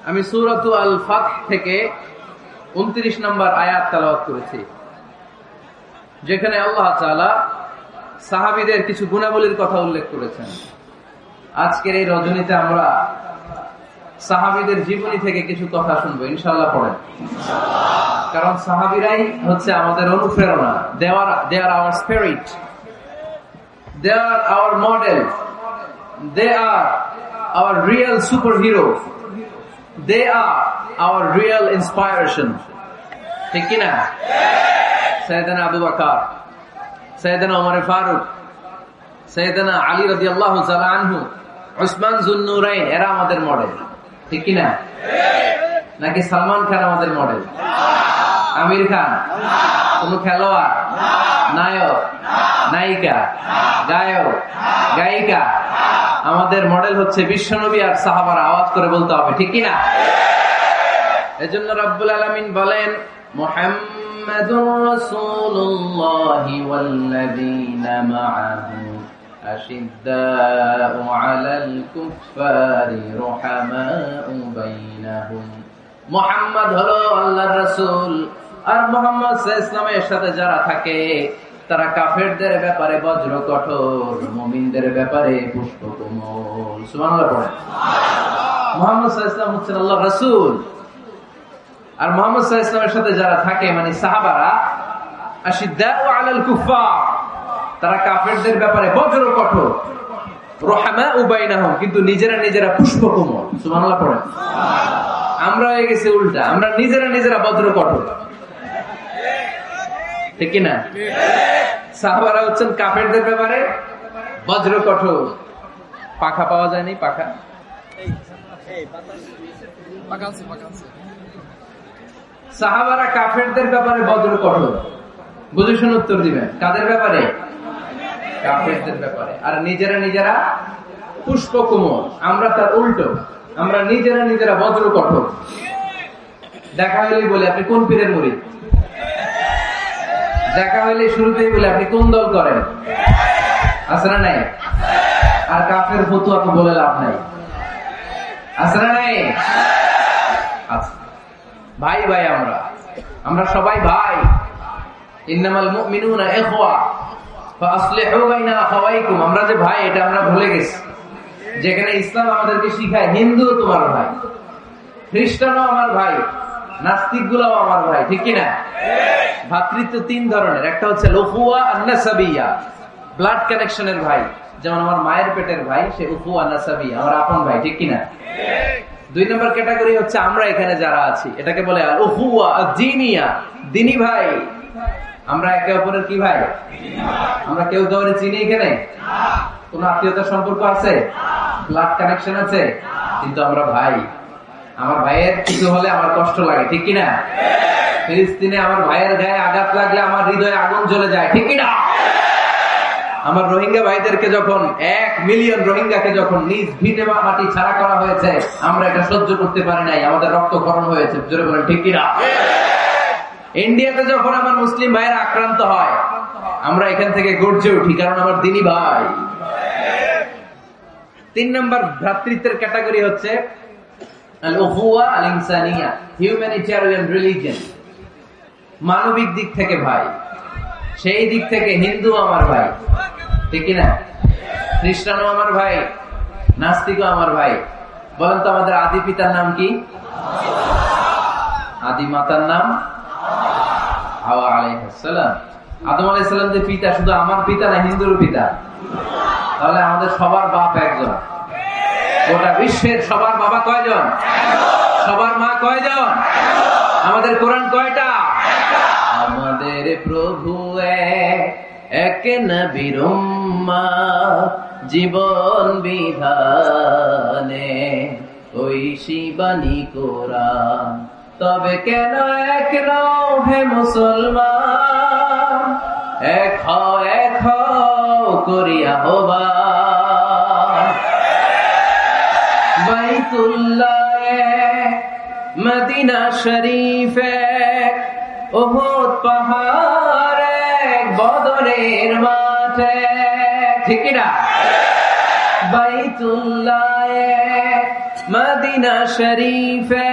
আমি সূরাতু আল ফাতহ থেকে 29 নম্বর আয়াত তেলাওয়াত করেছি, যেখানে আল্লাহ তাআলা সাহাবীদের কিছু গুণাবলীর কথা উল্লেখ করেছেন। আজকের এই রজনীতে আমরা সাহাবীদের জীবনী থেকে কিছু কথা শুনবো, ইনশাআল্লাহ। পড়েন, কারণ সাহাবীরাই হচ্ছে আমাদের অনুপ্রেরণা। they are our spirit, they are our model, they are our real superheroes, they are our real inspiration, ঠিক কি না? সাইয়েদনা আবু বকর, সাইয়েদনা ওমর ফারুক, সাইয়েদনা আলী রাদিয়াল্লাহু তাআলা আনহু, উসমান যুন্নুরাইন, এরা আমাদের মডেল, ঠিক কি না? নাকি সালমান খান আমাদের মডেল? আমির খান? কোন খেলোয়াড়, নায়ক, নায়িকা, গায়ক, গায়িকা? আমাদের মডেল হচ্ছে বিশ্বনবী আর সাহাবারা। আওয়াজ করে বলতে হবে, ঠিক কি না? এজন্য রব্বুল আলামিন বলেন, মুহাম্মাদুর রাসূলুল্লাহি ওয়াল্লাযীনা মাআহু আশিদ্দাউ আলাল কুফফারি রুহামাউ বাইনাহুম। মুহাম্মদ হলো আল্লাহর রাসূল, আর মুহাম্মদ সাল্লাল্লাহু আলাইহি ওয়াসাল্লামের সাথে যারা থাকে তারা কাফেরদের ব্যাপারে বজ্র কঠোর, মুমিনদের ব্যাপারে পুষ্পকোমল। সুবহানাল্লাহ পড়েন। মুহাম্মদ সাল্লাল্লাহু আলাইহি ওয়াসাল্লাম হচ্ছেন আল্লাহর রাসূল, আর মুহাম্মদ সাল্লাল্লাহু আলাইহি ওয়াসাল্লামের সাথে যারা থাকে মানে সাহাবারা, আশিদ্দাউ আলাল কুফফার, তারা কাফেরদের ব্যাপারে বজ্র কঠোর, রুহামাউ বাইনাহুম, কিন্তু নিজেরা পুষ্পকোমল। সুবহানাল্লাহ পড়েন। আমরা হয়ে গেছি উল্টা, আমরা নিজেরা বজ্র কঠোর, ঠিক কি না? সাহাবারা হচ্ছেন কাফেরদের ব্যাপারে বজ্র কঠোর। পাখা পাওয়া যায়নি? পাখা সাহাবারা কাফেরদের ব্যাপারে বজ্র কঠোর। বুঝে শুনে উত্তর দিবেন, কাদের ব্যাপারে? কাফেরদের ব্যাপারে। আর নিজেরা পুষ্পকোমল। আমরা তার উল্টো, আমরা নিজেরা বজ্র কঠোর। দেখা হইলেই বলে আপনি কোন পীরের মুরিদ, দেখা হইলে শুরুতেই বলে আপনি কোন দল করেন, আছে না নাই? আর কাফের ফতুয়া তো বলে লাভ নাই, আছে না নাই? আচ্ছা ভাই, আমরা সবাই ভাই। ইন্নামাল মুমিনুনা ইখওয়া ফাসলিহু বাইনা আখাওয়াইকুম। আমরা যে ভাই, এটা আমরা ভুলে গেছি। যেখানে ইসলাম আমাদেরকে শিখায় হিন্দু তোমার ভাই, খ্রিস্টানও আমার ভাই, নাস্তিক গুলাও আমার ভাই, ঠিক কিনা? ভাতৃত্ব তিন ধরনের, একটা হচ্ছে উখুয়া আর নাসাবিয়া, ব্লাড কানেকশনের ভাই, যেমন আমার মায়ের পেটের ভাই, সে উখুয়া নাসাবিয়া, আমার আপন ভাই, ঠিক কিনা? দুই নম্বর ক্যাটাগরি হচ্ছে আমরা এখানে যারা আছি, এটাকে বলে আল উখুয়া আদ-দীনিয়া, দ্বীনি ভাই। আমরা একে অপরের কি ভাই? আমরা কেউ কাউকে চিনি এখানে? কোন আত্মীয়তার সম্পর্ক আছে? ব্লাড কানেকশন আছে? কিন্তু আমরা ভাই। আমার ভাইয়ের কিছু হলে আমার কষ্ট লাগে, ঠিক কিনা? ফিলিস্তিনে আমার ভাইয়ের গায়ে আঘাত লাগলে আমার হৃদয়ে আগুন জ্বলে যায়, ঠিক কিনা? আমার রোহিঙ্গা ভাইদেরকে যখন 1 মিলিয়ন রোহিঙ্গাকে যখন নিজ ভিটে মাটি ছাড়া করা হয়েছে, আমরা এটা সহ্য করতে পারি নাই, আমাদের রক্তক্ষরণ হয়েছে, জোরে বলেন ঠিক কিনা? ইন্ডিয়াতে যখন আমার মুসলিম ভাইয়েরা আক্রান্ত হয়, আমরা এখান থেকে গর্জে উঠি, কারণ আমার দ্বীনি ভাই। 3 নম্বর ভ্রাতৃত্বের ক্যাটাগরি হচ্ছে আল-উখুয়া আল-ইনসানিয়া, হিউম্যানিটেরিয়ান রিলিজিয়ন, মানবিক দিক থেকে ভাই। সেই দিক থেকে হিন্দু আমার ভাই, ঠিক কিনা? খ্রিস্টানও আমার ভাই, নাস্তিকও আমার ভাই। বলেন তো আমাদের আদি পিতার নাম কি? আদি মাতার নাম হাওয়া আলাইহিস সালাম। আদম আলাইহিস সালাম যে পিতা, শুধু আমার পিতা না, হিন্দুর পিতা। তাহলে আমাদের সবার বাপ একজন। গোটা বিশ্বের সবার বাবা কয়জন? সবার মা কয়জন? আমাদের কোরআন কয়টা? আমাদের প্রভু এক নবীর উম্মত, জীবন বিধানে ঐশী বাণী কোরআন। তবে কেন এক নও হে মুসলমান, এক হও করিয়া আহ্বান। বাইতুল্লাহ মদিনা শরীফে, উহুদ পাহাড়ে, বদরের মাঠে, ঠিক না? বাইতুল্লাহ মদিনা শরীফে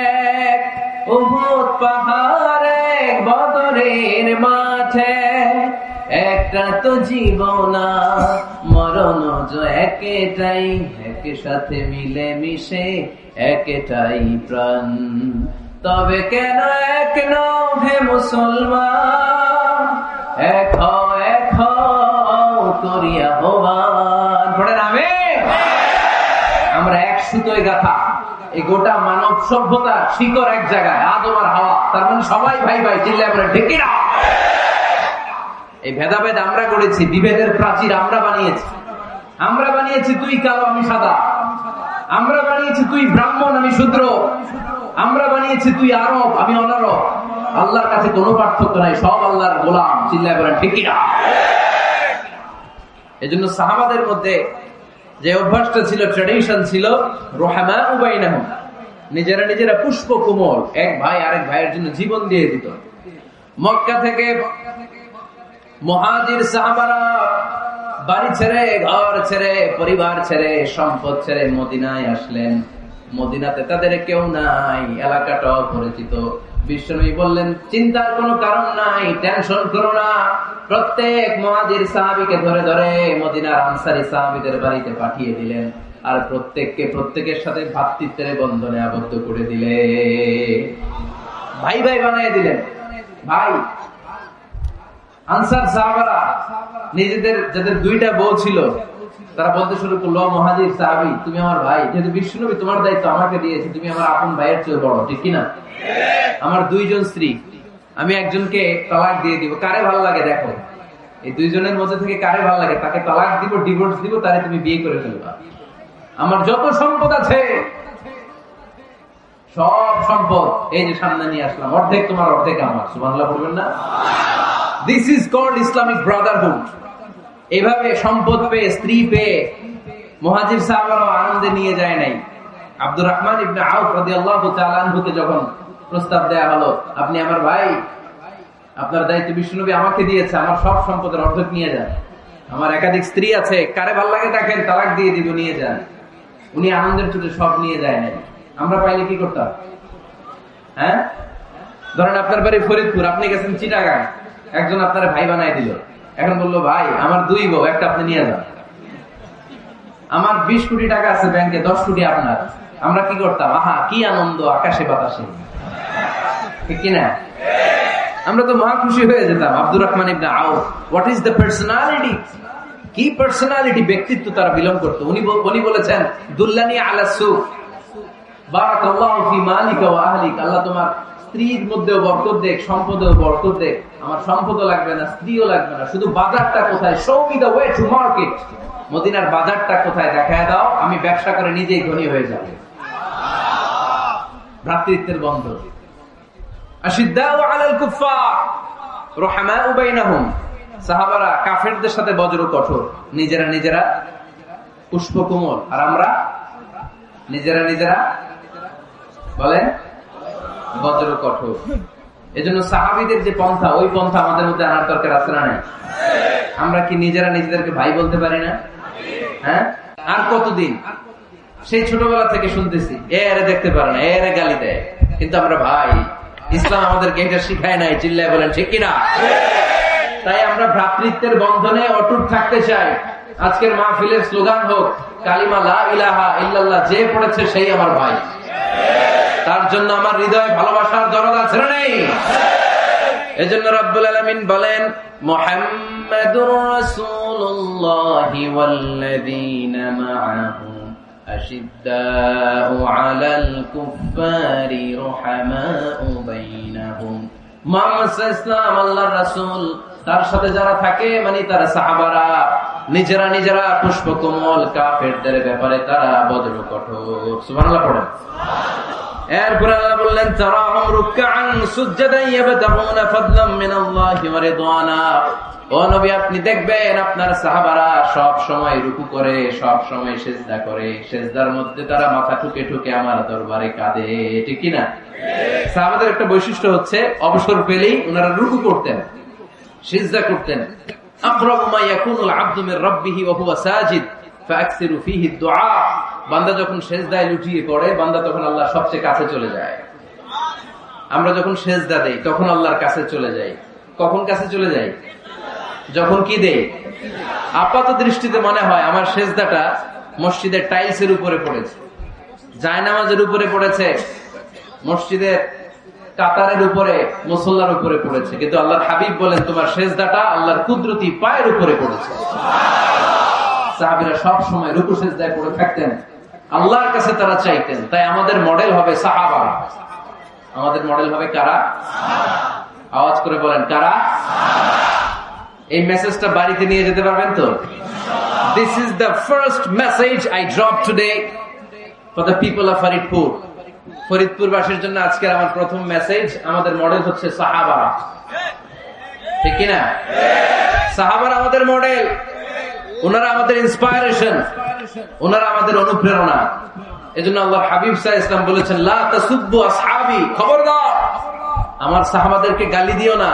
উহুদ পাহাড়ে বদরের মাঠে একটা তো জীবন মরণ যে একটাই, একে সাথে মিলে মিশে একটাই প্রাণ। তবে কেন এক নও হে মুসলমান, এক হও করিয়া আহ্বান। পড়ে নামে আমরা এক সুতোয় গাথা, এই গোটা মানব সভ্যতার শিকড় এক জায়গায়, আদম আর হাওয়া। তার মানে সবাই ভাই ভাই, চিল্লায় বলে ঠিক কিনা? এই ভেদাভেদ আমরা করেছি, বিভেদের প্রাচীর আমরা বানিয়েছি। তুই কালো আমি সাদা, আমরা বানিয়েছি তুই ব্রাহ্মণ আমি শূদ্র, আমরা বানিয়েছি তুই আরব আমি অনারব। আল্লাহর কাছে কোনো পার্থক্য নাই, সব আল্লাহর গোলাম। চিল্লায় বলেন ঠিক কিনা? এজন্য সাহাবাদের মধ্যে যে অভ্যাসটা ছিল, ট্র্যাডিশন ছিল, রুহামাউ বাইনাহুম, নিজেরা পুষ্প কোমল, এক ভাই আরেক ভাইয়ের জন্য জীবন দিয়ে দিত। মক্কা থেকে মুহাজির সাহাবারা বাড়ি ছেড়ে, ঘর ছেড়ে, পরিবার ছেড়ে, সম্পদ ছেড়ে মদিনায় আসলেন। মদিনাতে তাদের কেউ নাই, এলাকাটা অপরিচিত। বিশ্বনবী বললেন, চিন্তার কোনো কারণ নাই, টেনশন করো না। প্রত্যেক মুহাজির সাহাবীকে ধরে ধরে মদিনার আনসারী সাহাবীদের বাড়িতে পাঠিয়ে দিলেন, আর প্রত্যেকের সাথে ভ্রাতৃত্বের বন্ধনে আবদ্ধ করে দিলেন, ভাই ভাই বানিয়ে দিলেন। ভাই আনসার সাহাবারা নিজেদের যাদের দুইটা বউ ছিল, তারা বলতে শুরু করলো, মুহাজির সাহাবী তুমি আমার ভাই, যেহেতু বিশ্বনবী তোমার দায়িত্ব আমাকে দিয়েছে, তুমি আমার আপন ভাইয়ের চেয়ে বড়, ঠিক কিনা? আমার দুইজন স্ত্রী, আমি একজনকে তালাক দিয়ে দিব, কারে ভালো লাগে দেখো, এই দুইজনের মধ্যে থেকে কারে ভালো লাগে তাকে তালাক দিব, ডিভোর্স দিব, তারে তুমি বিয়ে করে ফেলবা। আমার যত সম্পদ আছে সব সম্পদ এই যে সামনে নিয়ে আসলাম, অর্ধেক তোমার অর্ধেক আমার। সুবহানাল্লাহ বলবেন না? This is called Islamic brotherhood. এভাবে সম্পদ পেয়ে, স্ত্রী পেয়ে মুহাজির সাহাবারা আনন্দে নিয়ে যায় নাই। আব্দুর রহমান ইবনে আউফ রাদিয়াল্লাহু তাআলা আনহুকে যখন প্রস্তাব দেয়া হলো, আপনি আমার ভাই, আপনার দায়িত্ব বিশ্বনবী আমাকে দিয়েছে, আমার সব সম্পদের অর্ধেক নিয়ে যান, আমার একাধিক স্ত্রী আছে, কারে ভালো লাগে দেখেন, তালাক দিয়ে দিব, নিয়ে যান। উনি আনন্দের চোটে সব নিয়ে যায় নাই। আমরা পাইলে কি করতাম? হ্যাঁ, ধরেন আপনার বাড়ি ফরিদপুর, আপনি গেছেন চিটাগাং, একজন আপনার ভাই বানাই দিল, এখন বললো ভাই আমার দুই বউ, একটা আপনি নিয়ে যান, আমার 20 কোটি টাকা আছে ব্যাংকে, 10 কোটি আপনার। আমরা কি করতাম? আহা কি আনন্দ, আকাশে বাতাসে, ঠিক কিনা? আমরা তো মহা খুশি হয়ে যেতাম। আব্দুর রহমান ইবনে আউফ, হোয়াট ইজ দ্য পার্সোনালিটি, কি পার্সোনালিটি, ব্যক্তিত্ব তারা বিলং করতো। উনি বলেছেন, দুল্লানি আলা সুক বারাকাল্লাহু ফি মালিকা ওয়া আহলিক, আল্লাহ তোমার স্ত্রীর মধ্যেও বরকত দেখ, সম্পদেও বরকত দেখ। আমার সম্পদও লাগবে না, স্ত্রীও লাগবে না, শুধু বাজারটা কোথায়, show me the way to market, মদিনার বাজারটা কোথায় দেখায় দাও, আমি ব্যবসা করে নিজেই ধনী হয়ে যাব। ভ্রাতৃত্বের বন্ধন। আশিদ্দাউ আলাল কুফফার রুহামাউ বাইনাহুম, সাহাবারা কাফেরদের সাথে বজ্র কঠোর, নিজেরা পুষ্প কোমল, আর আমরা নিজেরা বলেন বজ্র কঠোর। এজন্য সাহাবীদের যে পন্থা, ওই পন্থা আমাদের মধ্যে আনার দরকার আছে না নাই? আমরা কি নিজেরা নিজেদেরকে ভাই বলতে পারি না? হ্যাঁ, আর কতদিন? সেই ছোটবেলা থেকে শুনতেছি, এরে দেখতে পারে না, এরে গালি দেয়, কিন্তু আমরা ভাই। ইসলাম আমাদেরকে এটা শিখায় নাই, চিল্লায় বলেন ঠিক কিনা? তাই আমরা ভ্রাতৃত্বের বন্ধনে অটুট থাকতে চাই। আজকের মাহফিলের স্লোগান হোক, কালিমা লা ইলাহা ইল্লাল্লাহ, যে পড়েছে সেই আমার ভাই। তার জন্য আমার হৃদয়ে ভালোবাসার দরদ আছে না নেই? এজন্য রব্বুল আলামিন বলেন, মুহাম্মাদুর রাসূলুল্লাহি ওয়াল্লাযীনা মাআহু আশিদ্দাউ আলাল কুফফারি রুহামাউ বাইনাহুম। মুহাম্মদ সাল্লাল্লাহু আলাইহি ওয়াসাল্লাম আল্লাহর রাসূল, তার সাথে যারা থাকে মানে তারা সাহাবারা, নিজেরা পুষ্পকমল, কাফেরদের ব্যাপারে তারা বজ্র কঠোর। সুবহানাল্লাহ পড়েন। এরপর আল্লাহ বললেন, তারাহুম রুকআন সুজদান ইয়াবতাগুনা ফাদলাম মিনাল্লাহি ওয়া রিদওয়ানা। ও নবী, আপনি দেখবেন আপনার সাহাবারা সব সময় রুকু করে, সব সময় সিজদা করে, সিজদার মধ্যে তারা মাথা ঠুকে ঠুকে আমার দরবারে কাঁদে, ঠিক কি না? সাহাবাদের একটা বৈশিষ্ট্য হচ্ছে, অবসর পেলেই ওনারা রুকু করতেন, সিজদা করতেন। আকরাবু মা ইয়াকুনুল আবদু মির রাব্বিহি ওয়া হুয়া সাজিদ ফাকসিরু ফীহি দুআ, বান্দা যখন সিজদায় লুটিয়ে পড়ে বান্দা তখন আল্লাহর সবচেয়ে কাছে চলে যায়। আমরা যখন সিজদা দেই তখন আল্লাহর কাছে চলে যাই। কখন কাছে চলে যাই? যখন কি দেই? আপাত দৃষ্টিতে মনে হয় আমার সিজদাটা মসজিদের টাইলসের উপরে পড়েছে, জায়নামাজের উপরে পড়েছে, মসজিদের কাতারের উপরে, মুসল্লার উপরে পড়েছে, কিন্তু আল্লাহর হাবিব বলেন তোমার সিজদাটা আল্লাহর কুদরতি পায়ের উপরে পড়েছে। সাহাবীরা সব সময় রুকু সিজদায় পড়ে থাকতেন, আল্লাহর কাছে তারা চাইতেন। তাই আমাদের মডেল হবে সাহাবারা। আমাদের মডেল হবে কারা? আওয়াজ করে বলেন কারা? এই মেসেজটা বাড়িতে নিয়ে যেতে পারবেন তো? This is the first message I dropped today for the people of Faridpur. ফরিদপুরবাসীর জন্য আজকের আমার প্রথম মেসেজ, আমাদের মডেল হচ্ছে সাহাবারা। ঠিক কিনা? সাহাবারা আমাদের মডেল, ওনারা আমাদের ইন্সপায়ারেশন, ওনারা আমাদের অনুপ্রেরণা। এজন্য আল্লাহর হাবিব সাল্লাল্লাহু আলাইহি ওয়াসাল্লাম বলেছেন লা তাসুব্বু আসহাবি, খবরদার আমার সাহাবাদেরকে গালি দিও না।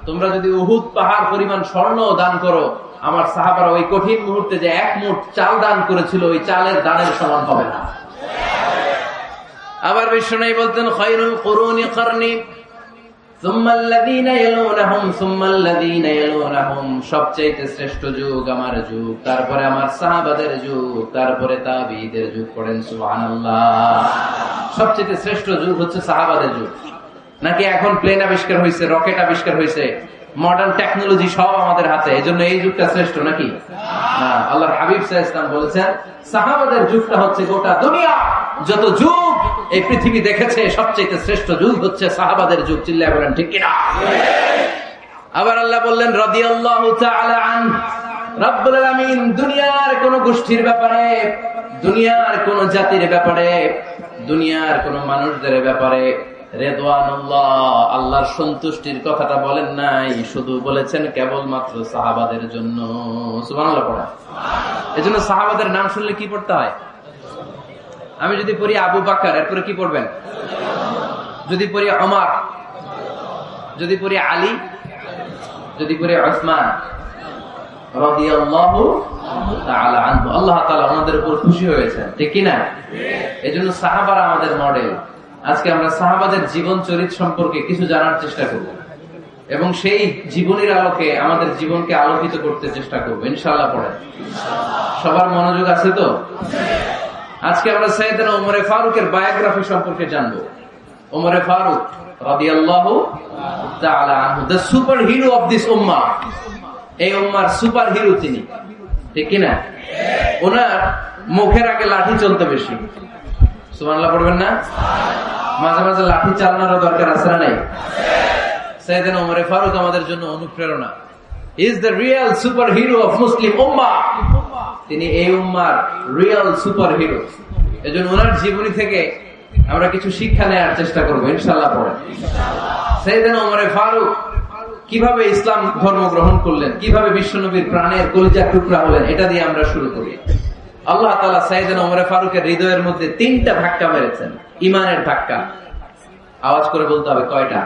তোমরা যদি উহুদ পাহাড় পরিমাণ স্বর্ণ দান করো, আমার সাহাবারা ওই কঠিন মুহূর্তে যে এক মুঠ চাল দান করেছিল ওই চালের দানের সমান হবে না। আবার বিশ্বনবী বলতেন খায়রুল কুরুনি করনি সুম্মা আল্লাযীনা ইয়ালুনহুম সুম্মা আল্লাযীনা ইয়ালুনহুম, সবচেয়ে শ্রেষ্ঠ যুগ আমার যুগ, তারপরে আমার সাহাবাদের যুগ, তারপরে তাবিঈদের যুগ। পড়েন সুবহানাল্লাহ। সবচেয়ে শ্রেষ্ঠ যুগ হচ্ছে সাহাবাদের যুগ। নাকি এখন প্লেন আবিষ্কার হয়েছে, রকেট আবিষ্কার হয়েছে, মডার্ন টেকনোলজি সব আমাদের হাতে, এজন্য এই যুগটা শ্রেষ্ঠ নাকি? না, আল্লাহর হাবিব সাল্লাল্লাহু আলাইহি ওয়াসাল্লাম বলেছেন সাহাবাদের যুগটা হচ্ছে গোটা দুনিয়া যত যুগ এই পৃথিবী দেখেছে সবচেয়ে শ্রেষ্ঠ যুগ হচ্ছে সাহাবাদের যুগ। চিল্লায় বলেন ঠিক কিনা? আবার আল্লাহ বললেন রাদিয়াল্লাহু তাআলা আন, রব্বুল আলামিন দুনিয়ার কোন গোষ্ঠীর ব্যাপারে, দুনিয়ার কোন জাতির ব্যাপারে, দুনিয়ার কোন মানুষদের ব্যাপারে রেদওয়ানুল্লাহ আল্লাহর সন্তুষ্টির কথাটা বলেন নাই, শুধু বলেছেন কেবলমাত্র সাহাবাদের জন্য। সুবহানাল্লাহ পড়া। এজন্য সাহাবাদের নাম শুনলে কি পড়তে হয়? আমি যদি পড়ি আবু বকর, এরপরে কি পড়বেন? যদি পড়ি ওমর, যদি পড়ি আলী, যদি পড়ি উসমান রাদিয়াল্লাহু তাআলা আনহু, আল্লাহ তাআলা ওনাদের উপর খুশি হয়েছেন। ঠিক কি না? এজন্য সাহাবারা আমাদের মডেল। আজকে আমরা সাহাবাদের জীবন চরিত সম্পর্কে কিছু জানার চেষ্টা করব এবং সেই জীবনের আলোকে আমাদের জীবনকে আলোকিত করতে চেষ্টা করব ইনশাআল্লাহ। পড়েন, সবার মনোযোগ আছে তো? আজকে আমরা সাইয়েদনা ওমর ফারুকের বায়োগ্রাফি সম্পর্কে জানবো। ওমর ফারুক রাদিয়াল্লাহু তাআলা আনহু, the super hero of this উম্মাহ। এই উম্মার সুপার হিরো তিনি। ঠিক কি না? ওনার মুখের আগে লাঠি চলতে বেশি। সুবহানাল্লাহ পড়বেন না? মাঝে মাঝে লাঠি চালানোর দরকার আছে না নাই? সাইয়েদনা ওমর ফারুক আমাদের জন্য অনুপ্রেরণা। He is the real super hero of Muslim উম্মাহ। তিনি এই উম্মার রিয়েল সুপার হিরো। এজন্য ওনার জীবনী থেকে আমরা কিছু শিক্ষা নেওয়ার চেষ্টা করবো ইনশাআল্লাহ। পড়ে সাইয়েদনা ওমর ফারুক কিভাবে ইসলাম ধর্ম গ্রহণ করলেন, কিভাবে বিশ্বনবীর প্রাণের কলিজার টুকরা হলেন, এটা দিয়ে আমরা শুরু করি। আল্লাহ তাআলা সাইয়েদনা ওমর ফারুকের হৃদয়ের মধ্যে 3টা ধাক্কা মেরেছেন, ঈমানের ধাক্কা। আওয়াজ করে বলতে হবে কয়টা?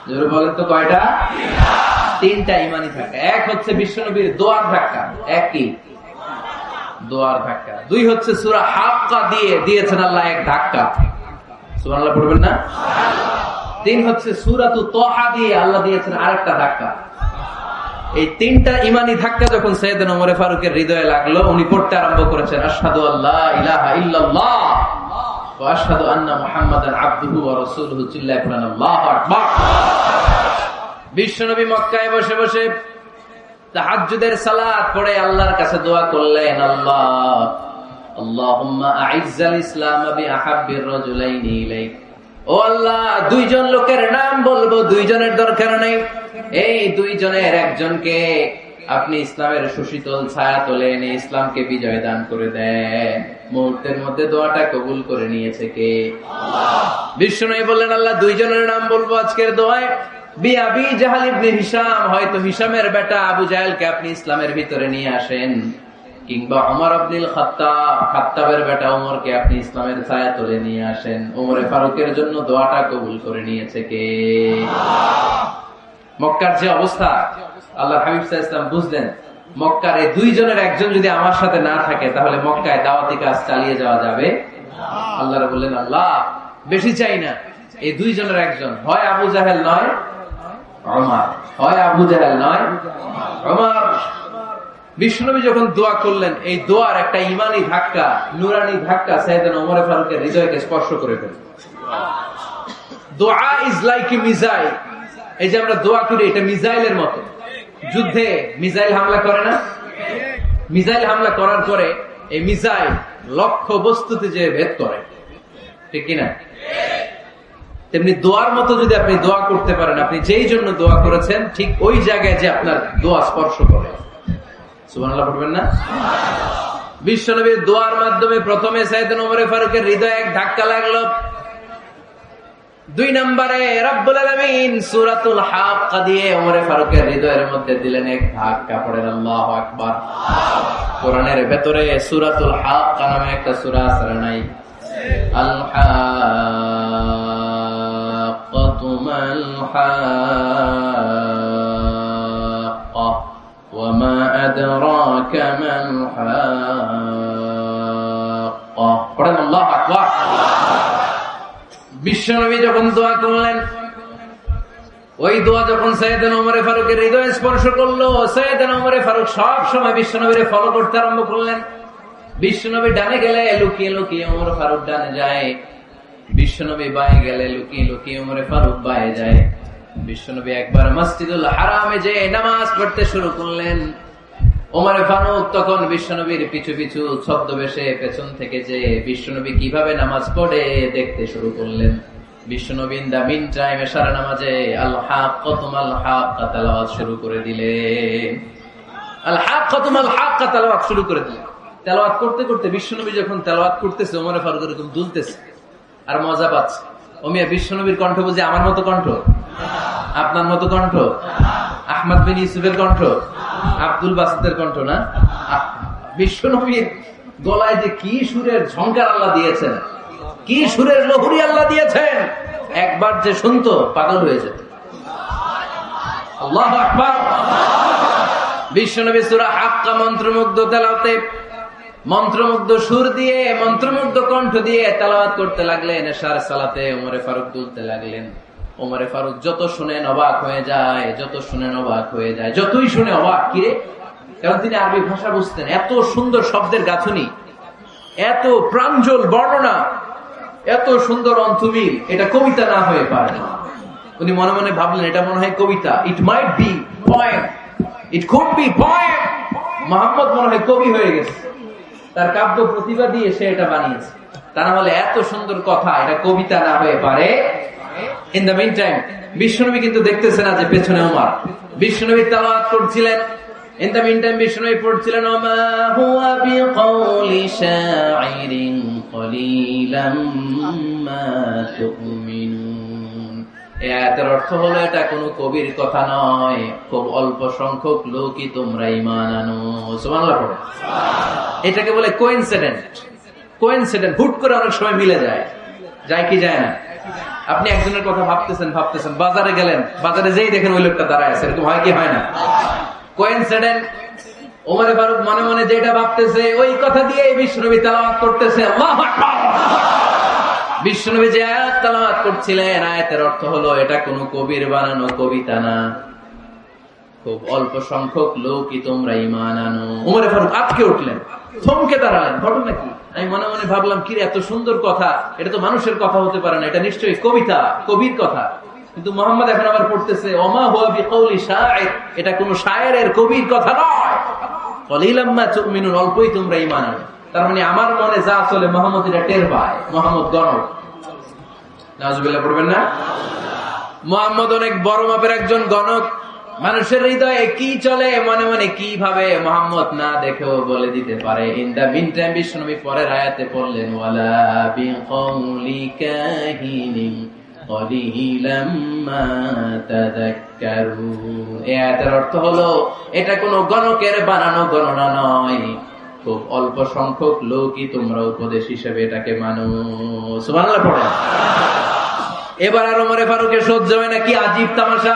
জোরে বলেন তো কয়টা? 3টা ঈমানি ধাক্কা। এক হচ্ছে বিশ্বনবীর দোয়ার ধাক্কা, এক কি? দোয়ার ধাক্কা। 2 হচ্ছে সূরা হাক্কা দিয়ে দিয়েছেন আল্লাহ এক ধাক্কা। সুবহানাল্লাহ পড়বেন না? 3 হচ্ছে সূরাতু তাহা দিয়ে আল্লাহ দিয়েছেন আরেকটা ধাক্কা। এই 3টা ঈমানি ধাক্কা যখন সাইয়েদনা ওমর ফারুকের হৃদয়ে লাগলো, উনি পড়তে আরম্ভ করেছেন আশহাদু আল্লা ইলাহা ইল্লাল্লাহ ওয়া আশহাদু আন্না মুহাম্মাদান আবদুহু ওয়া রাসূলুহু। চিল্লায়ে পড়েন আল্লাহু আকবার। বিশ্বনবী মক্কায় বসে বসে তাহাজ্জুদের সালাত পড়ে আল্লাহর কাছে দোয়া করলেন, আল্লাহ আল্লাহুম্মা আইজ্জাল ইসলাম বিআহাব্বির রাজুলাইনি ইলাইক। ও আল্লাহ, 2 জন লোকের নাম বলবো, 2 জনের দরকার নেই, এই 2 জনের একজনকে আপনি ইসলামের সুশীতল ছায়া তোলে এনে ইসলামকে বিজয় দান করে দেন। মুহূর্তের মধ্যে দোয়াটা কবুল করে নিয়েছে কে? বিশ্বনবী বললেন, আল্লাহ 2 জনের নাম বলবো আজকের দোয়ায়। আবি জাহল ইবনে হিশাম, হয়তো হিশামের বেটা আবু জাহেলকে আপনি ইসলামের ভিতরে নিয়ে আসেন, কিংবা ওমর ইবনুল খাত্তাব, খাত্তাবের বেটা ওমরকে আপনি ইসলামের ছায়া তুলে নিয়ে আসেন। ওমর ফারুকের জন্য দোয়াটা কবুল করে নিয়েছে কে? মক্কার যে অবস্থা, আল্লাহর হাবিব সাল্লাল্লাহু আলাইহি ওয়াসাল্লাম বুঝলেন মক্কার এই দুইজনের একজন যদি আমার সাথে না থাকে তাহলে মক্কায় দাওয়াতি কাজ চালিয়ে যাওয়া যাবে? আল্লাহ বললেন, আল্লাহ বেশি চাই না, এই দুইজনের একজন, হয় আবু জাহেল নয় ওমর, হয় আবু জাহেল নয় ওমর। বিষ্ণুনবী যখন দোয়া করলেন, এই দোয়ার একটা ইমানি ধাক্কা, নুরানি ধাক্কা সাইয়েদনা ওমর ফারুকের হৃদয়কে স্পর্শ করে ফেলল। দোয়া ইজ লাইক এ মিসাইল। এই যে আমরা দোয়া করি, এটা মিসাইলের মতো। যুদ্ধে মিসাইল হামলা করে না? মিসাইল হামলা করার পরে এই মিসাইল লক্ষ্য বস্তুতে যে ভেদ করে, ঠিক কিনা? তেমনি দোয়ার মতো যদি আপনি দোয়া করতে পারেন, আপনি যেই জন্য দোয়া করেছেন ঠিক ওই জায়গায় যে আপনার দোয়া স্পর্শ করে। সুবহানাল্লাহ পড়বেন না? বিশ্বনবীর দোয়ার মাধ্যমে প্রথমে সাইয়েদনা ওমর ফারুকের হৃদয়ে এক ধাক্কা লাগলো। 2 নম্বরে রব্বুল আলামিন সূরাতুল হাক্কা দিয়ে ওমর ফারুকের হৃদয়ের মধ্যে দিলেন এক ধাক্কা। পড়েন আল্লাহু আকবার। কোরআনের ভেতরে সূরাতুল হাক্কা নামে একটা সূরা আছে নাই? আল হাক্কাতু মাল হাক্কা ওয়া মা আদরাকা মাল হাক্কা। পড়েন আল্লাহু আকবার। বিশ্বনবী যখন দোয়া করলেন, ওই দোয়া যখন সাইয়েদনা ওমর ফারুকের হৃদয় স্পর্শ করলো, সাইয়েদনা ওমর ফারুক সব সময় বিশ্বনবীরে ফলো করতে আরম্ভ করলেন। বিশ্বনবী ডানে গেলে লুকিয়ে লুকিয়ে ওমর ফারুক ডানে যায়, বিশ্বনবী বায়ে গেলে লুকিয়ে লুকিয়ে ওমর ফারুক বায়ে যায়। বিশ্বনবী একবার মসজিদুল হারামে যে নামাজ পড়তে শুরু করলেন, ওমর ফারুক তখন বিশ্বনবীর পিছু পিছু ছদ্মবেশে পেছন থেকে যে বিশ্বনবী কিভাবে নামাজ পড়ে দেখতে শুরু করলেন। বিশ্বনবী ইন দা মিন টাইম এশার নামাজে আল হাক্কাতু মাল হাক্কা তেলাওয়াত শুরু করে দিলেন। আল হাক্কাতু মাল হাক্কা তেলাওয়াত শুরু করে দিলেন। তেলাওয়াত করতে করতে বিশ্বনবী যখন তেলাওয়াত করতেছে, ওমর ফারুক এরকম দুলতেছে আর মজা পাচ্ছে। ওমিয়া বিশ্বনবীর কণ্ঠ বুঝি আমার মতো কণ্ঠ, আপনার মতো কণ্ঠ, আহমদ বিন ইউসুফের কণ্ঠ, আব্দুল বাসিতের কণ্ঠ না? বিশ্বনবীর গলায় যে কি সুরের ঝংকার আল্লাহ দিয়েছেন, কি সুরের লহরী আল্লাহ দিয়েছেন, একবার যে শুনতো পাগল হয়ে যেত। আল্লাহু আকবার। বিশ্বনবী সূরা হাক্কা মন্ত্রমুগ্ধ তেলাওয়াতে, মন্ত্রমুগ্ধ সুর দিয়ে, মন্ত্রমুগ্ধ কণ্ঠ দিয়ে তেলাওয়াত করতে লাগলেন। এশার সালাতে ওমর ফারুক দুলতে লাগলেন। ওমর ফারুক যত শুনেন অবাক হয়ে যায়, যত শুনেন অবাক হয়ে যায়, যতই শুনে অবাক। কিরে? কারণ তিনি আরবি ভাষা বুঝতেন। এত সুন্দর শব্দের গাঁথনি, এত প্রাঞ্জল বর্ণনা, এত সুন্দর অন্তমিল, এটা কবিতা না হয়ে পারে না। উনি মনে মনে ভাবলেন, এটা মনে হয় কবিতা। It might be poem, it could be poem. Muhammad মনে হয় কবি হয়ে গেছে, তার কাব্য প্রতিভা দিয়ে সে এটা বানিয়েছে। তা না হলে এত সুন্দর কথা, এটা কবিতা না হয়ে পারে। ইন দ্য মিন টাইম বিশ্বনবী কিন্তু দেখতেছে না যে পেছনে ওমর। বিশ্বনবী তেলাওয়াত করছিলেন। ইন দ্য মিন টাইম বিশ্বনবী পড়ছিলেন, ওমা হুয়া বিকাউলি শাইরিন কলিলাম মা তুমিনুন। এই আয়াতের অর্থ হলো, এটা কোনো কবির কথা নয়, খুব অল্প সংখ্যক লোকই তোমরা ঈমান আনো। সুবহানাল্লাহ পড়ো। এটাকে বলে কোইন্সিডেন্ট। কোইন্সিডেন্ট হুট করে অনেক সময় মিলে যায়, যায় কি যায় না? আপনি একজনের কথা ভাবতেছেন ভাবতেছেন, বাজারে গেলেন, বাজারে যেই দেখেন ওই লোকটা দাঁড়ায় আছে। এরকম হয় কি হয় না? কোইন্সিডেন্ট। ওমর ফারুক মনে মনে যেটা ভাবতেছে ওই কথা দিয়ে বিশ্বনবী তেলাওয়াত করতেছে। আল্লাহু আকবার। বিশ্বনবী যে আয়াত তেলাওয়াত করছিলেন, আয়াতের অর্থ হলো, এটা কোনো কবির বানানো কবিতা না, খুব অল্প সংখ্যক লোকই তোমরা ঈমান আনো। ওমর ফারুক আটকে উঠলেন, থমকে দাঁড়ালেন। ঘটনা কি? আমি মনে মনে ভাবলাম, কি এত সুন্দর কথা, এটা তো মানুষের কথা হতে পারে না, এটা নিশ্চয়ই কবিতা, কবির কথা। কিন্তু মোহাম্মদ এখন আবার পড়তেছে, ওমা হুয়া বিকাউলি শাইর, এটা কোন শায়েরের, কবির কথা নয়। কলিলাম মা তুমিনুন, অল্পই তোমরা ঈমান আনো। তার মানে আমার মনে যা চলে মোহাম্মদ এটা টের পায়। মোহাম্মদ গণক। নাউজুবিল্লাহ পড়বেন না? মোহাম্মদ অনেক বড় মাপের একজন গণক। মানুষের হৃদয়ে কি চলে, মনে মনে কিভাবে, মোহাম্মদ না দেখেও বলে দিতে পারে। ইন দা মিন টাইম বিশ্বনবী পরের আয়াতে পড়লেন, ওয়ালা বিকাউলি কাহিনিন কলিলাম মা তাযাক্কারুন। এই আয়াতের অর্থ হলো, এটা কোনো গণকের বানানো গণনা নয়, খুব অল্প সংখ্যক লোকই তোমরা উপদেশ হিসেবে এটাকে মানো। সুবহানাল্লাহ পড়েন। এবার আর ওমর ফারুকের সহ্য হয় না, কি আজীব তামাশা।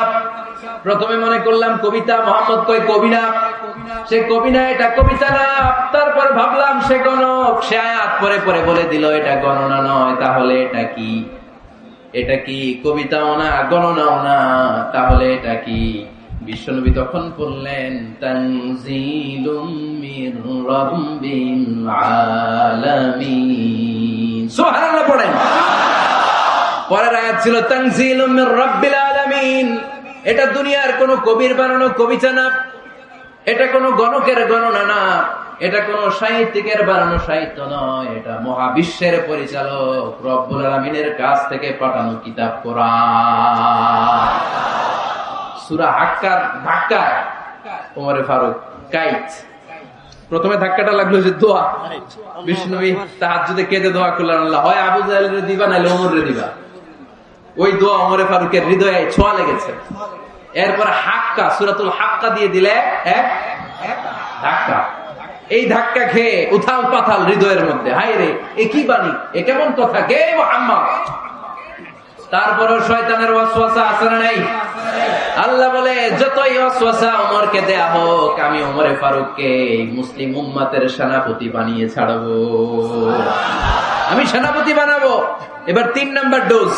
প্রথমে মনে করলাম কবিতা, মোহাম্মদ কয় কবি না, সে কবি না, এটা কবিতা না। তারপর ভাবলাম সে গণক, সে আয়াত পরে পরে বলে দিল এটা গণনা নয়। তাহলে এটা কি? এটা কি কবিতাও না, গণনাও না, তাহলে এটা কি? বিশ্বনবী তখন বললেন তানজিলুম মির রাব্বিল আলামিন। সুবহানাল্লাহ পড়েন। পরের আয়াত ছিল তানজিলুম মির রাব্বিল আলামিন। এটা দুনিয়ার কোন কবির বানানো কবিতা না, এটা কোন গণকের গণনা না, এটা কোন সাহিত্যিকের বানানো সাহিত্য নয়, এটা মহাবিশ্বের পরিচালক রব্বুল আলামিনের কাছ থেকে পাঠানো কিতাব কোরআন। সূরা হাক্কার ধাক্কায় ওমরে ফারুক কাইত। প্রথমে ধাক্কাটা লাগলো যে দোয়া। বিষ্ণুবী তাহাজ্জুদে কেঁদে দোয়া করলেন, আল্লাহ হয় আবু জাহেলের দিবা নাহলে ওমরের দিবা। ওই দোয়া ওমরে ফারুকের হৃদয়ে ছোঁয়া লেগেছে। এরপর হাক্কা, সূরাতুল হাক্কা দিয়ে দিলে এক ধাক্কা। এই ধাক্কা খেয়ে উথাল পাথাল হৃদয়ের মধ্যে, হায় রে এ কি বাণী, এ কেমন কথা, কে মুহাম্মদ? তারপরও শয়তানের ওয়াসওয়াসা আছে না নাই? আল্লাহ বলে যতই ওয়াসওয়াসা ওমরকে দেয়া হোক, আমি ওমরে ফারুককে মুসলিম উম্মতের সেনাপতি বানিয়ে ছাড়বো, আমি সেনাপতি বানাবো। এবার 3 নাম্বার ডোজ।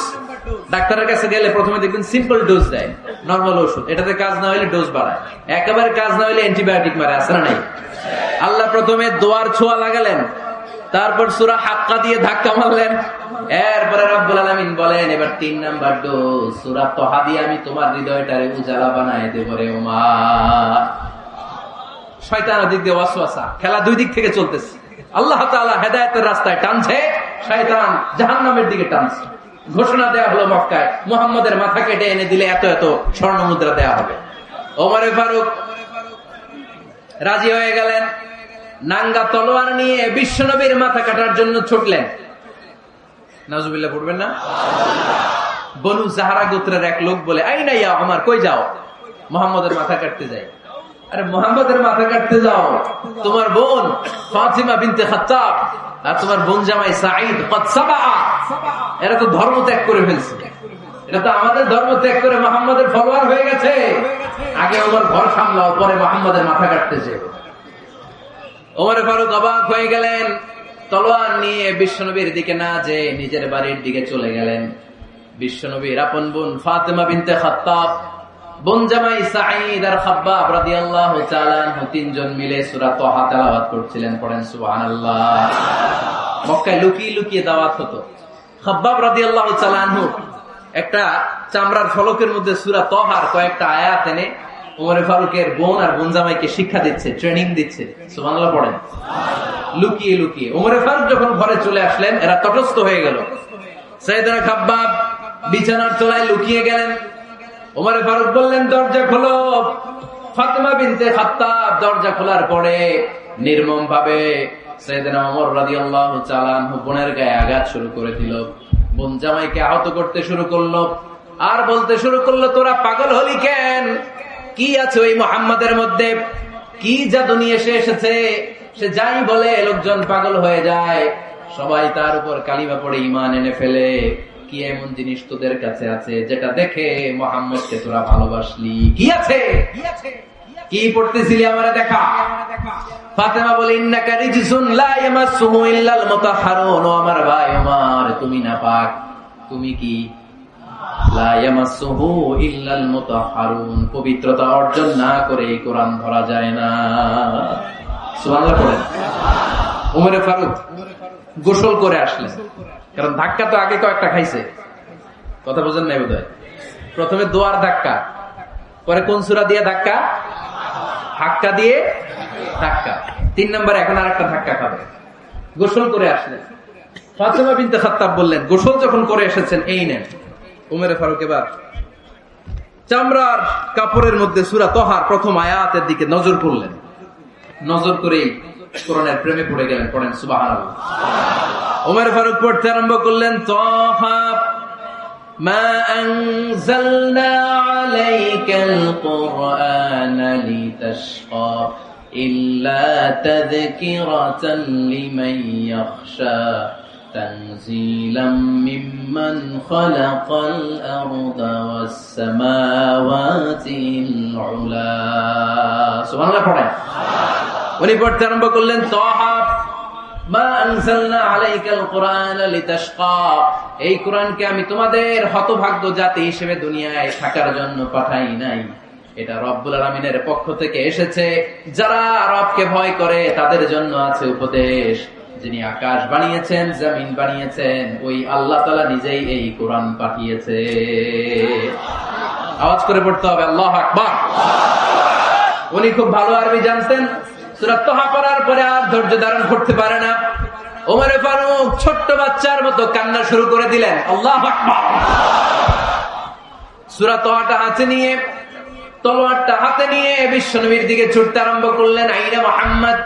ডাক্তারের কাছে গেলে প্রথমে দেখবেন সিম্পল ডোজ দেয়, নরমাল ওষুধ। এটাতে কাজ না হলে ডোজ বাড়ায়, একেবারে কাজ না হলে অ্যান্টিবায়োটিক মারে, আছে না নাই? আল্লাহ প্রথমে দোয়ার ছোঁয়া লাগালেন, তারপর সূরা হাক্কা দিয়ে ধাক্কা মারলেন, এরপরে রব্বুল আলামিন বলেন এবার 3 নাম্বার ডোজ সূরা তাহা দিয়ে আমি তোমার হৃদয়টারে উজালা বানায় দেব রে ওমর। শয়তান ওদিক দিয়ে ওয়াসওয়াসা, খেলা দুই দিক থেকে চলতেছে। আল্লাহ তাআলা হেদায়েতের রাস্তায় টানছে, শয়তান জাহান্নামের দিকে টানছে। ঘোষণা দেয়া হলো মক্কায়, মুহাম্মদের মাথা কেটে এনে দিলে এত এত স্বর্ণ মুদ্রা দেয়া হবে। ওমরে ফারুক রাজি হয়ে গেলেন, নাঙ্গা তলোয়ার নিয়ে বিশ্বনবীর মাথা কাটার জন্য ছুটলেন। নাউজুবিল্লাহ পড়বেন না? বনু জাহরা গোত্রের এক লোক বলে, আইনা ইয়া ওমর, কই যাও? মুহাম্মদের মাথা কাটতে যাই। আরে মুহাম্মদের মাথা কাটতে যাও? তোমার বোন ফাতিমা বিনতে খাত্তাব আর তোমার বোন জামাই সাঈদ কদ সাবা, এরা তো ধর্ম ত্যাগ করে ফেলছে। এটা তো আমাদের ধর্ম ত্যাগ করে মুহাম্মদের ফলোয়ার হয়ে গেছে। আগে ওমর ঘর সামলাও, পরে মুহাম্মদের মাথা কাটতেছে। ওমরে ফারুক অবাক হয়ে গেলেন, তলোয়ার নিয়ে বিশ্বনবীর দিকে না যে নিজের বাড়ির দিকে চলে গেলেন। বিশ্বনবীর আপন বোন ফাতিমা বিনতে খাত্তাব, বোন জামাই সাঈদ আর খাব্বাব রাদিয়াল্লাহু তাআলা আনহু, 3 জন মিলে সূরা তাহা তেলাওয়াত করছিলেন। পড়েন সুবহানাল্লাহ। মক্কায় লুকিয়ে লুকিয়ে দাওয়াত হতো। খাব্বাব রাদিয়াল্লাহু তাআলা আনহু একটা চামড়ার ফলকের মধ্যে সূরা তাহার কয়েকটা আয়াত এনে ওমরে ফারুকের বোন আর বোন জামাইকে শিক্ষা দিচ্ছে, ট্রেনিং দিচ্ছে। সুবহানাল্লাহ পড়েন। লুকিয়ে লুকিয়ে ওমরে ফারুক যখন ঘরে চলে আসলেন, এরা তটস্থ হয়ে গেল। সাইয়েদনা খাব্বাব বিছানার তলায় লুকিয়ে গেলেন। ওমরে ফারুক বললেন, দরজা খোলো। ফাতিমা বিনতে খাত্তাব দরজা খোলার পরে নির্মম ভাবে সাইয়েদনা ওমর রাদিয়াল্লাহু তাআলা আনহু বোনের গায়ে আঘাত শুরু করে দিল। বোন জামাইকে আহত করতে শুরু করলো, আর বলতে শুরু করলো, তোরা পাগল হলি কেন? কি আছে ওই মুহাম্মাদের মধ্যে? কি জাদু নিয়ে এসেছে? সে যাই বলে লোকজন পাগল হয়ে যায়, সবাই তার উপর কালিমা পড়ে ঈমান এনে ফেলে। কি এমন জিনিস তোদের কাছে আছে যেটা দেখে মুহাম্মদকে তোরা ভালোবাসলি? কি আছে? কি পড়তেছিলি আমারে দেখা। ফাতেমা বলে, ইন্নাকা রিজসুন লা ইয়ামাসসুহু ইল্লাল মুতাহহারুন। ও আমার ভাই ওমর, তুমি নাপাক। তুমি কি? লা ইয়ামাসসুহু ইল্লাল মুতাহহারুন, পবিত্রতা অর্জন না করে এই কোরআন ধরা যায় না। সুবহানাল্লাহ পড়েন। ওমরে ফারুক গোসল করে আসলেন, কারণ ধাক্কা তো আগে কয়েকটা খাইছে। কথা বুঝেন নাই বোধহয়? প্রথমে দোয়ার ধাক্কা, পরে কোন সূরা দিয়ে ধাক্কা? হাক্কা দিয়ে ধাক্কা। 3 নম্বরে এখন আরেকটা ধাক্কা খাবে। গোসল করে আসলেন। ফাতিমা বিনতে খাত্তাব বললেন, গোসল যখন করে এসেছেন, এই নেন। ওমরে ফারুক এবার চামড়ার কাপড়ের মধ্যে সূরা তাহার প্রথম আয়াতের দিকে নজর করলেন। নজর করেই কোরআনের প্রেমে পড়ে গেলেন। পড়েন সুবহানাল্লাহ। ওমর ফারুক পড়তে আরম্ভ করলেন, তাহা মা আনজালনা আলাইকাল কুরআনা লিতাশকা ইল্লা তাযকিরাতান লিমান ইয়াখশা তানজিলাম মিম্মান খালাকাল আরদা ওয়াস সামাওয়াতিল উলা। সুবহানাল্লাহ পড়েন। উনি পড়তে আরম্ভ করলেন, তাহা মা আনজালনা আলাইকাল কুরআনা লিতাশকা। এই কোরআনকে আমি তোমাদের হতভাগ্য জাতি হিসেবে দুনিয়ায় থাকার জন্য পাঠাই নাই। এটা রব্বুল আলামিনের পক্ষ থেকে এসেছে। যারা রবকে ভয় করে তাদের জন্য আছে উপদেশ। যিনি আকাশ বানিয়েছেন, জমিন বানিয়েছেন, ওই আল্লাহ তাআলা নিজেই এই কোরআন পাঠিয়েছে। আওয়াজ করে পড়তে হবে আল্লাহু আকবার। উনি খুব ভালো আরবি জানতেন। সূরা তাহা পড়ার পরে আর ধৈর্য ধারণ করতে পারে না। ওমর ফারুক ছোট্ট বাচ্চার মতো কান্না শুরু করে দিলেন। আল্লাহু আকবার। সূরা তাহাটা হাতে নিয়ে, তলোয়ারটা হাতে নিয়ে বিশ্বনবীর দিকে ছুটতে আরম্ভ করলেন। আইনা মুহাম্মদ,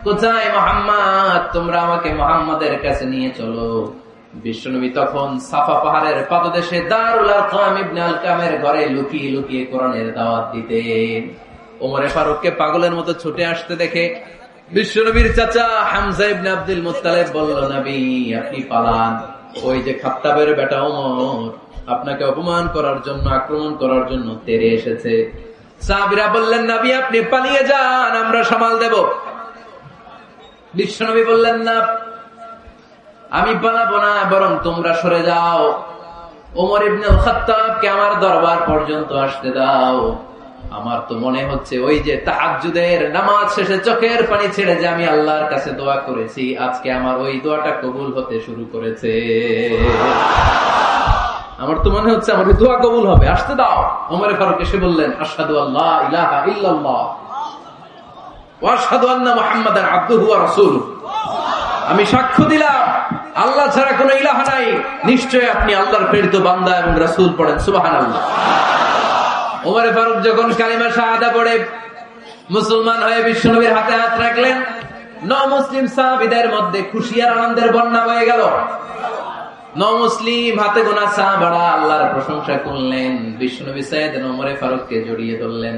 কোথায় মুহাম্মদ? তোমরা আমাকে মুহাম্মাদের কাছে নিয়ে চলো। বিশ্বনবী তখন সাফা পাহাড়ের পাদদেশে দারুল আরকাম ইবনে আলকামের ঘরে লুকিয়ে লুকিয়ে কোরআনের দাওয়াত দিতেন। ওমর ফারুককে পাগলের মতো ছুটে আসতে দেখে বিশ্বনবীর চাচা হামজা ইবনে আব্দুল মুত্তালিব বলল, নবী আপনি পালান। ওই যে খাত্তাবের বেটা ওমর আপনাকে অপমান করার জন্য, আক্রমণ করার জন্য তেড়ে এসেছে। সাহাবীরা বললেন, নবী আপনি পালিয়ে যান, আমরা সামাল দেব। বিশ্বনবী বললেন, না আমি পালাবো না, বরং তোমরা সরে যাও। ওমর ইবনে খাত্তাবকে আমার দরবার পর্যন্ত আসতে দাও। আমার তো মনে হচ্ছে ওই যে তাহাজ্জুদের নামাজ শেষে চোখের পানি ছেড়ে যে আমি আল্লাহর কাছে দোয়া করেছি, আজকে আমার ওই দোয়াটা কবুল হতে শুরু করেছে। আমার তো মনে হচ্ছে আমার দোয়া কবুল হবে, আসতে দাও। ওমর ফারুক এসে বললেন, আশহাদু আল্লা ইলাহা ইল্লাল্লাহ ওয়া আশহাদু আন্না মুহাম্মাদান আবদুহু ওয়া রাসূলুহু। আমি সাক্ষ্য দিলাম আল্লাহ ছাড়া কোনো ইলাহা নাই, নিশ্চয়ই আপনি আল্লাহর প্রেরিত বান্দা এবং রাসূল। পড়েন সুবহানাল্লাহ। ওমর ফারুক যখন কালিমা শাহাদা পড়ে মুসলমান হয়ে বিশ্বনবীর হাতে হাত রাখলেন, মুসলিম সাহাবীদের মধ্যে খুশি আর আনন্দের বন্যা হয়ে গেল। মুসলিম হাতে গোনা সাহাবারা আল্লাহর প্রশংসা করলেন। বিশ্বনবী সাইয়েদনা ওমর ফারুককে জড়িয়ে ধরলেন।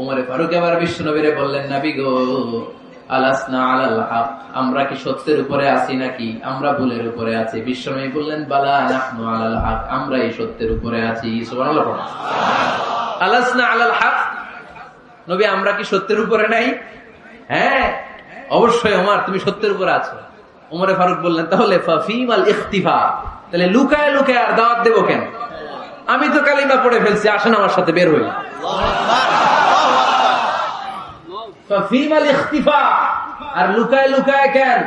ওমর ফারুক এবার বিশ্বনবীরে বললেন, নবী গো, আলাসনা আলাল হক, আমরা কি সত্যের উপরে আছি নাকি আমরা ভুলের উপরে আছি? বিশ্বনবী বললেন, বালা নাহনু আলাল হক, আমরা এই সত্যের উপরে আছি। সুবহানাল্লাহ। আলাসনা আলাল হক, নবী আমরা কি সত্যের উপরে নাই? হ্যাঁ অবশ্যই ওমর, তুমি সত্যের উপরে আছো। ওমর ফারুক বললেন, তাহলে ফাফিমাল ইখতিফা, তাহলে লুকায় লুকায় আর দাওয়াত দেব কেন? আমি তো কালিমা পড়ে ফেলছি, আসেন আমার সাথে বের হই। ফাফিমাল ইখতিফা, আর লুকায় লুকায় কেন?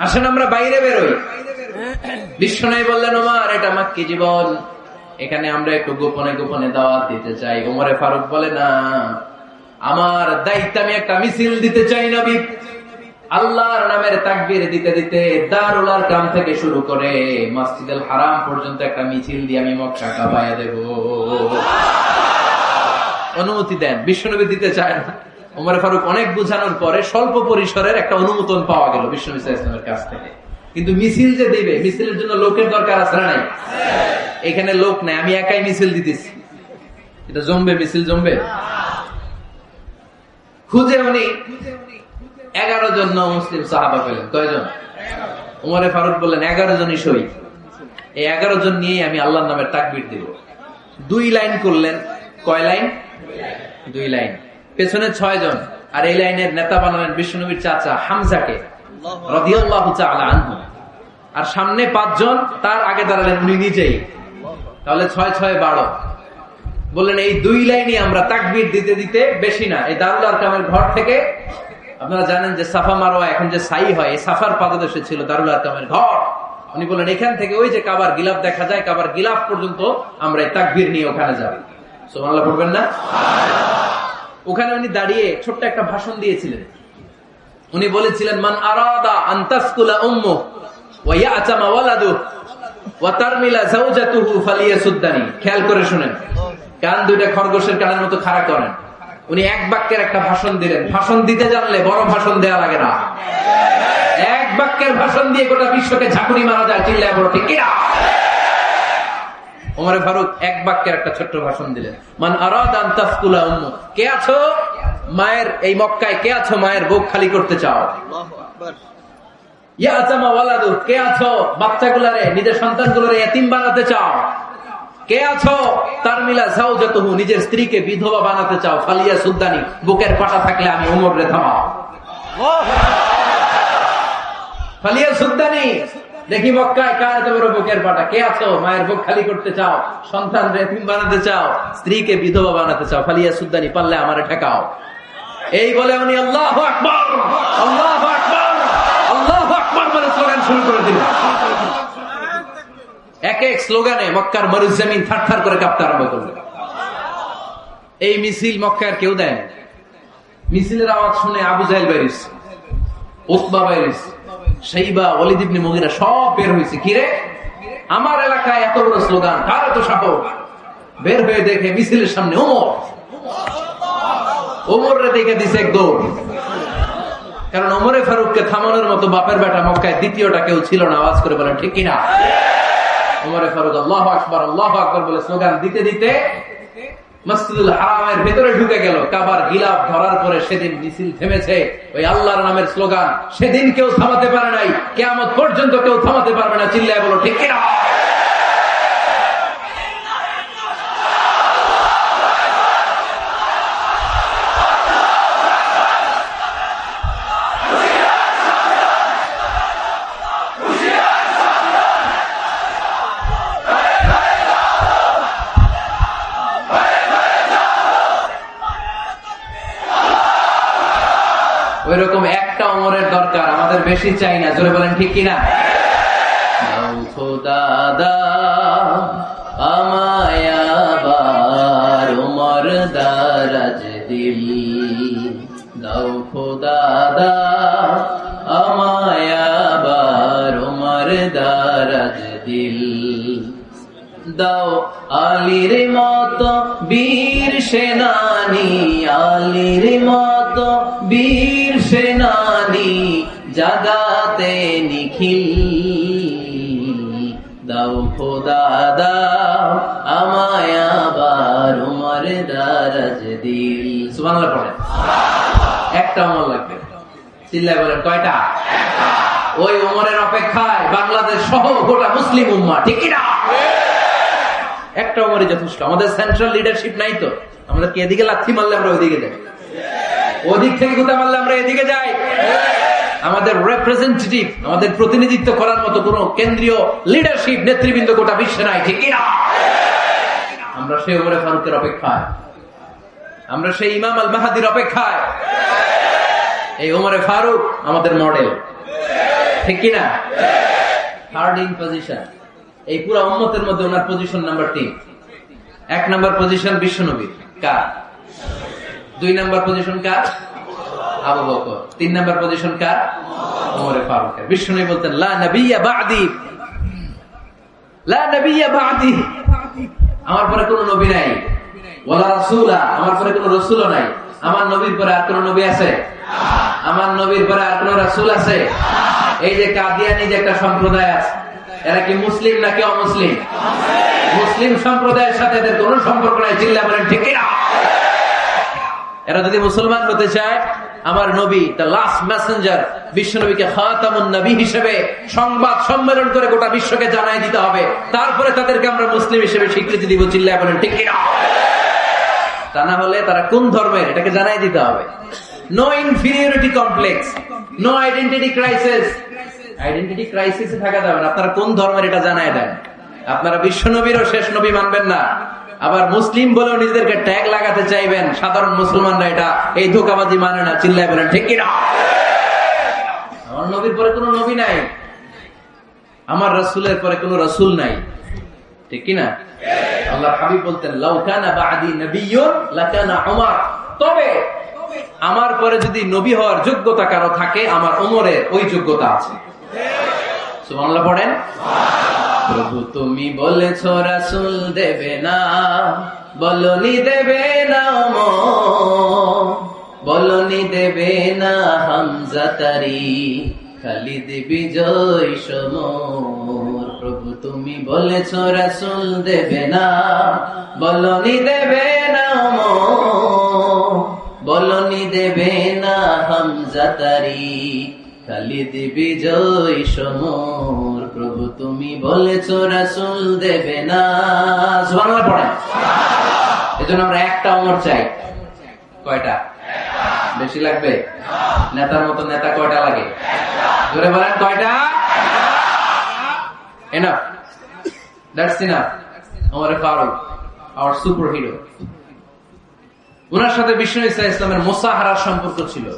আসেন আমরা বাইরে বের হই। বিশ্বনবী বললেন, ওমর এটা মাক্কি জীবন, এখানে আমরা একটু গোপনে গোপনে দাওয়াত দিতে চাই। ওমরে ফারুক বলে, না আমার দায়িত্ব, আমি একটা মিছিল দিতে চাই নবী। আল্লাহর নামের তাকবীর দিতে দিতে দারুল আরকাম থেকে শুরু করে মসজিদুল হারাম পর্যন্ত একটা মিছিল দিয়ে আমি মক্কা কাঁপায়া দেব। অনুমতি দেন। বিশ্বনবী দিতে চায় না। ওমর ফারুক অনেক বুঝানোর পরে স্বল্প পরিসরের একটা অনুমোদন পাওয়া গেল বিশ্বনবী সাল্লাল্লাহু আলাইহি ওয়াসাল্লামের কাছ থেকে। কিন্তু মিছিল যে দিবে, মিছিলের জন্য লোকের দরকার আছে না নাই? এখানে লোক নাই, আমি একাই মিছিল দিতেছি। এটা জমবে, মিছিল জমবে। খুঁজে উনি 11 জন মুসলিম সাহাবা পেলেন। কয়জন? ওমর ফারুক বললেন, 11 জনই সই। এই 11 জন নিয়ে আমি আল্লাহর নামের তাকবীর দিব। 2 লাইন করলেন। কয় লাইন? 2 লাইন। পেছনে 6 জন, আর এই লাইনের নেতা বানালেন বিশ্বনবীর চাচা হামজাকে রাদিয়াল্লাহু তাআলা আনহু। আর সামনে 5 জন, তার আগে দাঁড়ালেন উনি নিজেই। তাহলে 6 6 12। বললেন এই 2 লাইনই আমরা তাকবীর দিতে দিতে, বেশি না, এই দারুল আরকামের ঘর থেকে, আপনারা জানেন যে সাফা মারওয়া এখন যে সাই হয়, এই সাফার পাদদেশে ছিল দারুল আরকামের ঘর। উনি বললেন এখান থেকে ওই যে কাবার গিলাফ দেখা যায়, কাবার গিলাফ পর্যন্ত আমরা এই তাকবীর নিয়ে ওখানে যাব। সুবহানাল্লাহ পড়বেন না? ওখানে উনি দাঁড়িয়ে ছোট্ট একটা ভাষণ দিয়েছিলেন। উনি বলেছিলেন, মান আরাদা আন তাসকুলা উম্মু ওয়া ইয়াতামা ওয়ালাদু ওয়া তারমিলা যাওজাতুহু ফালিয়াসুদ্দানি। খেয়াল করে শুনেন, কান দুইটা খরগোশের কানের মতো খাড়া করেন। উনি এক বাক্যের একটা ভাষণ দিলেন। ভাষণ দিতে জানলে বড় ভাষণ দেয়া লাগে না। এক বাক্যের ভাষণ দিয়ে গোটা বিশ্বকে ঝাঁকুনি মারা যায়। চিল্লায় বড় ঠিক কিনা? ওমর ফারুক এক বাক্যের একটা ছোট্ট ভাষণ দিলেন। মান আরাদা আন তাসকুলা উম্মু, কে আছো মায়ের এই মক্কায়, কে আছো মায়ের বুক খালি করতে চাও? ইয়াতামা ওয়ালাদু, কে আছো বাচ্চাগুলারে, নিজের সন্তানগুলোরে এতিম বানাতে চাও? কে আছো তারমিলা যাওজাতুহু, নিজের স্ত্রীকে বিধবা বানাতে চাও? ফালিয়া সুদ্দানি, বুকের পাটা থাকলে আমি ওমর রে থামাও। ফালিয়া সুদ্দানি, দেখি মক্কায় কার এত বড় বুকের পাটা? কে আছো মায়ের বুক খালি করতে চাও, সন্তান এতিম বানাতে চাও, স্ত্রীকে বিধবা বানাতে চাও? ফালিয়া সুদ্দানি, পারলে আমারে ঠেকাও। এই বলে উনি আল্লাহু আকবার, আল্লাহু আকবার, আল্লাহু আকবার বলে স্লোগান শুরু করে দিলেন। এক এক স্লোগানে মক্কার মরুজমিন থারথার করে কাঁপতে আরম্ভ করল। এই মিছিল মক্কার কেউ দেয় না। মিছিলের আওয়াজ শুনে আবু জাহেল বাইরিস, উতবা বাইরিস, শাইবা, ওয়ালিদ ইবনে মুগীরা সব বের হয়েছে। কিরে, আমার এলাকায় এত বড় স্লোগান, কার এত সাহস? বের হয়ে দেখে মিছিলের সামনে ওমর। ওমর রে দেখে দিছে এক দৌড়। কারণ ওমরে ফারুককে থামানোর মতো বাপের বেটা মক্কায় দ্বিতীয়টা কেউ ছিল না। আওয়াজ করে বলেন ঠিক কিনা? ওমরে ফারুক আল্লাহু আকবার, আল্লাহু আকবার বলে স্লোগান দিতে দিতে মসজিদুল হারামের ভেতরে ঢুকে গেল। কাবার গিলাফ ধরার পরে সেদিন মিছিল থেমেছে ওই আল্লাহর নামের স্লোগান। সেদিন কেউ থামাতে পারে নাই, কিয়ামত পর্যন্ত কেউ থামাতে পারবে না। চিল্লায় বলো ঠিক কিনা? ওইরকম একটা ওমরের দরকার, আমাদের বেশি চাই না। জোরে বলেন ঠিক কিনা? দাও খোদা দাও আমায় আবার ওমর দারাজ দিল, দাও খোদা দাও আমায় আবার ওমর দারাজ দিল, দাও আলীর মতো বীর সেনানি, আলীর মতো বীর সেনানি জাগাতে নিখিল, দাও খোদা দাও আমায় আবার ওমর দারাজ দিল। সুবহানাল্লাহ পড়েন। একটা ওমর লাগবে। চিল্লায় বলেন কয়টা? ওই ওমরের অপেক্ষায় বাংলাদেশ সহ গোটা মুসলিম উম্মাহ, ঠিক কি না? একটা ওমরই যথেষ্ট। আমাদের সেন্ট্রাল লিডারশিপ নাই তো, আমাদেরকে এদিকে লাথি মারলে আমরা ওইদিকে যাই, ওদিক থেকে গুতা মারলে আমরা এদিকে যাই। আমাদের রিপ্রেজেন্টেটিভ, আমাদের প্রতিনিধিত্ব করার মতো কোন কেন্দ্রীয় লিডারশিপ নেতৃবৃন্দ গোটা বিশ্বে নাই, ঠিক না? আমরা সেই ওমরে ফারুকের অপেক্ষায়, আমরা সেই ইমাম আল মাহাদির অপেক্ষায়। এই ওমরে ফারুক আমাদের মডেল, ঠিক কিনা? থার্ড ইন পজিশন এই পুরো উম্মতের মধ্যে ওনার পজিশন নাম্বার 3। 1 নাম্বার পজিশন বিশ্বনবীর, কার? 2 নাম্বার পজিশন কার? আবু বকর। 3 নাম্বার পজিশন কার? ওমরে ফারুকের। বিশ্বনবী বলতেন লা নবিয়্যা বা'দি, লা নবিয়্যা বা'দি, আমার পরে কোনো নবী নাই, ওয়ালা রাসূলা, আমার পরে কোনো রাসূলও নাই। আমার নবীর পরে আর কোনো নবী আছে? আমার নবীর পরে আর কোনো রাসূল আছে? এই যে কাদিয়ানী যে একটা সম্প্রদায় আছে, এরা কি মুসলিম নাকি অমুসলিম? মুসলিম সম্প্রদায়ের সাথে এদের কোনো সম্পর্ক নাই। চিল্লা বলেন ঠিক না? এরা যদি মুসলমান হতে চায়, আমার নবী দ্য লাস্ট মেসেঞ্জার বিশ্ব নবীকে খাতামুন নবী হিসেবে সংবাদ সম্মেলন করে গোটা বিশ্বকে জানাই দিতে হবে, তারপরে তাদেরকে আমরা মুসলিম হিসেবে স্বীকৃতি দিব। চিল্লা বলেন ঠিক না? তা না হলে তারা কোন ধর্মের এটাকে জানাই দিতে হবে। No inferiority complex, no identity crisis. Identity ক্রাইসিসে থাকা যাবে না। আপনারা কোন ধর্মের এটা জানায় দেন। আপনারা বিশ্ব নবীরও শেষ নবী মানবেন না, আবার মুসলিম বলেও নিজেদেরকে ট্যাগ লাগাতে চাইবেন। সাধারণ মুসলমানরা এটা এই ধোঁকাবাজি মানে না। চিল্লায় বলেন ঠিক কিনা? আমার নবীর পরে কোনো নবী নাই, আমার রাসূলের পরে কোনো রাসূল নাই, ঠিক কিনা? আল্লাহর হাবিব বলতেন লাউ কানা বা'দি নাবিয়্যুন লাকানা উমর, তবে আমার পরে যদি নবী হওয়ার যোগ্যতা কারো থাকে, আমার ওমরের ওই যোগ্যতা আছে। সুবহানাল্লাহ পড়েন। প্রভু তুমি বলেছ রাসূল দেবে না, বলনি দেবে না ওমর, বলনি দেবে না হামজা তারি, খালিদ বিজয় সমর। প্রভু তুমি বলেছ রাসূল দেবে না, বলনি দেবে না ওমর, বলনি দেবে না হামজা তারি, খালিদ বিজয় সমর, প্রভু তুমি বলেছো রাসূল দেবে না। সুবহানাল্লাহ পড়েন। এজন্য আমরা একটা ওমর চাই। কয়টা? বেশি লাগবে? নেতার মতো নেতা কয়টা লাগে? জোরে বলেন কয়টা? Enough, that's enough. Omar Farooq, our super hero. ওনার সাথে বিশ্বনবী সাল্লাল্লাহু আলাইহি ওয়াসাল্লামের মুসাহারার সম্পর্ক ছিল।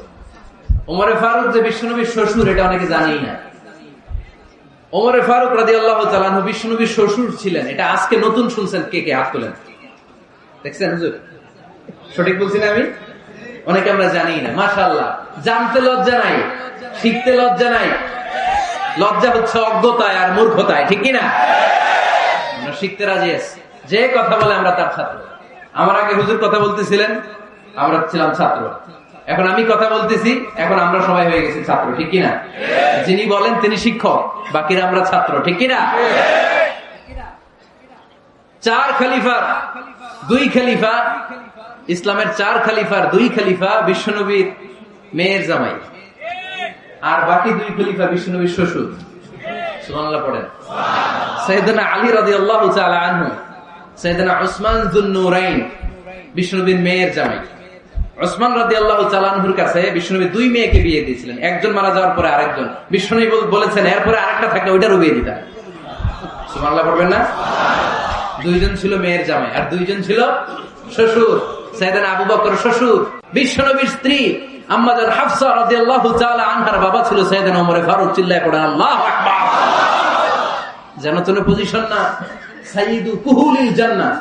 ওমর ফারুক যে বিশ্বনবীর শ্বশুর, এটা অনেকে জানেই না। ওমর ফারুক রাদিয়াল্লাহু তাআলা আনহু বিশ্বনবীর শ্বশুর ছিলেন। এটা আজকে নতুন শুনছেন। কে কে হাত তোলেন? দেখছেন হুজুর? সঠিক বলছি না আমি? অনেকে আমরা জানি না। মাশাআল্লাহ, জানতে লজ্জা নাই, শিখতে লজ্জা নাই। লজ্জা হচ্ছে অজ্ঞতায় আর মূর্খতায়, ঠিক কি না? আমরা শিখতে রাজি আছি। যে কথা বলে আমরা তার ছাত্র। আমার আগে হুজুর কথা বলতেছিলেন, আমরা ছিলাম ছাত্র। এখন আমি কথা বলতেছি, এখন আমরা সবাই হয়ে গেছি ছাত্র, ঠিক কিনা? যিনি বলেন তিনি শিক্ষক, বাকিরা আমরা ছাত্র, ঠিক কিনা? 4 খলিফার 2 খলিফা, ইসলামের 4 খলিফার 2 খলিফা বিশ্বনবীর মেয়ের জামাই, আর বাকি 2 খলিফা বিশ্বনবীর শ্বশুর। সুবহানাল্লাহ পড়েন। সাইয়েদনা আলী রাদিয়াল্লাহু তাআলা আনহু, সাইয়েদনা উসমান যুন নূরাইন বিশ্বনবীর মেয়ের জামাই। উসমান রাদিয়াল্লাহু তাআলা আনহুর কাছে বিশ্বনবী 2 মেয়েকে বিয়ে দিয়েছিলেন। একজন মারা যাওয়ার পরে আরেকজন। বিশ্বনবী বলেছেন এরপরে আরেকটা থাকলে ওইটারও বিয়ে দিতাম। সুবহানাল্লাহ পড়বেন না? 2 জন ছিল মেয়ের জামাই আর 2 জন ছিল শ্বশুর। সাইয়েদনা আবু বকর শ্বশুর। বিশ্বনবীর স্ত্রী আম্মাজান হাফসা রাদিয়াল্লাহু তাআলা আনহার বাবা ছিল সাইয়েদনা ওমর ফারুক। চিল্লায় পড়েন আল্লাহু আকবার। যেন তেন পজিশন না, সাইয়্যিদু কুহুলিল জান্নাহ।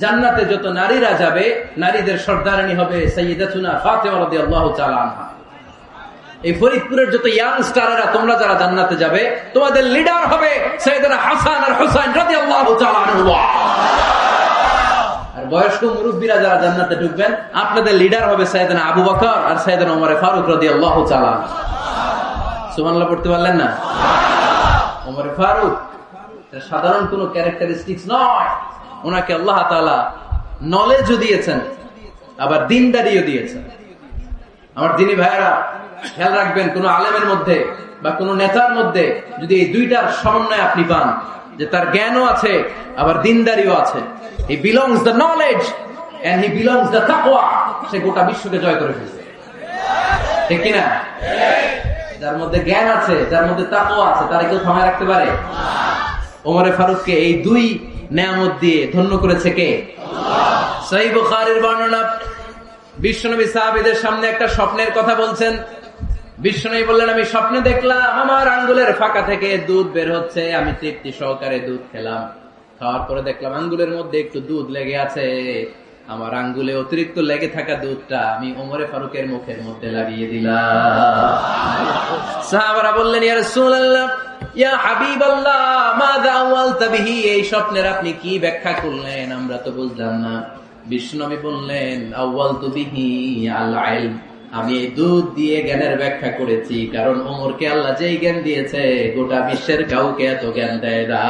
জান্নাতে যত নারীরা যাবে, নারীদের সর্দারানী হবে সাইয়্যিদাতুনা ফাতেমা রাদিয়াল্লাহু তাআলা আনহা। এই ফরিদপুরের যত ইয়াং স্টাররা তোমরা যারা জান্নাতে যাবে, তোমাদের লিডার হবে সাইয়েদনা হাসান আর হুসাইন রাদিয়াল্লাহু তাআলা আনহুমা। আর বয়স্ক মুরব্বীরা যারা জান্নাতে ঢুকবেন, আপনাদের লিডার হবে সাইয়েদনা আবু বকর আর সাইয়েদনা ওমর ফারুক রাদিয়াল্লাহু তাআলা আনহু। সুবহানাল্লাহ পড়তে পারলেন না? ওমর ফারুক সাধারণ কোন ক্যারেক্টারিস্টিক্স নয়। ওনাকে আল্লাহ তাআলা নলেজও দিয়েছেন, আবার দিনদারিও দিয়েছেন। আমার দিনী ভাইয়েরা খেয়াল রাখবেন, কোন আলেমের মধ্যে বা কোন নেতার মধ্যে যদি এই দুইটার সমন্বয় আপনি পান, যে তার জ্ঞানও আছে আবার দিনদারিও আছে, he belongs the knowledge and he belongs the taqwa, সে গোটা বিশ্বকে জয় করে ফেলবে, ঠিক কিনা? যার মধ্যে জ্ঞান আছে, যার মধ্যে তাকওয়া আছে, তারা কেউ থামায় রাখতে পারে? ওমর ফারুককে এই 2 নেয়ামত দিয়ে ধন্য করেছে কে? সহিহ বুখারীর বর্ণনা। বিশ্বনবী সাহাবীদের সামনে একটা স্বপ্নের কথা বলছেন। বিশ্বনবী বললেন, আমি স্বপ্নে দেখলাম আমার আঙ্গুলের ফাঁকা থেকে দুধ বের হচ্ছে। আমি তৃপ্তি সহকারে দুধ খেলাম। খাওয়ার পরে দেখলাম আঙ্গুলের মধ্যে একটু দুধ লেগে আছে। আমার আঙ্গুলে অতিরিক্ত লেগে থাকা দুধটা আমি ওমরে ফারুকের মুখের মধ্যে লাগিয়ে দিলাম। সাহাবারা বললেন, ইয়া রাসূলুল্লাহ, ইয়া হাবিবাল্লাহ, মাযা আওয়ালতা বিহি, এই স্বপ্নের আপনি কি ব্যাখ্যা করলেন? আমরা তো বুঝলাম না। বিশ্বনবী বললেন, আওয়ালতু বিহি আল ইলম, আমি এই দুধ দিয়ে জ্ঞানের ব্যাখ্যা করেছি, কারণ ওমরকে আল্লাহ যেই জ্ঞান দিয়েছে গোটা বিশ্বের কাউকে এত জ্ঞান দেয় না।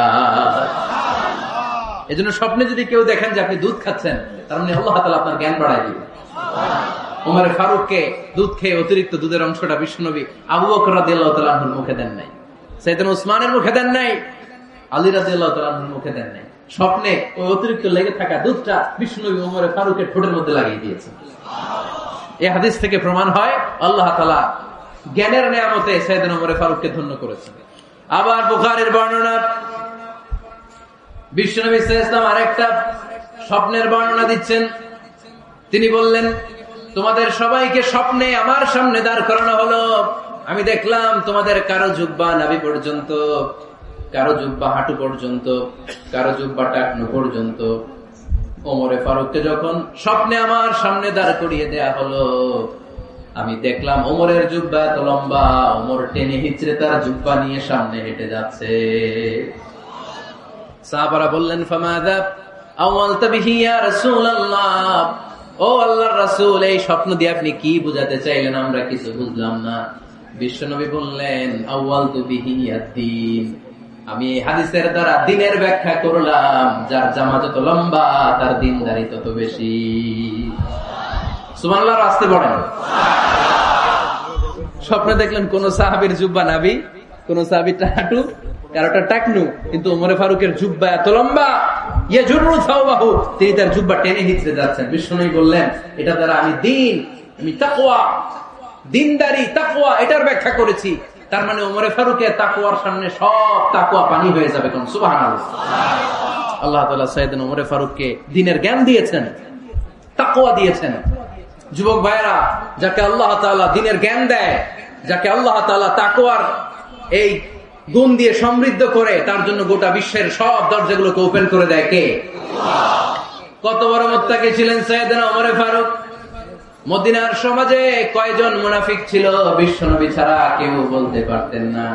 এজন্য স্বপ্নে যদি কেউ দেখেন যে আপনি দুধ খাচ্ছেন, তার মানে আল্লাহ তাআলা আপনার জ্ঞান বাড়ায় দিবেন। ওমর ফারুককে দুধ খেয়ে অতিরিক্ত দুধের অংশটা বিশ্বনবী আবু বকর রাদিয়াল্লাহু তাআলা আনহুর মুখে দেন নাই, সাইয়েদনা উসমানের মুখে দেন নাই, আলী রাদিয়াল্লাহু তাআলা আনহুর মুখে দেন নাই। স্বপ্নে ওই অতিরিক্ত লেগে থাকা দুধটা বিশ্বনবী ওমর ফারুকের ঠোঁটের মধ্যে লাগিয়ে দিয়েছেন। এই হাদিস থেকে প্রমাণ হয় আল্লাহ তাআলা জ্ঞানের নিয়ামতে সাইয়েদনা ওমর ফারুককে ধন্য করেছেন। আবার বুখারীর বর্ণনা, বিশ্বনবী সাল্লাল্লাহু আলাইহি ওয়াসাল্লাম আরেকটা স্বপ্নের বর্ণনা দিচ্ছেন। তিনি বললেন, তোমাদের সবাইকে স্বপ্নে আমার সামনে দাঁড় করানো হলো। আমি দেখলাম তোমাদের কারো জুব্বা নাভি পর্যন্ত, কারো জুব্বা হাঁটু পর্যন্ত, কারো জুব্বা টাকনু পর্যন্ত। ওমরে ফারুককে যখন স্বপ্নে আমার সামনে দাঁড় করিয়ে দেয়া হলো, আমি দেখলাম ওমরের জুব্বা এত লম্বা, ওমর টেনে হিচড়ে তার জুব্বা নিয়ে সামনে হেঁটে যাচ্ছে। সাহাবারা বললেন, ফামাযা আওয়ালতা বিহি ইয়া রাসূলুল্লাহ, ও আল্লাহর রাসূল, এই স্বপ্ন দিয়ে আপনি কি বুঝাতে চাইলেন? আমরা কিছু বুঝলাম না। বিশ্বনবী বললেন, আওয়ালতু বিহি আদ-দীন, আমি এই হাদিসের দ্বারা দ্বীনের ব্যাখ্যা করলাম। যার জামা যত লম্বা তার দ্বীনদারি তত বেশি। সুবহানাল্লাহ, আসতে পড়েন। স্বপ্নে দেখলেন কোন সাহাবীর জুব্বা নাবি, কোন সাহাবীর হাঁটু, কারোটা টাকনু, কিন্তু ওমরে ফারুকের জুব্বা এত লম্বা, তিনি তার জুব্বা টেনে হিচড়ে যাচ্ছেন। বিষ্ণু বললেন, এটা দ্বারা আমি দিন, আমি তাকওয়া, দিনদারি, তাকওয়া এটার ব্যাখ্যা করেছি। তার মানে ওমরে ফারুকের তাকওয়ার সামনে সব তাকওয়া পানি হয়ে যাবে। কোন সুবহানাল্লাহ। আল্লাহ তাআলা সাইয়েদনা ওমরে ফারুককে দ্বীনের জ্ঞান দিয়েছেন, তাকওয়া দিয়েছেন। যুবক ভাইরা, যাকে আল্লাহ তাআলা দ্বীনের জ্ঞান দেয়, যাকে আল্লাহ তাআলা তাকওয়ার এই গুণ দিয়ে সমৃদ্ধ করে, তার জন্য গোটা বিশ্বের সব দরজাগুলোকে ওপেন করে দেয় কে? কত বড় মুত্তাকি ছিলেন সাইয়েদনা ওমরে ফারুক। মদিনার সমাজে কয়জন মুনাফিক ছিল বিশ্বনবী ছাড়া কেউ বলতে পারতেন না।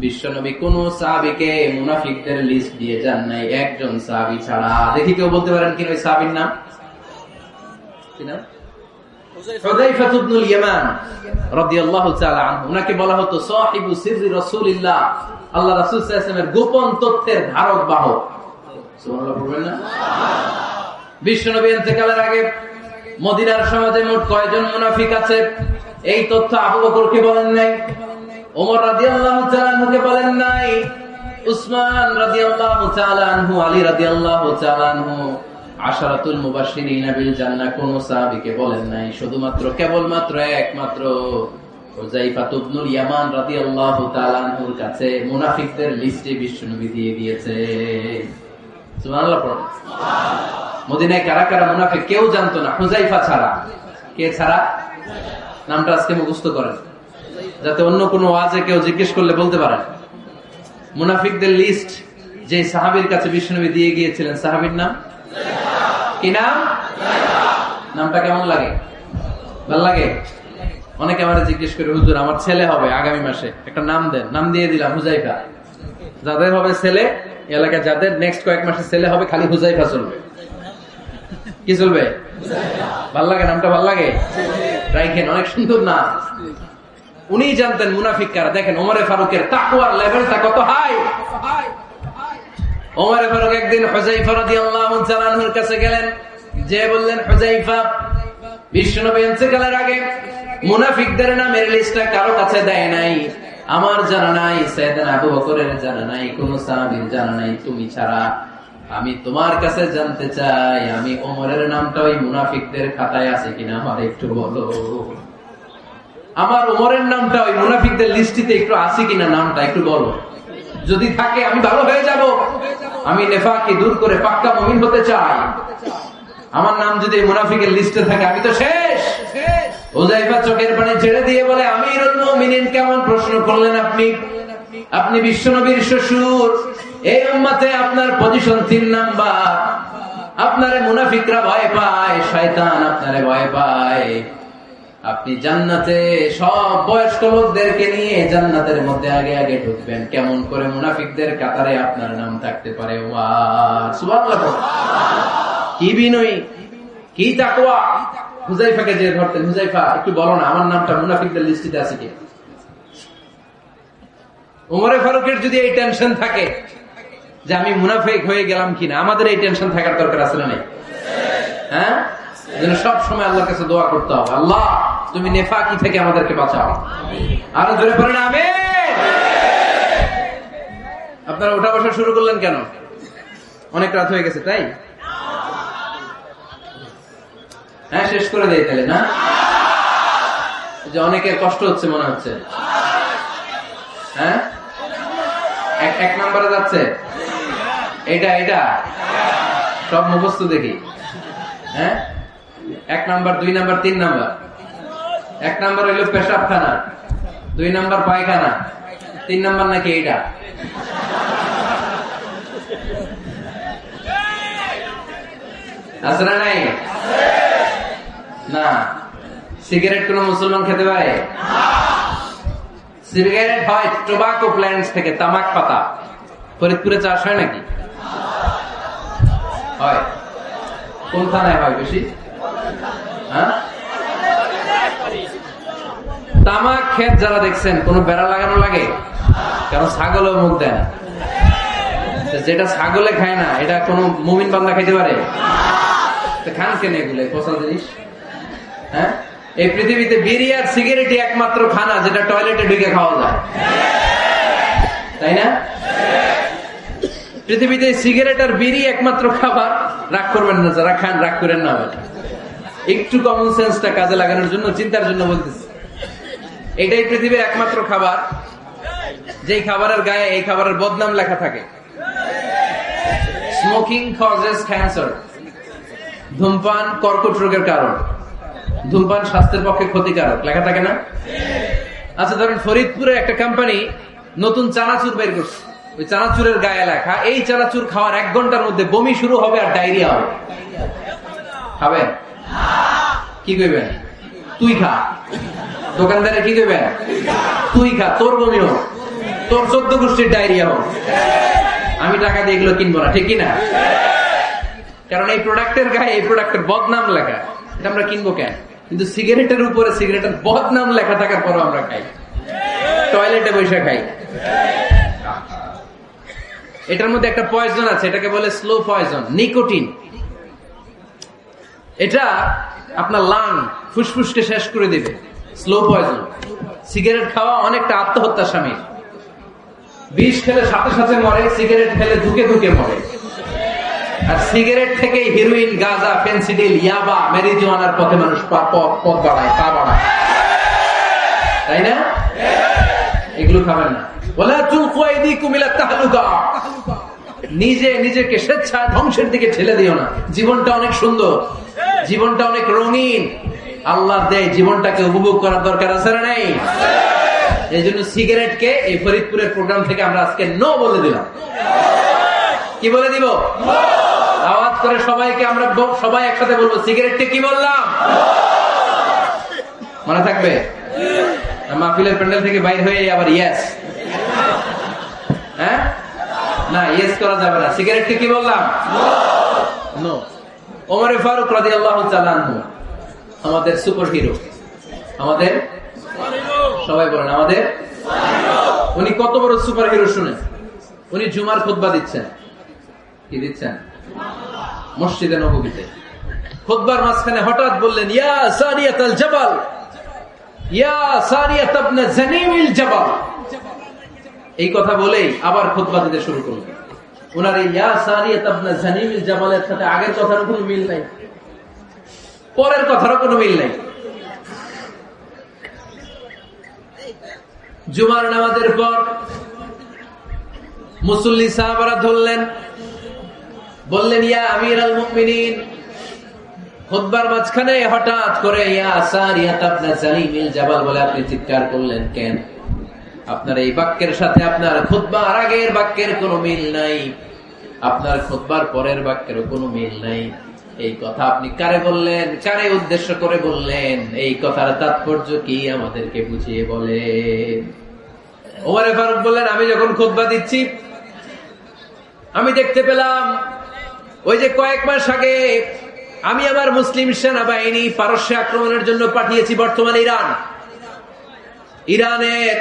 বিশ্বনবী কোন সাহাবীকে মুনাফিকদের লিস্ট দিয়ে যান নাই, একজন সাহাবী ছাড়া। দেখি কেউ বলতে পারেন কিনা ওই সাহাবীর নাম? কি নাম? হুযায়ফা ইবনুল ইয়ামান রাদিয়াল্লাহু তাআলা আনহু। উনাকে বলা হতো সাহিবু সিররি রাসূলিল্লাহ, আল্লাহ রাসূল সাল্লাল্লাহু আলাইহি ওয়াসাল্লামের গোপন তথ্যের ধারক বাহক। সুবহানাল্লাহ বলবেন না? বিশ্বনবী ইন্তেকালের আগে মদিনার সমাজে মোট কয়জন মুনাফিক আছে, এই তথ্য আবু বকরকে বলেন নাই, ওমর রাদিয়াল্লাহু তাআলা আনহুকে বলেন নাই, উসমান রাদিয়াল্লাহু তাআলা আনহু, আলী রাদিয়াল্লাহু তাআলা আনহু, আশারাতুল মুবাশশিরিন বিল জান্নাহ কোন সাহাবীকে বলেন নাই। শুধুমাত্র কেবলমাত্র একমাত্র হুযায়ফা ইবনুল ইয়ামান রাদিয়াল্লাহু তাআলা আনহুর কাছে মুনাফিকদের লিস্টে বিশ্বনবী দিয়ে দিয়েছে। সুবহানাল্লাহ। মদিনায় কারা কারা মুনাফিক কেউ জানতো না, হুযায়ফা ছাড়া। কে ছাড়া? নামটা আজকে মুখস্থ করেন, যাতে অন্য কোনো ওয়াজে কেউ জিজ্ঞেস করলে বলতে পারেন। মুনাফিকদের লিস্ট যে সাহাবীর কাছে বিশ্বনবী দিয়ে গিয়েছিলেন, সাহাবীর নাম কি? নাম? নামটা কেমন লাগে? ভালো লাগে? অনেকে আমারে জিজ্ঞেস করে, হুজুর আমার ছেলে হবে আগামী মাসে, একটা নাম দেন। নাম দিয়ে দিলাম হুযায়ফা। যাদের হবে ছেলে, এলাকায় যাদের নেক্সট কয়েক মাসে ছেলে হবে, খালি হুযায়ফা চলবে। কি চলবে? ভাল লাগে? নামটা ভাল লাগে? রাইখেন, অনেক সুন্দর নাম। উনি জানতেন মুনাফিক কারা। দেখেন ওমরে ফারুকের তাকওয়ার লেভেলটা কত হাই। ওমরে ফারুক একদিন হুযায়ফা রাদিয়াল্লাহু তাআলা আনহুর কাছে গেলেন, যে বললেন, হুযায়ফা, বিশ্বনবী ইন্তেকালের আগে মুনাফিকদের নামের লিস্টটা কারো কাছে দেয় নাই, আমার জানা নাই, সাইয়েদনা আবু বকরের জানা নাই, কোন সাহাবীর জানা নাই, তুমি ছাড়া। আমি তোমার কাছে জানতে চাই, আমি ওমরের নামটা ওই মুনাফিকদের খাতায় আছে কিনা আমার একটু বলো। আমার ওমরের নামটা ওই মুনাফিকদের লিস্টিতে একটু আছে কিনা, নামটা একটু বলো। যদি থাকে আমি ভালো হয়ে যাব। আমি নেফাকি দূর করে পাক্কা মুমিন হতে চাই। আমার নাম যদি মুনাফিকের লিস্টে থাকে আমি তো শেষ। হুযায়ফা চোখের পানি ছেড়ে দিয়ে বলে, আমিরুল মুমিনিন, কেমন প্রশ্ন করলেন আপনি? আপনি বিশ্বনবীর শ্বশুর, এই উম্মতে আপনার পজিশন 3 নাম্বার। আপনারে মুনাফিকরা ভয় পায়, শয়তান আপনারে ভয় পায়। আপনি জান্নাতে সব বয়স্ক লোকদেরকে নিয়ে জান্নাতের মধ্যে আগে আগে ঢুকবেন, কেমন করে মুনাফিকদের কাতারে আপনার নাম থাকতে পারে? সুবহানাল্লাহ। কি বিনয়ী, কি তাকওয়া। হুযায়ফাকে যে ধরতেন, হুযায়ফা একটু বলো না আমার নামটা মুনাফিকদের লিস্টিতে আছে কি? ওমরে ফারুকের যদি এই টেনশন থাকে যে আমি মুনাফিক হয়ে গেলাম কিনা, আমাদের এই টেনশন থাকার দরকার আছে না? নেই? হ্যাঁ, সব সময় আল্লাহর কাছে দোয়া করতে হবে, আল্লাহ তুমি নেফাকি থেকে আমাদেরকে বাঁচাও। আরো জোরে পড়েন আমিন। আপনারা ওঠা বসা শুরু করলেন কেন? অনেক রাত হয়ে গেছে তাই? হ্যাঁ, শেষ করে দেয় তাহলে না? যে অনেকের কষ্ট হচ্ছে মনে হচ্ছে। হ্যাঁ, এক নম্বরে যাচ্ছে এটা সব মুখস্থ দেখি। হ্যাঁ, 1 নাম্বার, 2 নাম্বার, 3 নাম্বার। 1 নাম্বার হইল পেশাবখানা, 2 নাম্বার পায়খানা, 3 নাম্বার নাকি এইটা। আছে না? নাই না। সিগারেট কোন মুসলমান খেতে পারে? সিগারেট হয় টোবাকো প্ল্যান্টস থেকে, তামাক পাতা। ফরিদপুরে চাষ হয় নাকি? হয়। কোন থানায় হয় বেশি? হ্যাঁ, তামাক ক্ষেত যারা দেখছেন, কোন বেড়া লাগানো লাগে? কারণ ছাগলও মুখ দেয় না। যেটা ছাগলে খায় না, এটা কোন মুমিন বান্দা খাইতে পারে? খান কেন এগুলো পচা জিনিস? হ্যাঁ, এই পৃথিবীতে বিড়ি আর সিগারেটই একমাত্র খানা যেটা টয়লেটে ঢুকে খাওয়া যায়, তাই না? পৃথিবীতে সিগারেট আর বিড়ি একমাত্র খাবার। রাগ করবেন না যারা খান, রাগ করেন না। একটু কমন সেন্সটা কাজে লাগানোর জন্য, চিন্তার জন্য বলতেছি। এটাই পৃথিবীর একমাত্র খাবার যেই খাবারের গায়ে এই খাবারের বদনাম লেখা থাকে। স্মোকিং কজেস ক্যান্সার, ধূমপান কর্কট রোগের কারণ, ধূমপান স্বাস্থ্যের পক্ষে ক্ষতিকারক, লেখা থাকে না? আচ্ছা ধরেন ফরিদপুরে একটা কোম্পানি নতুন চানাচুর বের করছে, ওই চানাচুরের গায়ে লেখা এই চানাচুর খাওয়ার 1 ঘন্টার মধ্যে বমি শুরু হবে আর ডায়রিয়া হবে। খাবেন? কি কইবেন? তুই খা। দোকানদারে কি কইবেন? তুই খা, তোর বমি হোক, তোর 14 গোষ্ঠীর ডায়রিয়া হোক, আমি টাকা দিয়ে এগুলো কিনবো না, ঠিক কিনা? কারণ এই প্রোডাক্টের গায়ে এই প্রোডাক্টের বদনাম লেখা, এটা আমরা কিনবো কেন? কিন্তু সিগারেটের উপরে সিগারেটের বদনাম লেখা থাকার পরও আমরা খাই, টয়লেটে বসে খাই। এটার মধ্যে একটা পয়জন আছে, এটাকে বলে স্লো পয়জন, নিকোটিন। এটা আপনার লাং, ফুসফুসকে শেষ করে দেবে, স্লো পয়জন। সিগারেট খাওয়া অনেকটা আত্মহত্যা স্বামী। বিষ খেলে সাথে সাথে মরে, সিগারেট খেলে ধুকে ধুকে মরে। আর সিগারেট থেকে হিরোইন, গাঁজা, ফেন্সিডিল, ইয়াবা, ম্যারিজুয়ানার পথে মানুষ পথ বাড়ায়, পা বাড়ায়, তাই না? এগুলো খাবেন না। নিজে নিজেকে স্বেচ্ছায় ধ্বংসের দিকে ঠেলে দিও না। জীবনটা অনেক সুন্দর, জীবনটা অনেক রঙিন, আল্লাহর দেয় জীবনটাকে উপভোগ করার দরকার আছে না নাই? এই জন্য সিগারেটকে এই ফরিদপুরের প্রোগ্রাম থেকে আমরা আজকে নো বলে দিলাম। কি বলে দিব? আওয়াজ করে সবাইকে আমরা সবাই একসাথে বলবো, সিগারেটকে কি বললাম? মনে থাকবে? মাহফিলের প্যান্ডেল থেকে বাইর হয়ে আবার ইয়েস, হ্যাঁ না, ইয়েস করা যাবে না। সিগারেটকে কি বললাম? নো। ওমর ফারুক রাদিয়াল্লাহু তাআলা আনহু আমাদের সুপার হিরো, আমাদের সবাই বলেন আমাদের। উনি কত বড় সুপার হিরো শুনে, উনি জুমার খুতবা দিচ্ছেন। কি দিচ্ছেন? মসজিদে নববীতে। খুতবার মাঝখানে হঠাৎ বললেন, ইয়া সারিয়াতাল জাবাল, ইয়া সারিয়াত ইবনে জানিমিল জাবাল। এই কথা বলেই আবার খুতবা দিতে শুরু করলেন। ওনার এই ইয়া সারিয়াত ইবনে জানিমিল জাবালের সাথে আগের কথার কোনো মিল নাই, পরের কথারও কোনো মিল নাই। জুমার নামাজের পর মুসল্লি সাহাবারা ধরলেন, বললেন, ইয়া আমিরুল মুমিনিন। খুতবার মাঝখানে হঠাৎ করে ইয়া সারিয়াত ইবনে জানিমিল জাবাল বলে আপনি চিৎকার করলেন কেন? আপনার এই বাক্যের সাথে আপনার খুতবার আগের বাক্যের কোনো মিল নাই, আপনার খুতবার পরের বাক্যেরও কোনো মিল নাই। এই কথা আপনি কারে বললেন, কারে উদ্দেশ্য করে বললেন? এই কথার তাৎপর্য কি আমাদেরকে বুঝিয়ে বলেন। ওমর ফারুক বললেন, আমি যখন খুতবা দিচ্ছি আমি দেখতে পেলাম ওই যে কয়েক মাস আগে আমি আমার মুসলিম সেনাবাহিনী পারস্যে আক্রমণের জন্য পাঠিয়েছি, বর্তমান ইরানের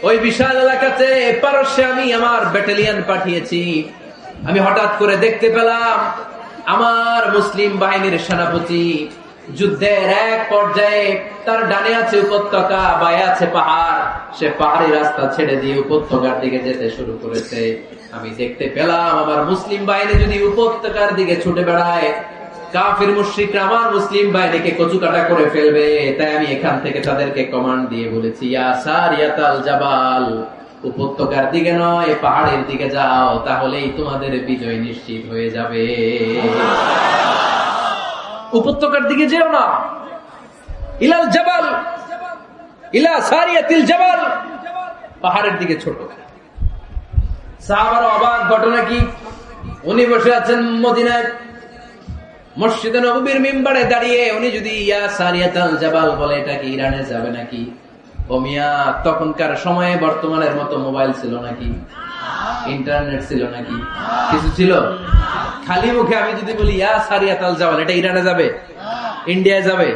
ওই বিশাল এলাকাতে পারস্যে আমি আমার ব্যাটালিয়ন পাঠিয়েছি। আমি হঠাৎ করে দেখতে পেলাম আমার মুসলিম বাহিনীর সেনাপতি যুদ্ধের এক পর্যায়ে তার ডানে আছে উপত্যকা, বায়ে আছে পাহাড়, সে পাহাড়ি রাস্তা ছেড়ে দিয়ে উপত্যকার দিকে যেতে শুরু করেছে। আমি দেখতে পেলাম আমার মুসলিম বাহিনী যদি উপত্যকার দিকে ছুটে বেড়ায়, কাফির মুশরিকরা আমার মুসলিম বাহিনীকে কচুকাটা করে ফেলবে। তাই আমি এখান থেকে তাদেরকে কমান্ড দিয়ে বলেছি, ইয়া সারিয়াতাল জাবাল, উপত্যকার দিকে নয় পাহাড়ের দিকে যাও, তাহলেই তোমাদের বিজয় নিশ্চিত হয়ে যাবে। উপত্যকার দিকে যেও না, ইলাল জাবাল, ইলা সারিয়াতিল জাবাল, পাহাড়ের দিকে ছোট। সাহাবারা অবাক, ঘটনা কি? উনি বসে আছেন মদিনায় মসজিদে নববীর মিম্বারে দাঁড়িয়ে, উনি যদি ইয়া সারিয়াতাল জাবাল বলে, এটা কি ইরানে যাবে নাকি? ও মিয়া, তখনকার সময়ে বর্তমানের মতো মোবাইল ছিল নাকি? ইন্টারনেট ছিল নাকি? কিছু ছিল? খালি মুখে আমি যদি বলি ইয়া সারিয়াতাল জাবাল, এটা ইরানে যাবে, ইন্ডিয়ায় যাবে,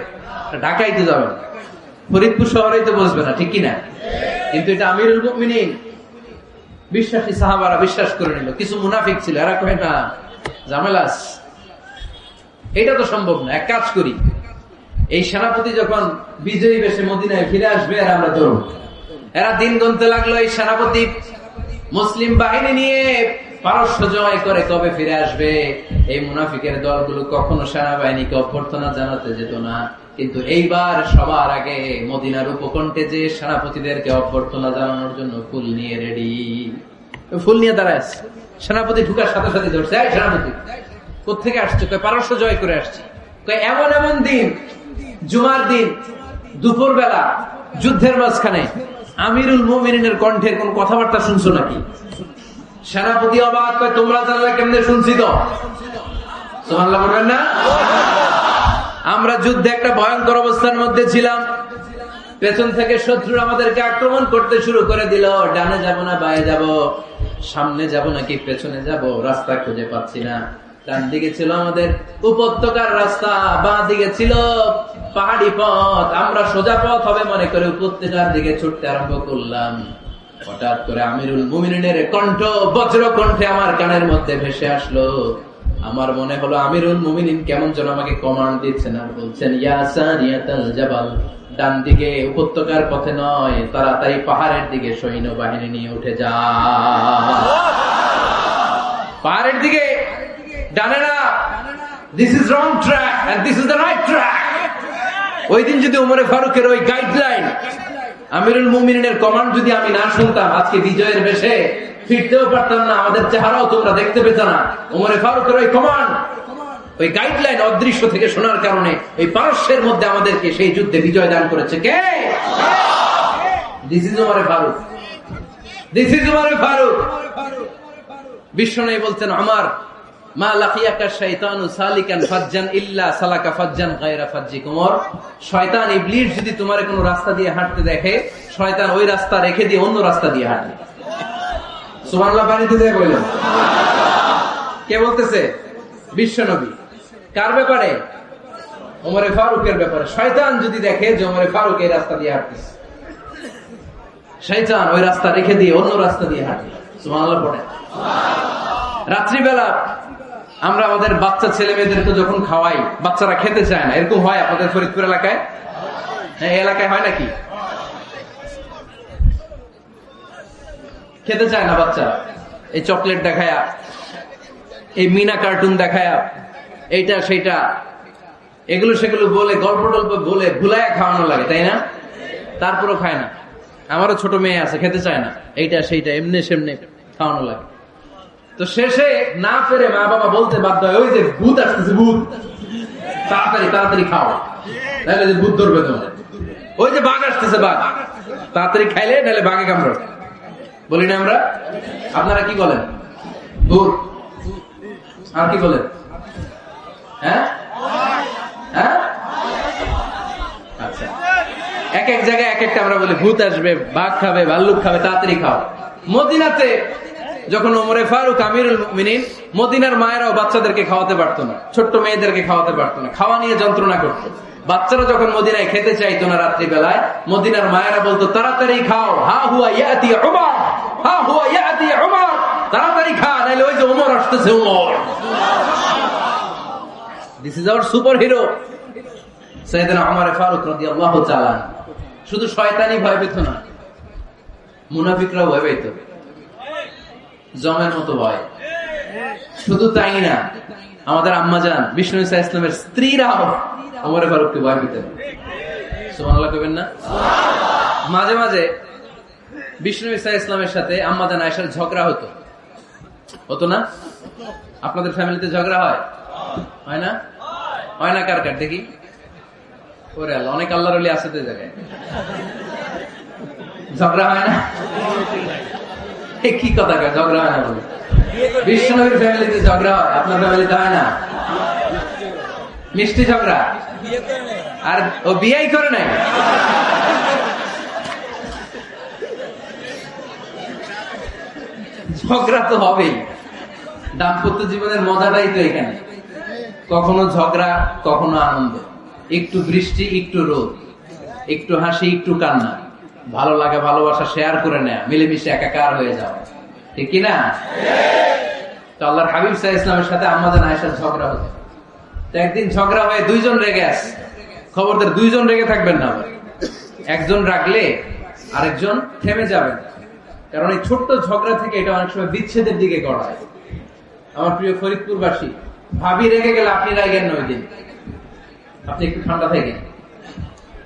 ঢাকায় তো যাবে, ফরিদপুর শহরেই তো বসবে না, ঠিক কিনা? কিন্তু এটা আমিরুল মুমিনিন বিশ্বাসী সাহাবারা বিশ্বাস করে নিল। কিছু মুনাফিক ছিল, এরা কয় না ঝামেলাস, এটা তো সম্ভব না। এক কাজ করি, এই সেনাপতি যখন বিজয়ী বেশে মদিনায় ফিরে আসবে আর আমরা ধরব, এরা দিন গুনতে লাগলো এই সেনাপতি মুসলিম বাহিনী নিয়ে পারস্য জয় করে কবে ফিরে আসবে। এই মুনাফিকের দলগুলো কখনো সেনাবাহিনীকে অভ্যর্থনা জানাতে যেত না, কিন্তু এইবার সবার আগে মদিনার উপকণ্ঠে যে সেনাপতিদেরকে অভ্যর্থনা জানানোর জন্য ফুল নিয়ে রেডি, ফুল নিয়ে দাঁড়ায় আছে। সেনাপতি ঢুকার সাথে সাথে ধরছে, এই সেনাপতি কোথেকে আসছে? পারস্য জয় করে আসছে। এমন এমন দিন, জুমার দিন দুপুর বেলা যুদ্ধের মাঝখানে আমিরুল মুমিনিনের কণ্ঠের কোন কথাবার্তা শুনছো নাকি? সেনাপতি অবাক, তোমরা জানলে কেমনে? শুনছি তো। সুবহানাল্লাহ বলবেন না? আমরা যুদ্ধে একটা ভয়ঙ্কর অবস্থার মধ্যে ছিলাম, পেছন থেকে শত্রু আমাদেরকে আক্রমণ করতে শুরু করে দিল। ডানে যাব না বায়ে যাব, সামনে যাব নাকি পেছনে যাব, রাস্তা খুঁজে পাচ্ছি না। ডান দিকে ছিল আমাদের উপত্যকার রাস্তা, বাঁ দিকে ছিল পাহাড়ি পথ। আমরা সোজা পথ হবে মনে করে উপত্যকার দিকে ছুটতে আরম্ভ করলাম। হঠাৎ করে আমিরুল মুমিনিনের কণ্ঠ বজ্র কণ্ঠে আমার কানের মধ্যে ভেসে আসলো। আমার মনে হলো আমিরুল মুমিনিন কেমন যেন আমাকে কমান্ড দিচ্ছেন আর বলছেন, ইয়া সারিয়াতাল জাবাল, ডান দিকে উপত্যকার পথে নয়, তাড়াতাড়ি পাহাড়ের দিকে সৈন্যবাহিনী নিয়ে উঠে যা। পাহাড়ের দিকে, ডানে না। This is wrong track and this is the right track. ওই দিন যদি ওমরে ফারুকের ওই গাইডলাইন, আমিরুল মুমিনিনের কমান্ড যদি আমি না শুনতাম, আজকে বিজয়ের বেশে ফিরতেও পারতাম না, আমাদের চেহারাও তোমরা দেখতে পেত না। ওমরে ফারুকের ওই কমান্ড, ওই গাইডলাইন অদৃশ্য থেকে শোনার কারণে এই পারস্যের মধ্যে আমাদেরকে সেই যুদ্ধে বিজয় দান করেছে কে? দিস ইজ ওমরে ফারুক, দিস ইজ ওমরে ফারুক। বিশ্বনবী বলছেন, আমার মা লাকিয়াকা শাইতানু সালিকান ফাজ্জান ইল্লা সালাকা ফাজ্জান গায়রা ফাজ্জিক উমর। শয়তান ইবলিস যদি তোমার কোনো রাস্তা দিয়ে হাঁটতে দেখে, শয়তান ওই রাস্তা রেখে দিয়ে অন্য রাস্তা দিয়ে হাঁটে। সুবহানাল্লাহ বাড়িতে দিয়ে বললেন। কে বলতেছে? বিশ্বনবী। কার ব্যাপারে? ওমরে ফারুকের ব্যাপারে। শয়তান যদি দেখে যে ওমরে ফারুক এই রাস্তা দিয়ে হাঁটতেছে, শয়তান ওই রাস্তা রেখে দিয়ে অন্য রাস্তা দিয়ে হাঁটে। সুবহানাল্লাহ পড়ে। রাত্রিবেলা আমরা আমাদের বাচ্চা ছেলে মেয়েদেরকে যখন খাওয়াই, বাচ্চারা খেতে চায় না, এরকম হয় আপনাদের ফরিদপুর এলাকায়? হ্যাঁ, এই এলাকায় হয় নাকি? খেতে চায় না বাচ্চা, এই চকলেট দেখায়া, এই মিনা কার্টুন দেখায়া, এইটা সেইটা, এগুলো সেগুলো বলে, গল্প টল্প বলে ভুলায়া খাওয়ানো লাগে, তাই না? তারপরও খায় না। আমারও ছোট মেয়ে আছে, খেতে চায় না, এইটা সেইটা এমনি সেমনে খাওয়ানো লাগে। তো শেষে না ফেরে মা বাবা বলতে বাধ্য হয়, ওই যে ভূত আসতেছে, ভূত, তাড়াতাড়ি তাড়াতাড়ি খাও, নাহলে যে ভূত ধরবে তোমার। ওই যে বাঘ আসতেছে, বাঘ, তাড়াতাড়ি খাইলে নাহলে বাঘে কামড়াবে। বলি না আমরা? আপনারা কি বলেন? ভূত। আর কি বলেন? হ্যাঁ হ্যাঁ, আচ্ছা। এক এক জায়গায় এক একটা আমরা বলি, ভূত আসবে, বাঘ খাবে, ভাল্লুক খাবে, তাড়াতাড়ি খাও। মদিনাতে যখন ওমরে ফারুক আমিরুল মুমিনিন, মদিনার মায়েরাও বাচ্চাদেরকে খাওয়াতে পারতো না, ছোট্ট মেয়েদেরকে খাওয়াতে পারতো না, খাওয়া নিয়ে যন্ত্রণা করতো। বাচ্চারা যখন মদিনায় খেতে চাইতো না রাত্রি বেলায়, মদিনার মায়েরা বলতো, তাড়াতাড়ি খাও, হা হুয়া ইয়াতি উমর, হা হুয়া ইয়াতি উমর, তাড়াতাড়ি খা, নাইলে ওই যে ওমর আসতেছে, Omar. This is our super hero সাইয়েদনা ওমর ফারুক রাদিয়াল্লাহু তাআলা। শুধু শয়তানি ভয় পেত না, মুনাফিকরাও ভয় পেত, জমের মতো ভয়। শুধু তাই না, আমাদের আম্মাজান বিষ্ণু ইসা ইসলামের স্ত্রীরাও ওমর ফারুককে ভয় পেতেন। সুবহানাল্লাহ কইবেন না? মাঝে মাঝে বিষ্ণু ইসা ইসলামের সাথে আম্মাজান আয়েশার ঝগড়া হতো, হতো না? আপনাদের ফ্যামিলিতে ঝগড়া হয়? হয় না? হয় না? কার কার দেখি? ওরে আল্লাহ, অনেক আল্লাহর ওলি আছে তো জায়গায়, ঝগড়া হয় না? কি কথা কয়, ঝগড়া হয় না বলে? বিশ্বনবীর ফ্যামিলিতে ঝগড়া হয়, আপনার ফ্যামিলিতে হয় না? মিষ্টি ঝগড়া। আর ও বিয়েই করে নাই। ঝগড়া তো হবেই, দাম্পত্য জীবনের মজাটাই তো এখানে। কখনো ঝগড়া, কখনো আনন্দ, একটু বৃষ্টি, একটু রোদ, একটু হাসি, একটু কান্না, ভালো লাগা ভালোবাসা শেয়ার করে নেয়া, মিলেমিশে একাকার হয়ে যাওয়া, ঠিক কিনা? তো আল্লাহর হাবিব সাল্লাল্লাহু আলাইহি ওয়াসাল্লামের সাথে আম্মাজান আয়েশার ঝগড়া হতো। তো একদিন ঝগড়া হয়ে দুইজন রেগে আছে, খবরদার দুইজন রেগে থাকবেন না, একজন রাগলে আরেকজন থেমে যাবেন, কারণ এই ছোট্ট ঝগড়া থেকে এটা অনেক সময় বিচ্ছেদের দিকে গড়ায়। আমার প্রিয় ফরিদপুরবাসী, ভাবি রেগে গেলে আপনি রাগেন না, ওই দিন আপনি একটু ঠান্ডা থাকেন।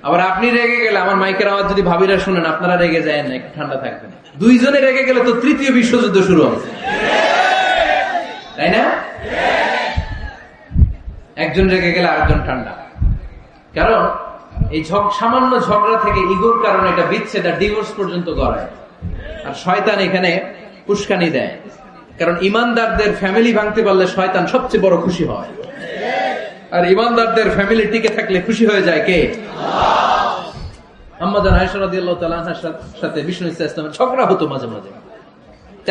আবার আপনি রেগে গেলে, আমার মাইকের আওয়াজ যদি ভাবিরা শুনেন, আপনারা রেগে যায় না, একটু ঠান্ডা থাকবেন। দুইজনে রেগে গেলে তো তৃতীয় বিশ্বযুদ্ধ শুরু হবে, তাই না? একজন রেগে গেলে আরেকজন ঠান্ডা, কারণ এই সামান্য ঝগড়া থেকে ইগোর কারণে এটা বিচ্ছেদ আর ডিভোর্স পর্যন্ত গড়ায়। আর শয়তান এখানে উস্কানি দেয়, কারণ ইমানদারদের ফ্যামিলি ভাঙতে পারলে শয়তান সবচেয়ে বড় খুশি হয়, আর ইমানদারদের ফ্যামিলি টিকে থাকলে খুশি হয়ে যায় কে? আম্মা জান আয়েশা রাদিয়াল্লাহু তাআলা আনহার সাথে বিষ্ণু ইসলামের ঝগড়া হতো মাঝে মাঝে।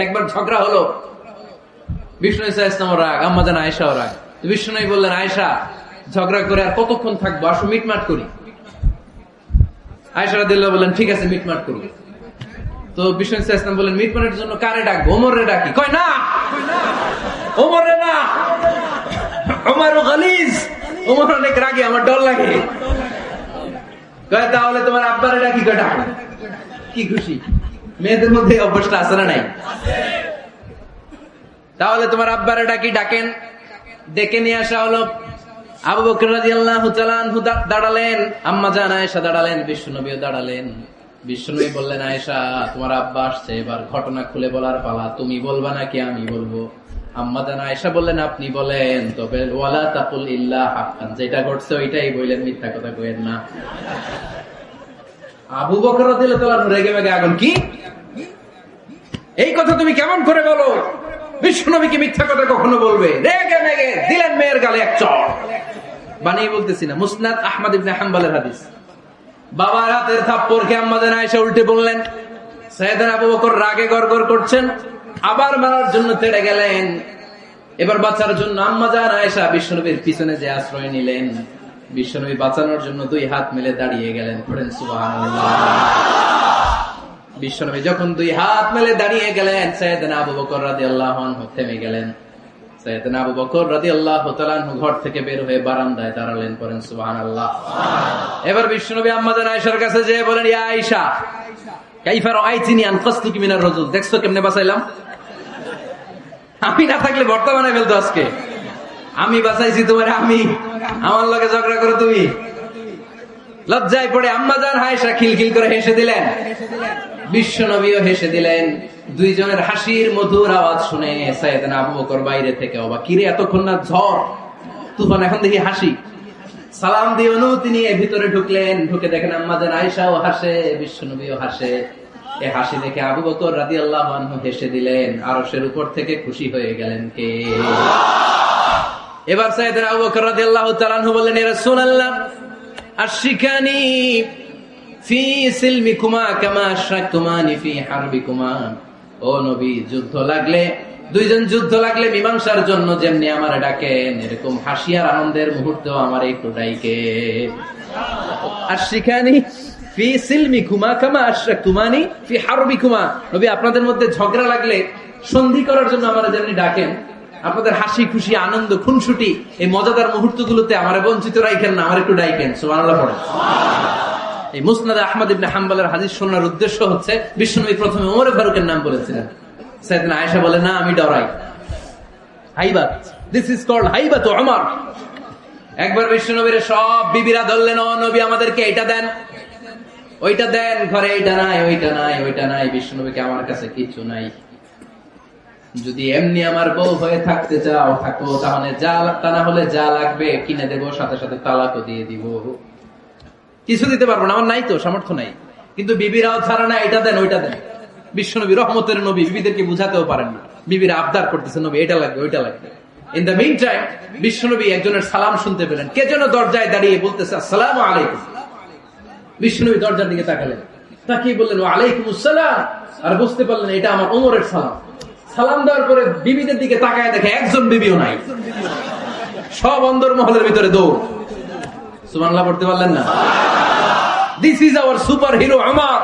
একবার ঝগড়া হলো, বিষ্ণু ইসলাম রাগ, আম্মা জান আয়েশাও রাগ। বিষ্ণু বললেন, আয়েশা ঝগড়া করে আর কতক্ষণ থাকবো, আসো মিটমাট করি। আয়েশা রাদিয়াল্লাহু বললেন, ঠিক আছে মিটমাট করি। তো বিষ্ণু ইসলাম বললেন, মিটমাটের জন্য কারে ডাকবো? ওমরে ডাকি। কয় না, ওমরে না, ওমরও গালিজ, ওমর অনেক রাগে, আমার ডর লাগে। কয় তাহলে তোমার আব্বারে ডাকি। কয় ডাকো। কি খুশি, মেয়েদের মধ্যে অভ্যাসটা আছে না নাই? তাহলে তোমার আব্বারে ডাকি। ডাকেন, ডেকে নিয়ে আসা হলো। আবু বকর রাদিয়াল্লাহু তাআলা আনহু দাঁড়ালেন, আম্মা জান আয়েশা দাঁড়ালেন, বিশ্বনবীও দাঁড়ালেন। বিশ্বনবী বললেন, আয়েশা তোমার আব্বা আসছে, এবার ঘটনা খুলে বলার পালা, তুমি বলবা নাকি আমি বলবো? আম্মা জান আয়েশা বললেন, আপনি বলেন, তবে ওয়ালা তাকুল ইল্লা হাক্কান, যেটা ঘটছে ওইটাই বললেন, মিথ্যা কথা কইেন না। আবু বকর রাদিয়াল্লাহু তাআলা রেগে মেগে আগুন, কি এই কথা তুমি কেমন করে বলো? বিশ্বনবী কি মিথ্যা কথা কখনো বলবে? রেগে মেগে দিলেন মেয়ের গালে এক চড়। বানিয়ে বলতেছি না, মুসনাদ আহমদ ইবনে হাম্বলের হাদিস। বাবার হাতের থাপ্পড়কে আম্মা জান আয়েশা উল্টে বললেন। সাইয়েদনা আবু বকর রাগে গড়গড় করছেন, আবার মারার জন্য তেড়ে গেলেন। এবার বাঁচার জন্য আম্মা জান আয়েশা বিশ্বনবীর পিছনে যে আশ্রয় নিলেন, বিশ্বনবী বাঁচানোর জন্য দুই হাত মিলে দাঁড়িয়ে গেলেন। পড়েন সুবহানাল্লাহ। বিশ্বনবী যখন দুই হাত মেলে দাঁড়িয়ে গেলেন, সাইয়েদনা আবু বকর রাদিয়াল্লাহু আনহু থেমে গেলেন। সাইয়েদনা আবু বকর রাদিয়াল্লাহু তাআলা আনহু ঘর থেকে বের হয়ে বারান্দায় দাঁড়ালেন। পড়েন সুবহানাল্লাহ। এবার বিশ্বনবী আম্মা জান আয়েশার কাছে যেয়ে বলেন, ইয়া আয়েশা কাইফা রাআইতিনি আনকাসতুকি মিনার রাজুল, দেখছো কেমনে বাঁচাইলাম? আমি না থাকলে ভর্তা বানাই ফেলতো আজকে। আমি বাঁচাইছি তোমার, আমি আমার লগে ঝগড়া করো তুমি। লজ্জায় পড়ে আম্মা জান আয়েশা খিলখিল করে হেসে দিলেন, বিশ্বনবীও হেসে দিলেন। দুইজনের হাসির মধুর আওয়াজ শুনে সাইয়েদনা আবু বকর বাইরে থেকে অবাক, কিরে এতক্ষণ না ঝড় তুফান, এখন দেখি হাসি। সালাম দিয়ে অনুমতি নিয়ে ভিতরে ঢুকলেন। ঢুকে দেখেন আম্মা জান আয়েশাও হাসে, বিশ্বনবীও হাসে। এই হাসি দেখে আবু বকর রাদিয়াল্লাহু আনহু হেসে দিলেন, আরশের উপর থেকে খুশি হয়ে গেলেন কে? এবার সাইয়েদনা আবু বকর রাদিয়াল্লাহু তাআলা আনহু বললেন, ইয়া রাসূলুল্লাহ আশরিকানি ফি সিলমিকুমা কামা আশরাকতুমানি ফি হারবিকুমা। ও নবী, যুদ্ধ লাগলে, দুইজন যুদ্ধ লাগলে মীমাংসার জন্য যেমনি আমার ডাকেন, এরকম হাসি আর আনন্দের মুহূর্তেও আমার একটু ডাকেন। আশরিকানি ফি সিলমিকুমা কামা আশরাকতুমানি ফি হারবিকুমা। নবী, আপনাদের মধ্যে ঝগড়া লাগলে সন্ধি করার জন্য আমরা যেমনি ডাকেন, আপনাদের হাসি খুশি আনন্দ খুনসুটি এই মজাদার মুহূর্তগুলোতে আমার বঞ্চিত রাখেন না, আমার একটু ডাকেন। সুবহানাল্লাহ পড়েন। এই মুসনাদ আহমদ ইবনে হাম্বলের হাদিস শোনার উদ্দেশ্য হচ্ছে, বিশ্বনবী প্রথমে ওমর ফারুকের নাম বলেছিলেন। সাইয়েদনা আয়েশা বলে, না আমি ডরাই। হাইবাত, দিস ইজ কল্ড হাইবাত ওমর। একবার বিশ্বনবীর সব বিবিরা ধরলেন, ও নবী আমাদেরকে এটা দেন, ওইটা দেন, ঘরে এইটা নাই, ওইটা নাই, ওইটা নাই। বিশ্বনবীকে, আমার কাছে কিছু নাই, যদি এমনি আমার বউ হয়ে থাকতে চাও থাকো, তাহলে যা, তা না হলে যা লাগবে কিনে দেবো, সাথে সাথে তালাকও দিয়ে দিব। কিছু দিতে পারবো না, আমার নাই তো, সামর্থ্য নাই। কিন্তু বিবিরাও ছাড়া না, এটা দেন ওইটা দেন। বিশ্বনবী রহমতের নবী, বিবিদেরকে বুঝাতেও পারেন না। বিবিরা আবদার করতেছে, নবী এটা লাগবে, ওইটা লাগবে। ইন দ্য মিন টাইম বিশ্বনবী একজনের সালাম শুনতে পেলেন। কে যেন দরজায় দাঁড়িয়ে বলতেছে, আসসালামু আলাইকুম। বিশ্বনবী দরজার দিকে তাকালেন, তাকিয়ে বললেন, ওয়া আলাইকুমুস সালাম। আর বুঝতে পারলেন এটা আমার ওমরের সালাম। সালাম দেওয়ার পরে বিবিদের দিকে তাকায় দেখে একজন বিবিও নাই, সব অন্দর মহলের ভিতরে দৌড়। সুবহানাল্লাহ পড়তে পারলেন না? This is our super hero Omar.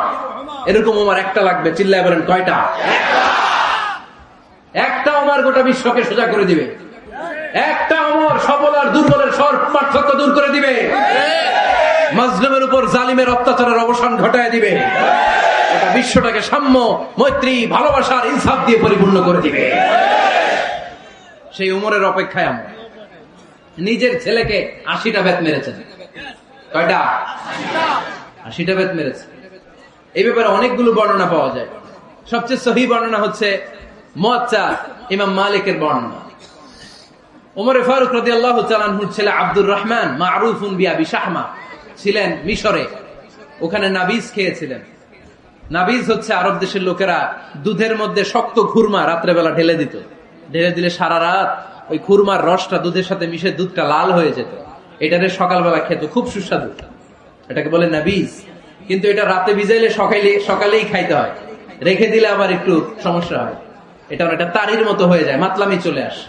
এরকম ওমর একটা লাগবে, চিল্লায় বলেন কয়টা? একটা ওমর গোটা বিশ্বকে সোজা করে দিবে। একটা ওমর সবল আর দুর্বলের সব পার্থক্য দূর করে দিবে। মাজলুমের উপর জালিমের অত্যাচারের অবসান ঘটায় দিবে, এটা বিশ্বটাকে সাম্য, মৈত্রী, ভালোবাসার, ইনসাফ দিয়ে পরিপূর্ণ করে দিবে। সেই উমরের অপেক্ষায় আমরা। নিজের ছেলেকে 80টা বেত মেরেছেন। কয়টা? 80টা বেত মেরেছে। এই ব্যাপারে অনেকগুলো বর্ণনা পাওয়া যায়। সবচেয়ে সহিহ বর্ণনা হচ্ছে মুয়াত্তা ইমাম মালিকের বর্ণনা। ওমর ফারুক রাদিয়াল্লাহু তাআলা আনহুর ছেলে আব্দুর রহমান মারুফুন বিআবি শাহমা ছিলেন মিশরে। ওখানে নাবিজ খেয়েছিলেন। নাবিজ হচ্ছে আরব দেশের লোকেরা দুধের মধ্যে শক্ত খুরমা রাত্রেবেলা ঢেলে দিত। ঢেলে দিলে সারা রাত ওই খুরমার রসটা দুধের সাথে মিশে দুধটা লাল হয়ে যেত। এটারে সকালবেলা খেত, খুব সুস্বাদু। এটাকে বলে নাবিজ। কিন্তু এটা রাতে ভিজাইলে সকালেই খাইতে হয়, রেখে দিলে আবার একটু সমস্যা হয়। এটা অনেকটা তারির মতো হয়ে যায়, মাতলামি চলে আসে।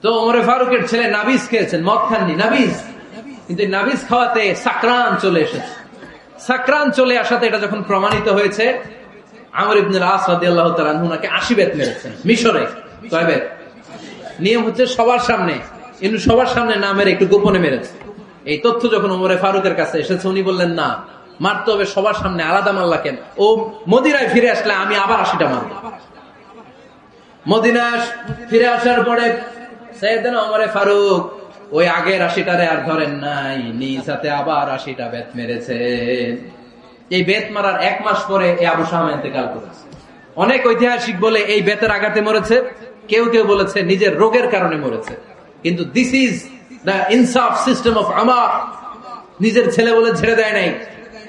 তো ওমরে ফারুকের ছেলে নাবিজ খেয়েছেন, মদ খাননি, নাবিজ। কিন্তু নাবিজ খাওয়াতে সাকরান চলে এসেছে। সাকরান চলে আসাতে এটা যখন প্রমাণিত হয়েছে, আমর ইবনুল আস রাদিয়াল্লাহু তাআলা আনহু নাকি 80 বেত মেরেছেন মিশরে। কয় বেত? নিয়ম হচ্ছে সবার সামনে, কিন্তু সবার সামনে না মেরে একটু গোপনে মেরেছে। এই তথ্য যখন ওমরে ফারুকের কাছে এসেছে, উনি বললেন না, মারতে হবে সবার সামনে, আলাদা মারলা কেন? ও মদিনায় ফিরে আসলে আমি আবার 80টা মারব। মদিনা ফিরে আসার পরে সাইয়েদনা ওমরে ফারুক ওই আগের 80টারে আর ধরেন নাই, নিজ হাতে আবার 80টা বেত মেরেছে। এই বেত মারার 1 মাস পরে এই আবু শামা ইন্তেকাল করেছে। অনেক ঐতিহাসিক বলে এই বেতের আঘাতে মরেছে, কেউ কেউ বলেছে নিজের রোগের কারণে মরেছে। কিন্তু দিস ইজ দ্য ইনসাফ সিস্টেম অফ আমার। নিজের ছেলে বলে ছেড়ে দেয় নাই।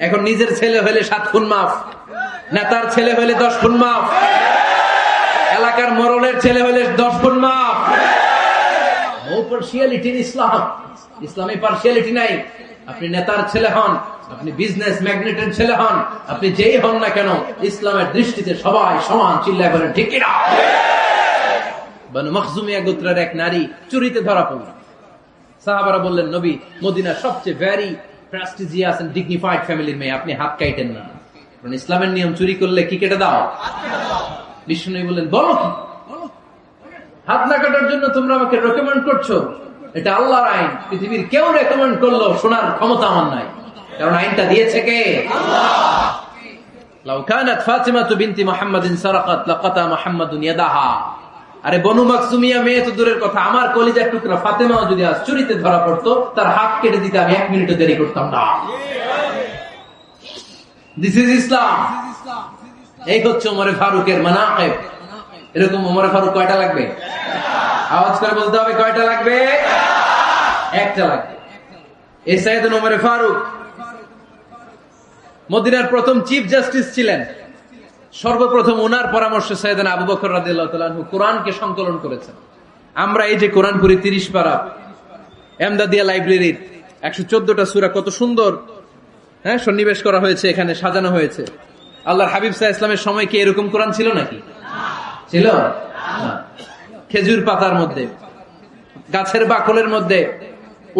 এখন নিজের ছেলে হলে 7 খুন মাফ, নেতার ছেলে হলে 10 খুন মাফ, এলাকার মরলের ছেলে হলে 10 খুন মাফ। নো পার্সিয়ালিটি ইন ইসলাম। ইসলামে পার্সিয়ালিটি নাই। আপনি নেতার ছেলে হন, আপনি বিজনেস ম্যাগনেটের ছেলে হন, আপনি যেই হন না কেন, ইসলামের দৃষ্টিতে সবাই সমান। চিল্লায় বলেন ঠিক কিনা? বনু মখজুমিয়া গোত্রের এক নারী চুরিতে ধরা পড়ল। সাহাবারা বললেন, নবী, মদিনার সবচেয়ে ভেরি প্রেস্টিজিয়াস এন্ড ডিগনিফাইড ফ্যামিলির মেয়ে, আপনি হাত কাটেন না। কারণ ইসলামের নিয়ম চুরি করলে কি কেটে দাও? বিষ্ণু বললেন, বলো কি? হাত না কাটার জন্য তোমরা আমাকে রেকমেন্ড করছো? এটা আল্লাহর আইন। পৃথিবীর কেউ রেকমেন্ড করলো শোনার ক্ষমতা আমার নাই, কারণ আইনটা দিয়েছে কে? আল্লাহ। লাউ কানাত ফাতিমাতু বিনতি মুহাম্মাদিন সারাকাত লাকাতা মুহাম্মাদুন ইয়াদাহা। আরে বনু মাকসুমিয়া মেয়ে তো দূরের কথা, আমার কলিজার টুকরা ফাতেমাও যদি আজ চুরিতে ধরা পড়তো, তার হাত কেটে দিতে আমি 1 মিনিটও দেরি করতাম না। দিস ইজ ইসলাম। এই হচ্ছে ওমরে ফারুকের মানাকিব। এরকম ওমরে ফারুক কয়টা লাগবে? আওয়াজ করে বলতে হবে, কয়টা লাগবে? 1টা লাগবে। এই সাইয়েদনা ওমরে ফারুক মদিনার প্রথম চিফ জাস্টিস ছিলেন। সর্বপ্রথম ওনার পরামর্শে সাইয়েদনা আবু বকর রাদিয়াল্লাহু তাআলা আনহু কোরআনকে সংকলন করেছেন। আমরা এই যে কোরআন পড়ি 30 পারা, এমদাদিয়া লাইব্রেরির 114টা সূরা, কত সুন্দর সন্নিবেশ করা হয়েছে, এখানে সাজানো হয়েছে। আল্লাহর হাবিব সাল্লাল্লাহু আলাইহি ওয়াসাল্লামের সময় কি এরকম কোরআন ছিল নাকি? ছিল না। খেজুর পাতার মধ্যে, গাছের বাকলের মধ্যে,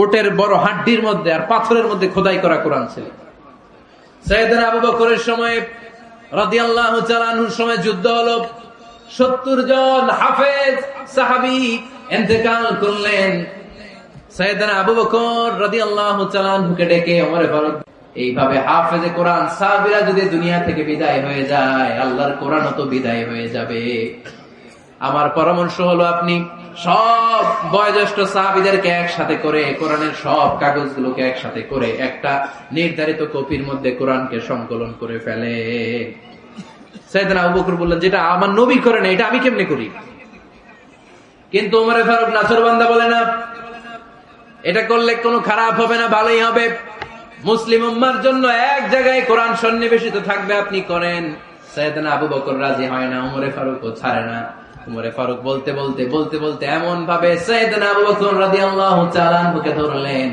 ওটের বড় হাড্ডির মধ্যে আর পাথরের মধ্যে খোদাই করা কোরআন ছিল। সাইয়েদনা আবু বকরের সময় রাদিয়াল্লাহু তাআলা আনহুর সময় যুদ্ধ হলো, 70 জন হাফেজ সাহাবী ইন্তেকাল করলেন। সাইয়েদনা আবু বকর রাদিয়াল্লাহু তাআলা আনহুকে ডেকে ওমর ফারুক, এইভাবে হাফেজে কোরআন সাহাবীরা যদি দুনিয়া থেকে বিদায় হয়ে যায়, আল্লাহর কোরআনও তো বিদায় হয়ে যাবে। আমার পরামর্শ হলো, আপনি সব বয়োজ্যেষ্ঠ সাহাবীদেরকে একসাথে করে কোরআনের সব কাগজগুলোকে একসাথে করে একটা নির্ধারিত কপির মধ্যে কোরআনকে সংকলন করে ফেলে। সাইয়েদনা আবু বকর বললেন, যেটা আমার নবী করে না, এটা আমি কেমনে করি? কিন্তু ওমরে ফারুক নাছরবান্দা বলে না, এটা করলে কোনো খারাপ হবে না, ভালোই হবে। মুসলিম উম্মার জন্য এক জায়গায় কোরআন সন্নিবেশিত থাকবে, আপনি করেন। সাইয়েদনা আবু বকর রাজি হয় না, ওমরে ফারুকও ছাড়ে না। ওমরে ফারুক বলতে বলতে বলতে বলতে এমন ভাবে সাইয়েদনা আবু বকর রাদিয়াল্লাহু তাআলা আনহুকে ধরলেন,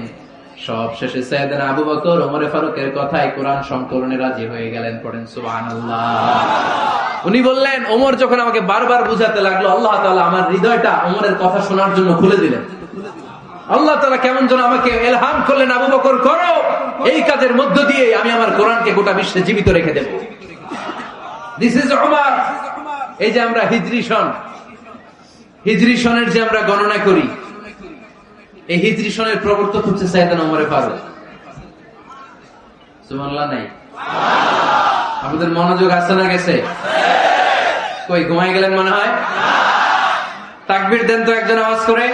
সব শেষে সাইয়েদনা আবু বকর ওমরে ফারুকের কথায় কোরআন সংকলনে রাজি হয়ে গেলেন। পড়েন সুবহানাল্লাহ। উনি বললেন, ওমর যখন আমাকে বারবার বুঝাতে লাগলো, আল্লাহ তাআলা আমার হৃদয়টা ওমরের কথা শোনার জন্য খুলে দিলেন। আল্লাহ তাআলা কেমন যেন আমাকে ইলহাম করলেন, আবু বকর করো, এই কাজের মধ্য দিয়ে আমি আমার কোরআনকে গোটা বিশ্বে জীবিত রেখে দেব। This is Umar. এই যে আমরা হিজরি সনের যে আমরা গণনা করি, এই হিজরি সনের প্রবর্তক হচ্ছে সাইয়েদনা ওমর ফারুক। সুবহানাল্লাহ নাই? আপনাদের মনোযোগ আসছে না গেছে? কই ঘুমাই গেলেন মনে হয়? তাকবীর দেন তো একজন আওয়াজ করে।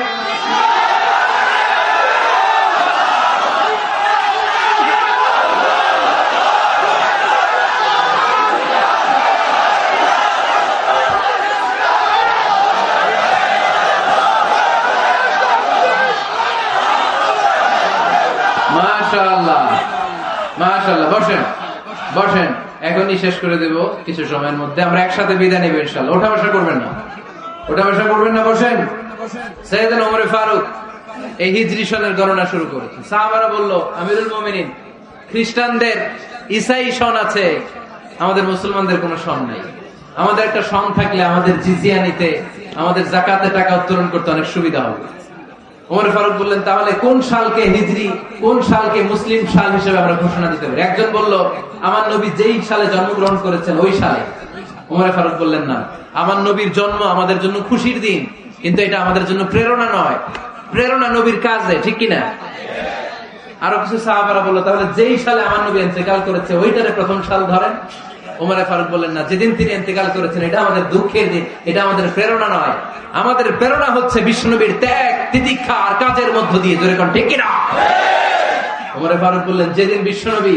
মাশাআল্লাহ মাশাআল্লাহ। বসেন বসেন, এখনই শেষ করে দেব কিছু সময়ের মধ্যে। আমরা একসাথে বিদায় নেব ইনশাআল্লাহ। ওঠা বসা করবেন না, ওঠা বসা করবেন না, বসেন। সাইয়েদনা ওমর ফারুক এই হিজরি সনের গণনা শুরু করেছেন। সাহাবারা বলল, আমিরুল মুমিনিন, খ্রিস্টানদের ঈসাই সন আছে, আমাদের মুসলমানদের কোনো সন নাই। আমাদের একটা সন থাকলে আমাদের জিজিয়া নিতে, আমাদের যাকাতে টাকা উত্তোলন করতে অনেক সুবিধা হবে। ওমর ফারুক বললেন, তাহলে কোন সালকে হিজরি, কোন সালকে মুসলিম সাল হিসেবে আমরা ঘোষণা দিতে পারি? একজন বলল, আমার নবী যেই সালে জন্মগ্রহণ করেছেন ওই সালে। ওমর ফারুক বললেন, না, আমার নবীর জন্ম আমাদের জন্য খুশির দিন, কিন্তু এটা আমাদের জন্য প্রেরণা নয়। প্রেরণা নবীর কাজে, ঠিক কিনা? আরো কিছু সাহাবারা বলল, তাহলে যেই সালে আমার নবী ইন্তেকাল করেছে ওইটারে প্রথম সাল ধরেন। ওমর ফারুক বললেন, না, যেদিন তিনি ইন্তেকাল করেছেন এটা আমাদের দুঃখের দিন, এটা আমাদের প্রেরণা নয়। আমাদের প্রেরণা হচ্ছে বিশ্বনবীর ত্যাগ, তিতিক্ষা আর কাজের মধ্য দিয়ে। জোরে কোন ঠিক কিনা? ওমর ফারুক বললেন, যেদিন বিশ্বনবী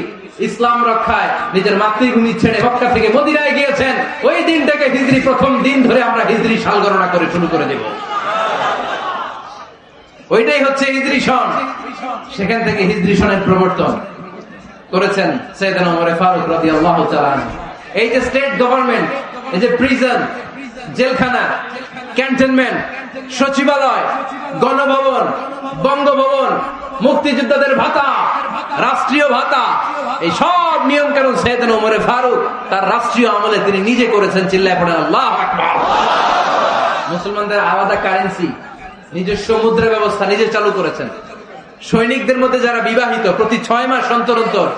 ইসলাম রক্ষায় নিজের মাতৃভূমি ছেড়ে মক্কা থেকে মদিনায় গিয়েছেন, ওই দিনটাকে হিজরি প্রথম দিন ধরে আমরা হিজরি সাল গণনা করে শুরু করে দেব। ওইটাই হচ্ছে হিজরি সন। সেখান থেকে হিজরি সনের প্রবর্তন করেছেন সাইয়েদনা ওমর ফারুক রাদিয়াল্লাহু তাআলা আনহু। এই যে স্টেট গভর্নমেন্ট, এই যে প্রিজন, জেলখানা, ক্যান্টনমেন্ট, সচিবালয়, গণভবন, বঙ্গভবন, মুক্তিযোদ্ধাদের ভাতা, রাষ্ট্রীয় ভাতা, এই সব নিয়ম কানুন সাইয়েদনা ওমর ফারুক তার রাষ্ট্রীয় আমলে তিনি নিজে করেছেন। চিল্লায় পড়েন আল্লাহু আকবার। মুসলমানদের আলাদা কারেন্সি, নিজস্ব মুদ্রা ব্যবস্থা নিজে চালু করেছেন। সৈনিকদের মধ্যে যারা বিবাহিত, প্রতি 6 মাস অন্তর অন্তর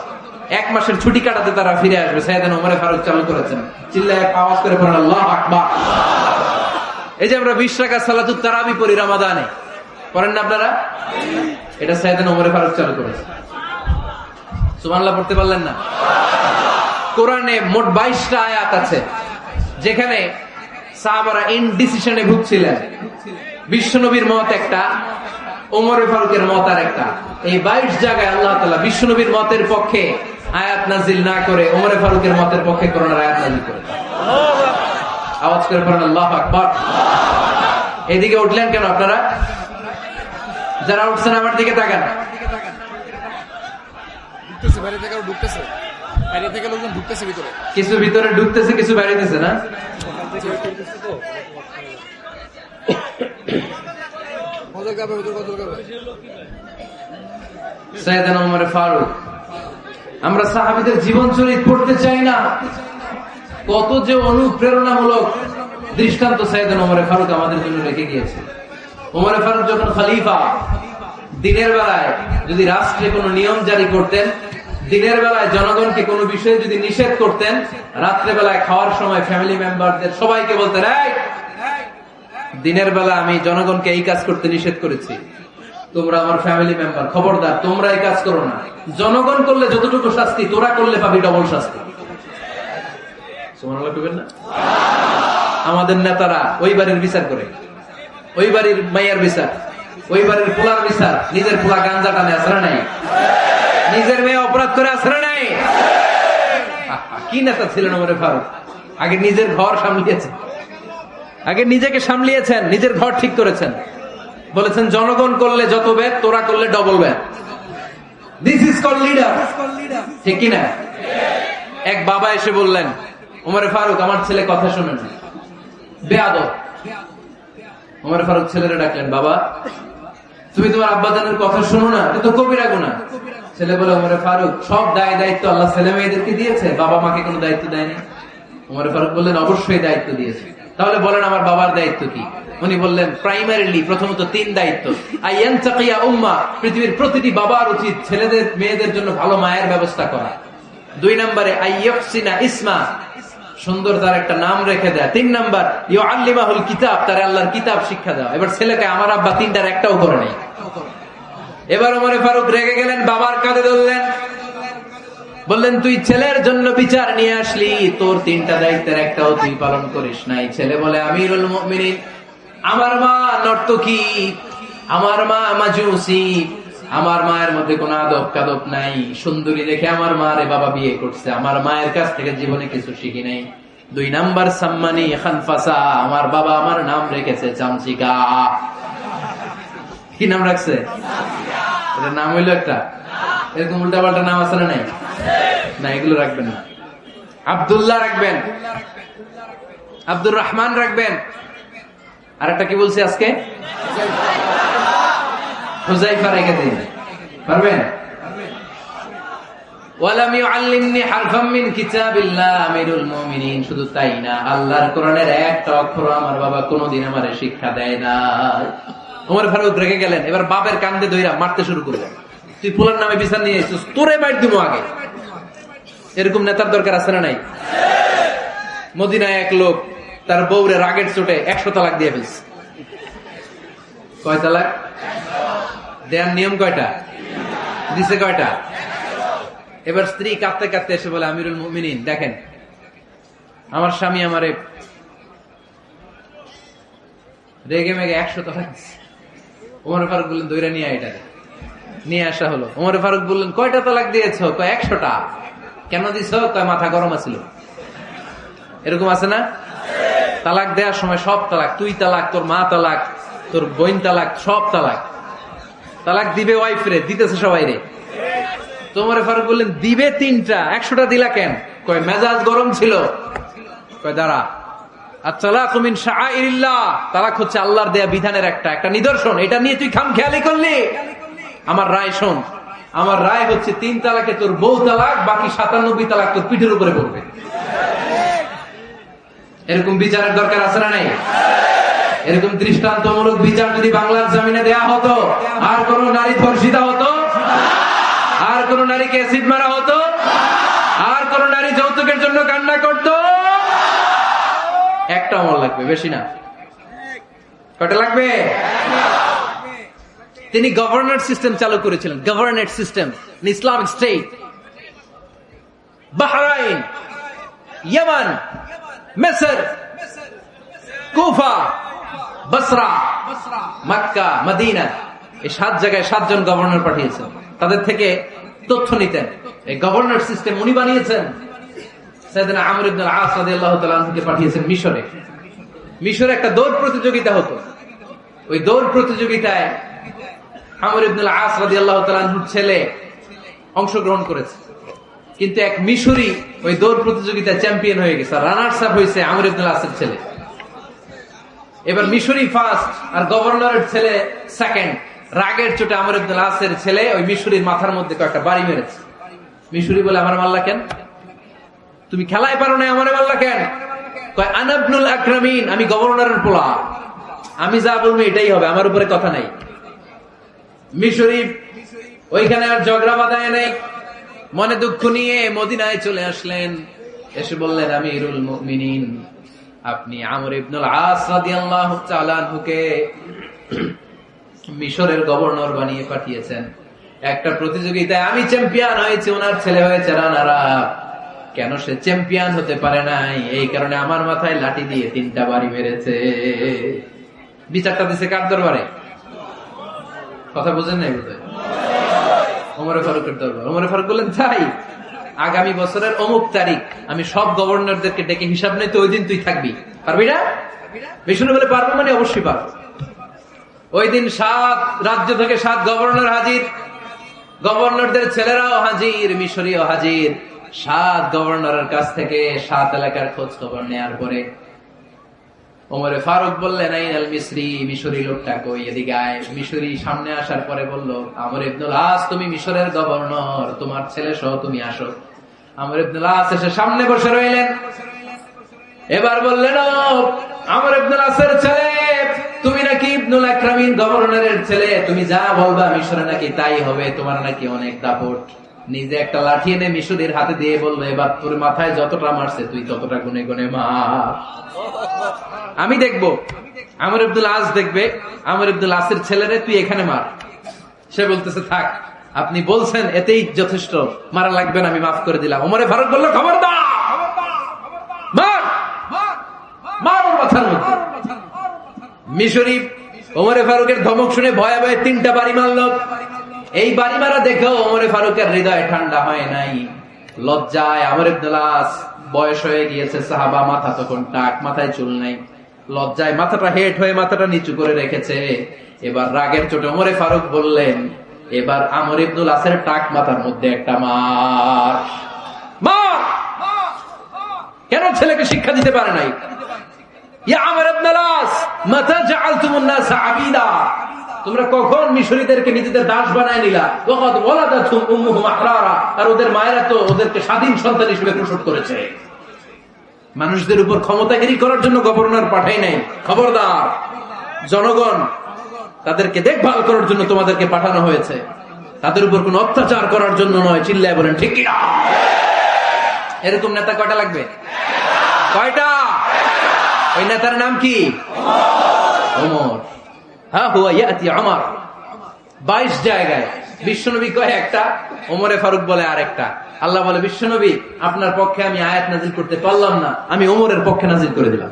1 মাসের ছুটি কাটাতে তারা ফিরে আসবে। সাইয়েদনা ওমর ফারুক চালু করেছেন। চিল্লায় আওয়াজ করে পড়েন আল্লাহু আকবার। এই যে আমরা 20 রাকাত সালাতুত তারাবি পড়ি রমাদানে, পড়েন না আপনারা? এটা সাইয়েদনা ওমর ফারুক চালু করেছেন। সুবহানাল্লাহ পড়তে পারলেন না? কোরআনে মোট 22টা আয়াত আছে যেখানে সাহাবারা ইনডিসিশনে ভুগছিলেন। বিশ্বনবীর মত একটা, ওমর ফারুকের মত আর একটা। এই 22 জায়গায় আল্লাহ তাআলা বিশ্বনবীর মতের পক্ষে আয়াত নাজিল না করে ওমর ফারুকের মতের পক্ষে কোরআনের আয়াত নাজিল করেছেন। আওয়াজ করে পড়েন আল্লাহু আকবার। এদিকে উঠলেন কেন আপনারা? যারা উঠছেন আমার দিকে তাকান। কিছু ভিতরে ঢুকতেছে, কিছু বাইরেতেছে না? সাইয়েদনা ওমর ফারুক, আমরা সাহাবীদের জীবন চরিত পড়তে চাই না? কত যে অনুপ্রেরণামূলক দৃষ্টান্ত সাইয়েদনা ওমর ফারুক আমাদের জন্য রেখে গিয়েছে। ওমর ফারুক যখন খলিফা, দিনের বেলায় যদি রাষ্ট্রে কোনো নিয়ম জারি করতেন, দিনের বেলায় জনগণকে কোনো বিষয়ে যদি নিষেধ করতেন, রাত্রে বেলায় খাওয়ার সময় ফ্যামিলি মেম্বারদের সবাইকে বলতেন, এই দিনের বেলা আমি জনগণকে এই কাজ করতে নিষেধ করেছি, তোমরা আমার ফ্যামিলি মেম্বার, খবরদার তোমরা এই কাজ করো না। জনগণ করলে যতটুকু শাস্তি, তোরা করলে পাবি ডবল শাস্তি। সুবহানাল্লাহ কইবেন না? আমাদের নেতারা ওই বাড়ির বিচার করে, ওই বাড়ির মাইয়ার বিচার, ওই বাড়ির পোলার বিচার। নিজের পোলা গাঞ্জা টানে, আসরা নাই? নিজের মেয়ে অপরাধ করে, আসরা নাই? কি নেতা ছিলেন ওমর ফারুক! আগে নিজের ঘর সামলিয়েছেন, আগে নিজেকে সামলিয়েছেন, নিজের ঘর ঠিক করেছেন। বলেছেন জনগণ করলে যত ব্যাড, তোরা করলে double bad. This is called leader, ঠিক কিনা? এক বাবা এসে বললেন, ওমর ফারুক আমার ছেলে কথা শোনে না, বেয়াদব। ওমর ফারুক ছেলেরা ডাকলেন, বাবা তুমি তোমার আব্বাজানের কথা শোনো না, এটা তো কবিরা গুনাহ। ছেলে বলে, ওমর ফারুক সব দায়িত্ব আল্লাহ ছেলে মেয়েদেরকে দিয়েছে, বাবা মাকে কোনো দায়িত্ব দেয়নি। ওমর ফারুক বললেন, অবশ্যই দায়িত্ব দিয়েছে। তাহলে বলেন আমার বাবার দায়িত্ব কি? উনি বললেন, প্রাইমারিলি প্রথমত 3 দায়িত্ব। আইয়ানতাকিয়া উম্মা, পৃথিবীর প্রতিটি বাবার উচিত ছেলেদের মেয়েদের জন্য ভালো মায়ের ব্যবস্থা করা। 2 নম্বরে আইয়াহসিনা ইসমা, সুন্দর তার একটা নাম রেখে দেয়। 3 নম্বর ইউআল্লিমাহুল কিতাব, তার আল্লাহর কিতাব শিক্ষা দেওয়া। এবার ছেলেকে আমার আব্বা 3টার একটাও করে নাই। এবার ওমর ফারুক রেগে গেলেন, বাবার কাঁধে ধরলেন, বললেন তুই ছেলের জন্য বিচার নিয়ে আসলি, তোর 3টা দায়িত্বের একটাও তুই পালন করিস নাই। ছেলে বলে আমিরুল মুমিনিন, আমার মা নর্তকী, আমার মা মাজুসি, আমার মায়ের মধ্যে কোনো আদব কাদব নাই, সুন্দরী দেখে আমার মা রে বাবা বিয়ে করছে, আমার মায়ের কাছ থেকে জীবনে কিছু শিখি নাই। 2 নাম্বার সাম্মানি খানফাসা, আমার বাবা আমার নাম রেখেছে চামচিকা। কি নাম রাখছে? এটা নাম হইলো একটা, এরকম উল্টা পাল্টা নাম আছে না নাই? না, এগুলো রাখবেন না। আব্দুল্লাহ রাখবেন, আব্দুর রহমান রাখবেন, আর একটা কি বলছি আজকে? হুযায়ফা রেখে দিন, পারবেন? ওয়ালাম ইউআল্লিমনি হারফাম মিন কিতাবিল্লাহ আমিরুল মুমিনিন। শুধু তাই না, আল্লাহর কোরআনের একটা অক্ষর আমার বাবা কোনোদিন আমারে শিক্ষা দেয় না। ওমর ফারুক রেগে গেলেন, এবার বাপের কান্দে ধইরা মারতে শুরু করলেন। তুই পোলার নামে বিচার নিয়ে এসেছিস, তোরে বাইট দিব আগে। এরকম নেতার দরকার আছে না নাই? মদিনায় এক লোক তার বউরে রাগের চোটে 100 তালাক দিয়ে ফেলছে। কয় তালাক দেয়ার নিয়ম? কয়টা দিছে? কয়টা? এবার স্ত্রী কাঁদতে কাঁদতে এসে বলে আমিরুল মুমিনিন দেখেন, আমার স্বামী আমারে রেগে মেগে 100 তালাক দিছে। ওমর ফারুক বললেন দইরা নিয়ে এটা নিয়ে আসা হলো। ওমর ফারুক বললেন কয়টা তালাক দিয়েছ? কয় 100টা। কেন দিছ? কয় মাথা গরম আছিল। এরকম আছে না? তালাক দেওয়ার সময় সব তালাক, তুই তালাক, তোর মা তালাক, তোর বোন তালাক, সব তালাক। তালাক দিবে ওয়াইফ রে, দিতেছে সবাই রে। তোমার ফারুক বললেন দিবে 3টা, 100টা দিলা কেন? কয় মেজাজ গরম ছিল। কয় দাঁড়া, আত-তালাকু মিন শাআইরিল্লাহ, তালাক হচ্ছে আল্লাহর দেয়া বিধানের একটা নিদর্শন, এটা নিয়ে তুই খামখেয়ালি করলি। আমার রায় শোন, আমার রায় হচ্ছে 3 তালাকে তোর বউ তালাক, বাকি 97 তালাক তোর পিঠের উপরে পড়বে। এরকম বিচারের দরকার আছে না নাই? এরকম দৃষ্টান্তমূলক বিচার যদি বাংলার জমিনে দেয়া হতো, আর কোন নারী ধর্ষিতা হতো? আর কোন নারীকে অ্যাসিড মারা হতো? আর কোন নারী যৌতুকের জন্য কান্না করতো? একটা আমল লাগবে, বেশি না। কয়টা লাগবে? তিনি গভর্নর সিস্টেম চালু করেছিলেন, governor system, Islamic state. Bahrain, ইয়ামান, মিসর, কুফা, বসরা, মক্কা, মদিনা, এই 7 জায়গায় 7 জন গভর্নর পাঠিয়েছেন। তাদের থেকে তথ্য নিতেন। এই গভর্নর সিস্টেম উনি বানিয়েছেন। সাইয়েদনা আমর ইবনে আল-আস রাদিয়াল্লাহু তাআলা আনহুকে পাঠিয়েছেন মিশরে। মিশরে একটা দৌড় প্রতিযোগিতা হতো। ওই দৌড় প্রতিযোগিতায় আমর ইবনে আল-আস রাদিয়াল্লাহু তাআলা আনহুর ছেলে অংশগ্রহণ করেছে, কিন্তু এক মিশরি ওই দৌড় প্রতিযোগিতায় চ্যাম্পিয়ন হয়ে গেছে। রানার্স আপ হয়েছে আমর ইবনে আল-আসের ছেলে। এবার মিশরি ফার্স্ট আর গভর্নরের ছেলে সেকেন্ড। রাগের চোটে আমর ইবনে আল-আসের ছেলে ওই মিশরির মাথার মধ্যে কয়েকটা বাড়ি মেরেছে। মিশরি বলে আমার মাল্লা কেন? তুমি খেলায় পারো না, আমারে মাল্লা কেন? কয় আনা ইবনুল আকরামিন, আমি গভর্নরের পোলা, আমি যা বলবো এটাই হবে, আমার উপরে কথা নাই। মিশরি ওইখানে আর ঝগড়া বাঁধায় নাই, মনে দুঃখ নিয়ে মদিনায় চলে আসলেন। এসে বললেন আমিরুল মুমিনিন, আপনি আমর ইবনুল আস রাদিয়াল্লাহু তাআলা আনহুকে মিশরের গভর্নর বানিয়ে পাঠিয়েছেন। একটা প্রতিযোগিতায় আমি চ্যাম্পিয়ন হয়েছি, ওনার ছেলে হয়েছে রানার আপ। কেন সে চ্যাম্পিয়ন হতে পারে নাই? এই কারণে আমার মাথায় লাঠি দিয়ে 3টা বাড়ি মেরেছে। বিচারটা দিছে কার দরবারে? কথা বুঝেন নাই বোধহয়? ওমর ফারুকের দরবার। ওমর ফারুক বললেন তাই, আগামী বছরের অমুক তারিখ আমি সব গভর্নরদেরকে ডেকে হিসাব নেই, তো ওই দিন তুই থাকবি, পারবি না? বিষ্ণু বলে পারবো, মানে অবশ্যই পারবো। ওই দিন 7 রাজ্য থেকে 7 গভর্নর হাজির, গভর্নরদের ছেলেরাও হাজির, মিশরীয় হাজির। 7 গভর্নরের কাছ থেকে 7 এলাকার খোঁজ খবর নেওয়ার পরে ওমরে ফারুক বললেন আইনাল মিসরি, মিশরী লোকটা কই, এদিকে আয়। মিশরী সামনে আসার পরে বলল আমর ইবনুল আস, তুমি মিশরের গভর্নর, তোমার ছেলে সহ তুমি আসো। আমর ইবনুল আস এসে সামনে বসে রইলেন। এবার বললেন আমর ইবনুল আসের ছেলে, তুমি নাকি ইবনুল আকরামিন গভর্নরের ছেলে, তুমি যা বলবা মিশরে নাকি তাই হবে, তোমার নাকি অনেক দাপট। নিজে একটা লাঠি এনে মিশরীর হাতে দিয়ে বললো এবার তোর মাথায় যতটা মারছে তুই ততটা গুনে গুনে মার, আমি দেখবো। আমর ইবনুল আস দেখবে, আমর ইবনুল আসের ছেলেরে তুই এখানে মার। সে বলতেছে থাক, আপনি বলছেন এতেই যথেষ্ট, মারা লাগবে না, আমি মাফ করে দিলাম। ওমরে ফারুক বলল, খবরদার, মার মার ওর মাথার মধ্যে। মিশরি ওমরে ফারুকের ধমক শুনে ভয়ে ভয়ে 3টা বাড়ি মারল। এই বাড়ি মারা দেখেও ওমরে ফারুকের হৃদয় ঠান্ডা হয় নাই। লজ্জায় আমর ইবনে আস, বয়স হয়ে গিয়েছে সাহাবা, মাথা তখন টাক, মাথায় চুল নাই, লজ্জায় মাথাটা হেট হয়ে মাথাটা নিচু করে রেখেছে। এবার রাগের চোটে ওমরে ফারুক বললেন, এবার আমর ইবনে আসের টাক মাথার মধ্যে একটা মার। মার! কেন ছেলেকে শিক্ষা দিতে পারে নাই? ইয়া আমর ইবনে আস, মাতা জাআলতুমুন নাস আবিদা, তোমরা কখন মিশরীদেরকে নিজেদের দাস বানায় নিলা? ওয়াকাদ ওয়ালাদাতুহুম উম্মুহুম আহরারা, আর ওদের মায়েরা তো ওদেরকে স্বাধীন সন্তান হিসেবে প্রসব করেছে। মানুষদের উপর ক্ষমতাগিরি করার জন্য গভর্নর পাঠাই নাই। খবরদার, জনগণ তাদেরকে দেখভাল করার জন্য তোমাদেরকে পাঠানো হয়েছে, তাদের উপর কোন অত্যাচার করার জন্য নয়। চিল্লায় বলেন ঠিক কিনা? এরকম নেতা কয়টা লাগবে? কয়টা? ওই নেতার নাম কি? ওমর। হ্যাঁ, হুয়া ইয়াতি ওমর। 22 জায়গায় বিশ্বনবী কয় একটা, ওমরে ফারুক বলে আরেকটা। আল্লাহ বলে, বিশ্বনবী আপনার পক্ষে আমি আয়াত নাজিল করতে পারলাম না, আমি ওমরের পক্ষে নাজিল করে দিলাম।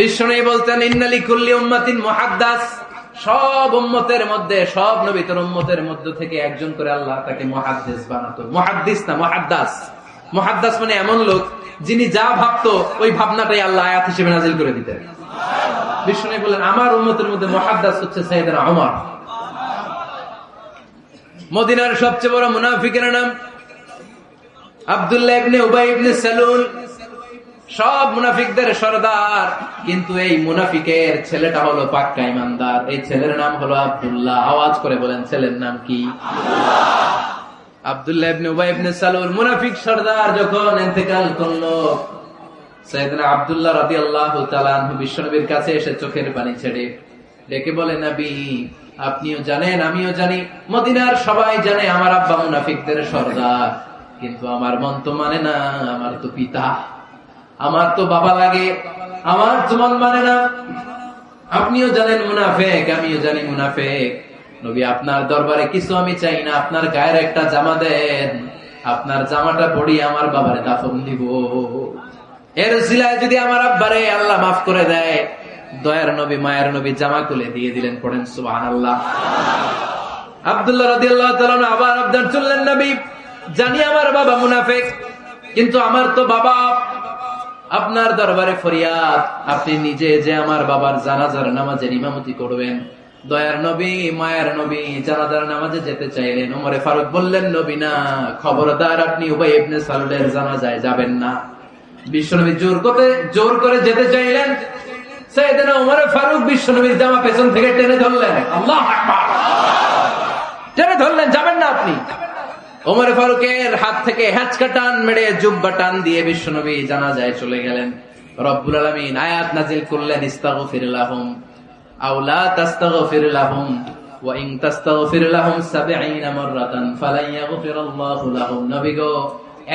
বিশ্বনবী বলতেন, ইন্না লিকুল্লি উম্মাতিন মুহাদ্দাস, সব উম্মতের মধ্যে, সব নবীর উম্মতের মধ্য থেকে একজন করে আল্লাহ তাকে মুহাদ্দিস বানাতো। মুহাদ্দিস না, মুহাদ্দাস। মুহাদ্দাস মানে এমন লোক যিনি যা ভাবতো ওই ভাবনাটাই আল্লাহ আয়াত হিসেবে নাজিল করে দিতেন। বিশ্বনবী বললেন, আমার উম্মতের মধ্যে মুহাদ্দাস হচ্ছে সাইয়েদনা ওমর। মদিনার সবচেয়ে বড় মুনাফিকের নাম আব্দুল্লাহ ইবনে উবাই ইবনে সালুল, সব মুনাফিকদের সরদার। কিন্তু এই মুনাফিকের ছেলেটা হলো পাক্কা ইমানদার, এই ছেলের নাম হলো আব্দুল্লাহ। আওয়াজ করে বলেন, ছেলের নাম কি? আব্দুল্লাহ ইবনে উবাই ইবনে সালুল, মুনাফিক সরদার যখন ইন্তেকাল করলো, সাইয়েদনা আব্দুল্লাহ রাদিয়াল্লাহু তাআলা আনহু বিশ্বনবীর কাছে এসে চোখের পানি ছেড়ে ডেকে বলে, নবী আপনিও জানেন, আমিও জানি, মদিনার সবাই জানে আমার আব্বা মুনাফিকদের সরদার, কিন্তু আমার মন তো মানে না, আমার তো পিতা, আমার তো বাবা লাগে, আমার তো মন মানে না। আপনিও জানেন মুনাফিক, আমিও জানি মুনাফিক। নবী আপনার দরবারে কিছু আমি চাই না, আপনার গায়ের একটা জামা দেন, আপনার জামাটা পরিয়ে আমার বাবারে দাফন দিব। এর উসিলায় যদি আমার আব্বারে আল্লাহ মাফ করে দেয়, দয়ার নবী মায়ের নবী জামা খুলে দিয়ে দিলেন। পড়েন সুবহানাল্লাহ। আব্দুল্লাহ রাদিয়াল্লাহু তাআলা আবার আবদার চললেন, নবী জানি আমার বাবা মুনাফিক, কিন্তু আমার তো বাবা, আপনার দরবারে ফরিয়াদ, আপনি নিজে যে আমার বাবার জানাজার নামাজের ইমামতি করবেন। দয়ার নবী মায়ের নবী জানাজার নামাজে যেতে চাইলেন। ওমরে ফারুক বললেন, নবী না, খবরদার, আপনি উবাই ইবনে সালুলের জানাজায় যাবেন না। বিশ্বনবী জোর করে যেতে চাইলেন। সাইয়েদনা ওমর ফারুক বিশ্বনবীর জামা পেছন থেকে টেনে ধরলেন। আল্লাহু আকবার! টেনে ধরলেন, যাবেন না আপনি। ওমর ফারুকের হাত থেকে হ্যাচকা টান মেরে জুব্বা টান দিয়ে বিশ্বনবী জানাজায় চলে গেলেন। রব্বুল আলামিন আয়াত নাজিল করলেন, ইস্তাগফির লাহুম আও লা তাস্তাগফির লাহুম ওয়া ইন তাস্তাগফির লাহুম ৭০ মাররাতান ফালান ইয়াগফিরাল্লাহু লাহুম। নবী গো,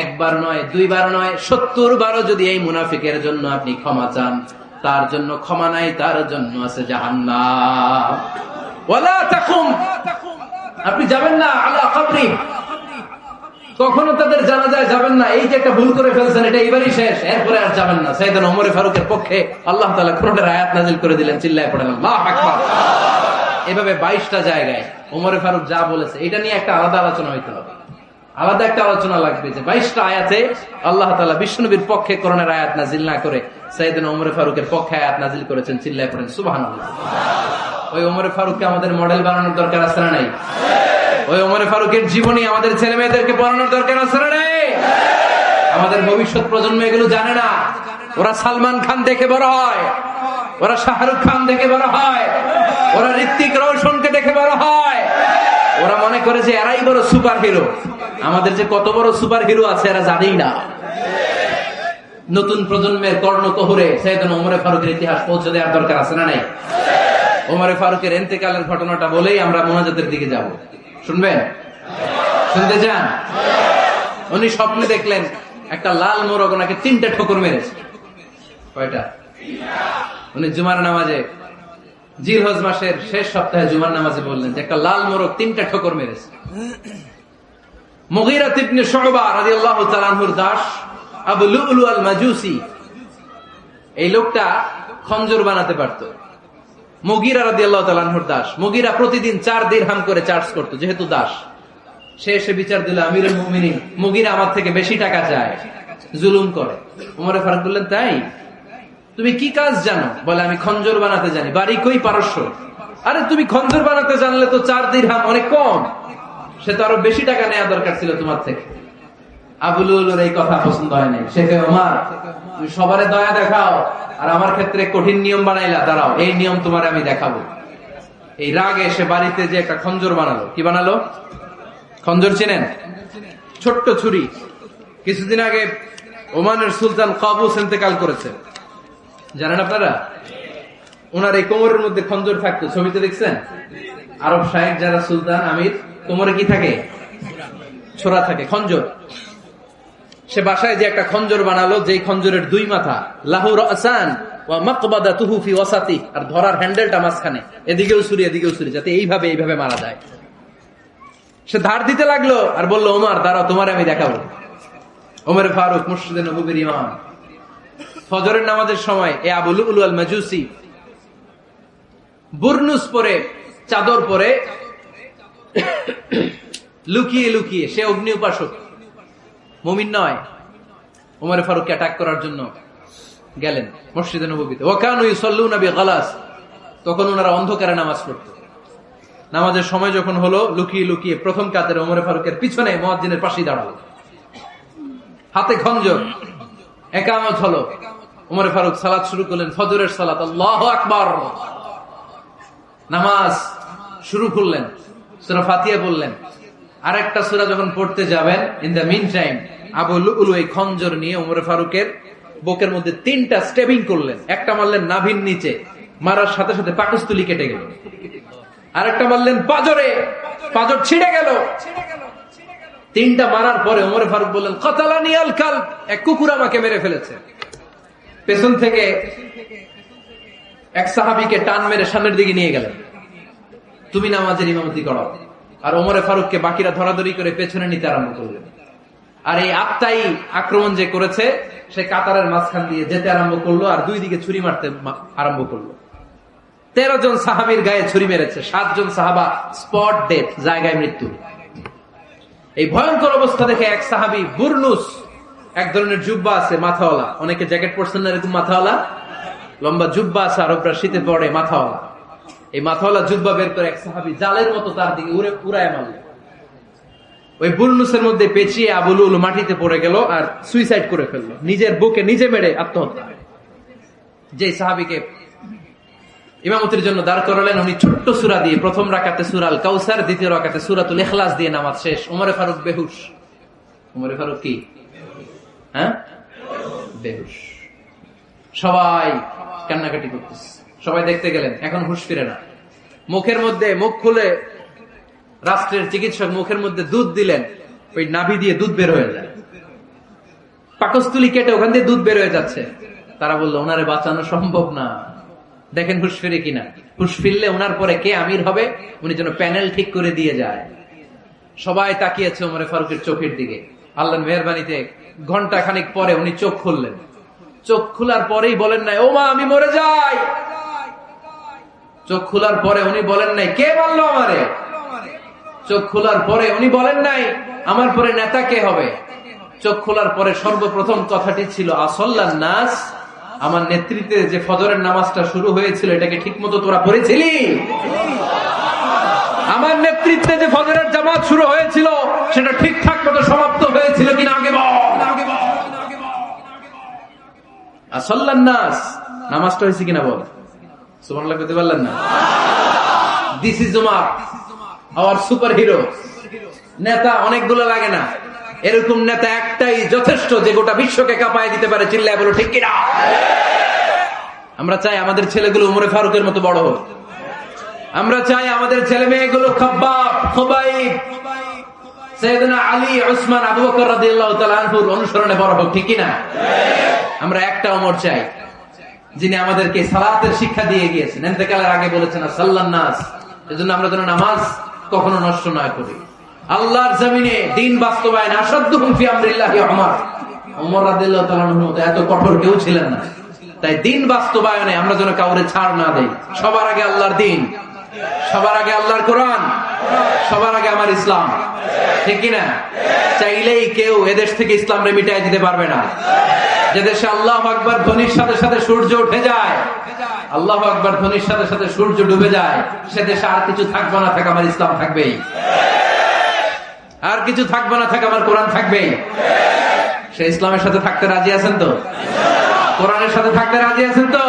একবার নয়, দুইবার নয়, ৭০ বারও যদি এই মুনাফিকের জন্য আপনি ক্ষমা চান, তার জন্য ক্ষমা নাই, তার জন্য আছে জাহান্নাম। ওয়ালা তাকুম, আপনি যাবেন না আলা কবরি, কখনো তাদের জানাজায় যাবেন না। এই যে একটা ভুল করে ফেলছেন, এটা এবারই শেষ, এরপরে আর যাবেন না। সাইয়েদনা ওমর ফারুকের পক্ষে আল্লাহ তাআলা কোরআনের আয়াত নাযিল করে দিলেন। চিল্লায় পড়েন আল্লাহু আকবার। এভাবে 22টা জায়গায় ওমর ফারুক যা বলেছে, এটা নিয়ে একটা আলাদা আলোচনা হইতে হবে, আলাদা একটা আলোচনা লাগবে যে 22টা আয়াতে আল্লাহ তাআলা বিশ্বনবীর পক্ষে কোরআনের আয়াত নাযিল না করে সাইয়েদনা ওমর ফারুকের পক্ষে আয়াত নাযিল করেছেন। চিল্লায় পড়েন সুবহানাল্লাহ। ওই ওমর ফারুককে আমাদের মডেল বানানোর দরকার আছে না নাই? ওই ওমর ফারুকের জীবনী আমাদের ছেলে মেয়েদেরকে পড়ানোর দরকার আছে না নাই? আমাদের ভবিষ্যৎ প্রজন্ম এগুলো জানে না। ওরা সালমান খান দেখে বড় হয়, ওরা শাহরুখ খান দেখে বড় হয়, ওরা ঋত্বিক রোশনকে দেখে বড় হয়। ওরা মনে করে যে এরাই বড় সুপার হিরো। আমাদের যে কত বড় সুপার হিরো আছে এরা জানেই না। নতুন প্রজন্মের কর্ণকহরে সাইয়েদনা ওমর ফারুকের ইতিহাস পৌঁছে দেওয়ার দরকার আছে না নাই? ওমর ফারুকের ইন্তেকালের ঘটনাটা বলেই আমরা মোনাজাতের দিকে যাব। শুনবেন? শুনতে চান? উনি স্বপ্নে দেখলেন একটা লাল মোরগ ওনাকে 3টা ঠোকর মেরেছে। কয়টা? উনি জুমার নামাজে জিলহজ মাসের শেষ সপ্তাহে জুমার নামাজে বললেন যে একটা লাল মোরগ 3টা ঠোকর মেরেছে। মুগীরা ইবনে শুবা রাদিয়াল্লাহু তাআলা আনহুর দাস আবু লুলু আল মাজুসি, এই লোকটা খঞ্জর বানাতে পারত। মুগীরা রাদিয়াল্লাহু তাআলা আনহুর দাস। মুগীরা প্রতিদিন 4 দিরহাম করে চার্জ করত, যেহেতু দাস। সে এসে বিচার দিল, আমিরুল মুমিনিন, মুগীরা আমার থেকে বেশি টাকা চায়, জুলুম করে। ওমর ফারুক বললেন, তাই? তুমি কি কাজ জানো? বলে, আমি খঞ্জর বানাতে জানি। বাড়ি কই? পারস্য। আরে তুমি খঞ্জর বানাতে জানলে তো 4 দিরহাম অনেক কম, সে তো আরো বেশি টাকা নেওয়া দরকার ছিল তোমার থেকে। আবু লুলুর এই কথা পছন্দ হয় নাই। শেখে ওমর, তুমি সবারে দয়া দেখাও আর আমার ক্ষেত্রে কঠিন নিয়ম বানাইলা, দাঁড়াও, এই নিয়ম তোমার আমি দেখাবো। এই রাগে সে বাড়িতে যে একটা খঞ্জর বানালো। কি বানালো? খঞ্জর চেনেন? ছোট্ট ছুরি। কিছুদিন আগে ওমানের সুলতান কাবুস ইন্তেকাল করেছে, জানেন আপনারা? ওনার এই কোমরের মধ্যে খঞ্জর থাকতো, ছবিতে দেখছেন? আরব শাহেক যারা সুলতান আমির, কোমরে কি থাকে? ছোরা থাকে, খঞ্জর। সে বাসায় যে একটা খঞ্জর বানালো, যেই খঞ্জরের 2 মাথা, লাহু রাসান ওয়া মাকবাদাতুহু ফি ওয়াসাতি, আর ধরার হ্যান্ডেলটা মাঝখানে, এদিকেও ছুরি এদিকেও ছুরি, যাতে এইভাবে মারা যায়। সে ধার দিতে লাগলো আর বলল, ওমর দাঁড়াও, তোমার আমি দেখাবো। ওমর ফারুক মসজিদে নববীর ইমাম, ফজরের নামাজের সময় এ আবু লুলু আল মাজুসি বুরনুস পরে, চাদর পরে, লুকিয়ে লুকিয়ে, সে অগ্নি উপাসক, মুমিন নয়। ওমর ফারুককে অ্যাটাক করার জন্য গেলেন মসজিদে নববীতে। ওয়াকানু ইউসাল্লুনা বিগালাস, তখন ওনারা অন্ধকারে নামাজ পড়ত। নামাজের সময় যখন হলো, লুকিয়ে লুকিয়ে প্রথম কাতারে ওমর ফারুকের পিছনে মুয়াজ্জিনের পাশেই দাঁড়ালো, হাতে খঞ্জর। ইকামত হলো, ওমর ফারুক সালাত শুরু করলেন, ফজরের সালাত, আল্লাহু আকবার। নামাজ শুরু করলেন, সূরা ফাতিহা বললেন। আরেকটা সূরা যখন পড়তে যাবেন, ইন দ্য মিন টাইম আবু লুলু এই খঞ্জর নিয়ে ওমর ফারুকের বুকের মধ্যে 3টা স্টেবিং করলেন। একটা মারলেন নাভির নিচে, মারার সাথে সাথে পাকস্থলী কেটে গেল। আরেকটা মারলেন পাজরে, পাজর ছিঁড়ে গেল। 3টা মারার পরে ওমর ফারুক বললেন, কাতালানি আল কালব, এক কুকুর আমাকে মেরে ফেলেছে। পেছন থেকে এক সাহাবীকে টান মেরে সামনের দিকে নিয়ে গেলেন, তুমি নামাজের ইমামতি করো। আর ওমর ফারুককে বাকিরা ধরাধরি করে পেছনে নিতে আরম্ভ করলেন। আর এই আত্মাই আক্রমণ যে করেছে, সে কাতারের মাঝখান দিয়ে যেতে আরম্ভ করলো আর 2 দিকে ছুরি মারতে আরম্ভ করলো। 13 জন সাহাবীর গায়ে ছুরি মেরেছে, 7 জন সাহাবা স্পট ডেথ, জায়গায় মৃত্যু। এই ভয়ঙ্কর অবস্থা দেখে এক সাহাবী বুরনুস, এক ধরনের জুব্বা আছে মাথাওয়ালা, অনেকে জ্যাকেট পরছেন না এরকম মাথাওয়ালা, লম্বা জুব্বা আছে, আরবরা শীতে পরে মাথাওয়ালা। এই মাথাওয়ালা জুব্বা বের করে এক সাহাবী জালের মতো তার দিকে উড়ায় মারল। ওই বুরনুসের মধ্যে পেঁচিয়ে আবু লুলু মাটিতে পড়ে গেল আর সুইসাইড করে ফেললো, নিজের বুকে নিজে মেরে আত্মহত্যা। যে সাহাবীকে ইমামতির জন্য দাঁড় করালেন, উনি ছোট্ট সূরা দিয়ে, প্রথম রাকাতে সূরা আল কাউসার, দ্বিতীয় রাকাতে সূরাতুল ইখলাস দিয়ে নামাজ শেষ। ওমর ফারুক বেহুশ। ওমর ফারুক কি? বেহুশ। সবাই কান্নাকাটি করতেছে, সবাই দেখতে গেলেন, এখন হুঁশ ফিরে না। মুখের মধ্যে, মুখ খুলে রাষ্ট্রের চিকিৎসক মুখের মধ্যে দুধ দিলেন, ওই নাভি দিয়ে দুধ বের হয়ে যায়, পাকস্থলী কেটে ওখান দিয়ে দুধ বের হয়ে যাচ্ছে। তারা বললো, ওনারে বাঁচানো সম্ভব না, দেখেন হুঁশ ফিরে কিনা। হুঁশ ফিরলে ওনার পরে কে আমির হবে, উনি যেন প্যানেল ঠিক করে দিয়ে যায়। সবাই তাকিয়েছে ওমর ফারুকের চোখের দিকে। আল্লাহর মেহেরবানিতে ঘন্টা খানিক পরে উনি চোখ খুললেন। চোখ খোলার পরেই বলেন নাই, ও মা আমি মরে যাই। চোখ খোলার পরে উনি বলেন নাই, কে মারলো আমারে। চোখ খোলার পরে উনি বলেন নাই, আমার পরে নেতা কে হবে। চোখ খোলার পরে সর্বপ্রথম কথাটি ছিল, আসল্লান নাস, আমার নেতৃত্বে যে ফজরের নামাজটা শুরু হয়েছিল, এটাকে ঠিক মতো তোরা পড়েছিলি? আমার নেতৃত্বে যে ফজরের জামাত শুরু হয়েছিল, সেটা ঠিকঠাক মতো সমাপ্ত হয়েছিল কিনা আগে বল। আসল্লান নাস, নামাজটা হয়েছে কিনা বল। সুবহানাল্লাহ বলতে পারলেন না? This is Umar, hour super hero. নেতা অনেকগুলো লাগে না, এরকম নেতা একটাই যথেষ্ট, যে গোটা বিশ্বকে কাঁপায় দিতে পারে। চিল্লায় বলো ঠিক কিনা? আমরা চাই আমাদের ছেলেগুলো উমরে ফারুকের মতো বড় হোক। আমরা চাই আমাদের ছেলে মেয়েগুলো খাব্বাব, খুবাইব, সাইয়েদনা আলী, উসমান, আবু বকর রাদিয়াল্লাহু তাআলা আনহুর অনুসরণে বড় হোক, ঠিক কিনা? আমরা একটা ওমর চাই, যিনি আমাদেরকে সালাতের শিক্ষা দিয়ে গিয়েছেন, ইন্তেকালের আগে বলেছেন সাল্লান নাস, এজন্য আমরা যেন নামাজ কখনো নষ্ট না করি। আল্লাহর জমিনে দিন বাস্তবায়ন আসাদ্দুহুম ফি আমরিল্লাহি উমর, ওমর রাদিয়াল্লাহু তাআলা আনহু এত কঠোর কেউ ছিলেন না। তাই দিন বাস্তবায়নে আমরা যেন কাউরে ছাড় না দেই। সবার আগে আল্লাহর দিন, সবার আগে আল্লাহর কোরআন, সবার আগে আমার ইসলাম, ঠিক কিনা? চাইলেই কেউ এদেশ থেকে ইসলামরে মিটাই দিতে পারবে না। যে দেশে আল্লাহু আকবার ধ্বনির সাথে সাথে সূর্য উঠে যায়, আল্লাহু আকবার ধ্বনির সাথে সাথে সূর্য ডুবে যায়, সে দেশে আর কিছু থাকবে না থাক আমার ইসলাম থাকবেই, আর কিছু থাকবে না থাক আমার কোরআন থাকবেই। সে ইসলামের সাথে থাকতে রাজি আছেন তো? কোরআনের সাথে থাকতে রাজি আছেন তো?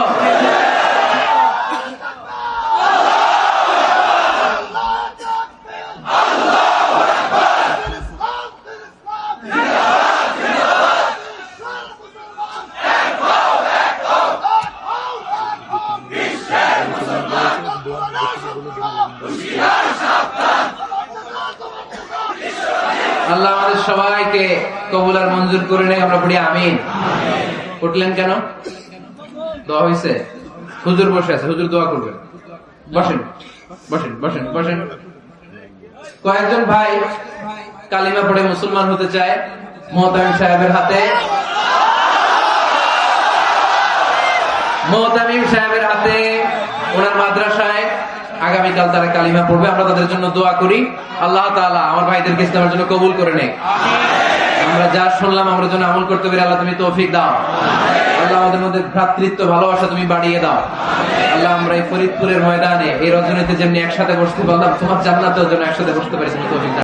আল্লাহ আমাদের সবাইকে কবুল আর মঞ্জুর করে নেই। আমরা পড়ি আমিন। উঠলেন কেন? দোয়া হয়েছে? হুজুর বসে আছে, হুজুর দোয়া করবেন। বসেন বসেন বসেন বসেন। কয়েকজন ভাই কালিমা পড়ে মুসলমান হতে চায়। মোহতামিম সাহেবের হাতে, মোহতামিম সাহেবের হাতে ওনার মাদ্রাসায় আগামীকাল তারা কালিমা পড়বে। আমরা তাদের জন্য দোয়া করি। আল্লাহ তাআলা আমার ভাইদেরকে ইসলামের জন্য কবুল করে নেয়। আমরা যা শুনলাম আমরা যেন আমল করতে পারি। আল্লাহ তুমি তৌফিক দাও। আল্লাহ আমাদের মধ্যে ভ্রাতৃত্ব ভালোবাসা তুমি বাড়িয়ে দাও। আল্লাহ আমরা এই ফরিদপুরের ময়দানে এই রজনীতে যেমনি একসাথে বসতে পারলাম, তোমার জান্নাতেও যেন একসাথে বসতে পারি, তুমি তৌফিক দাও।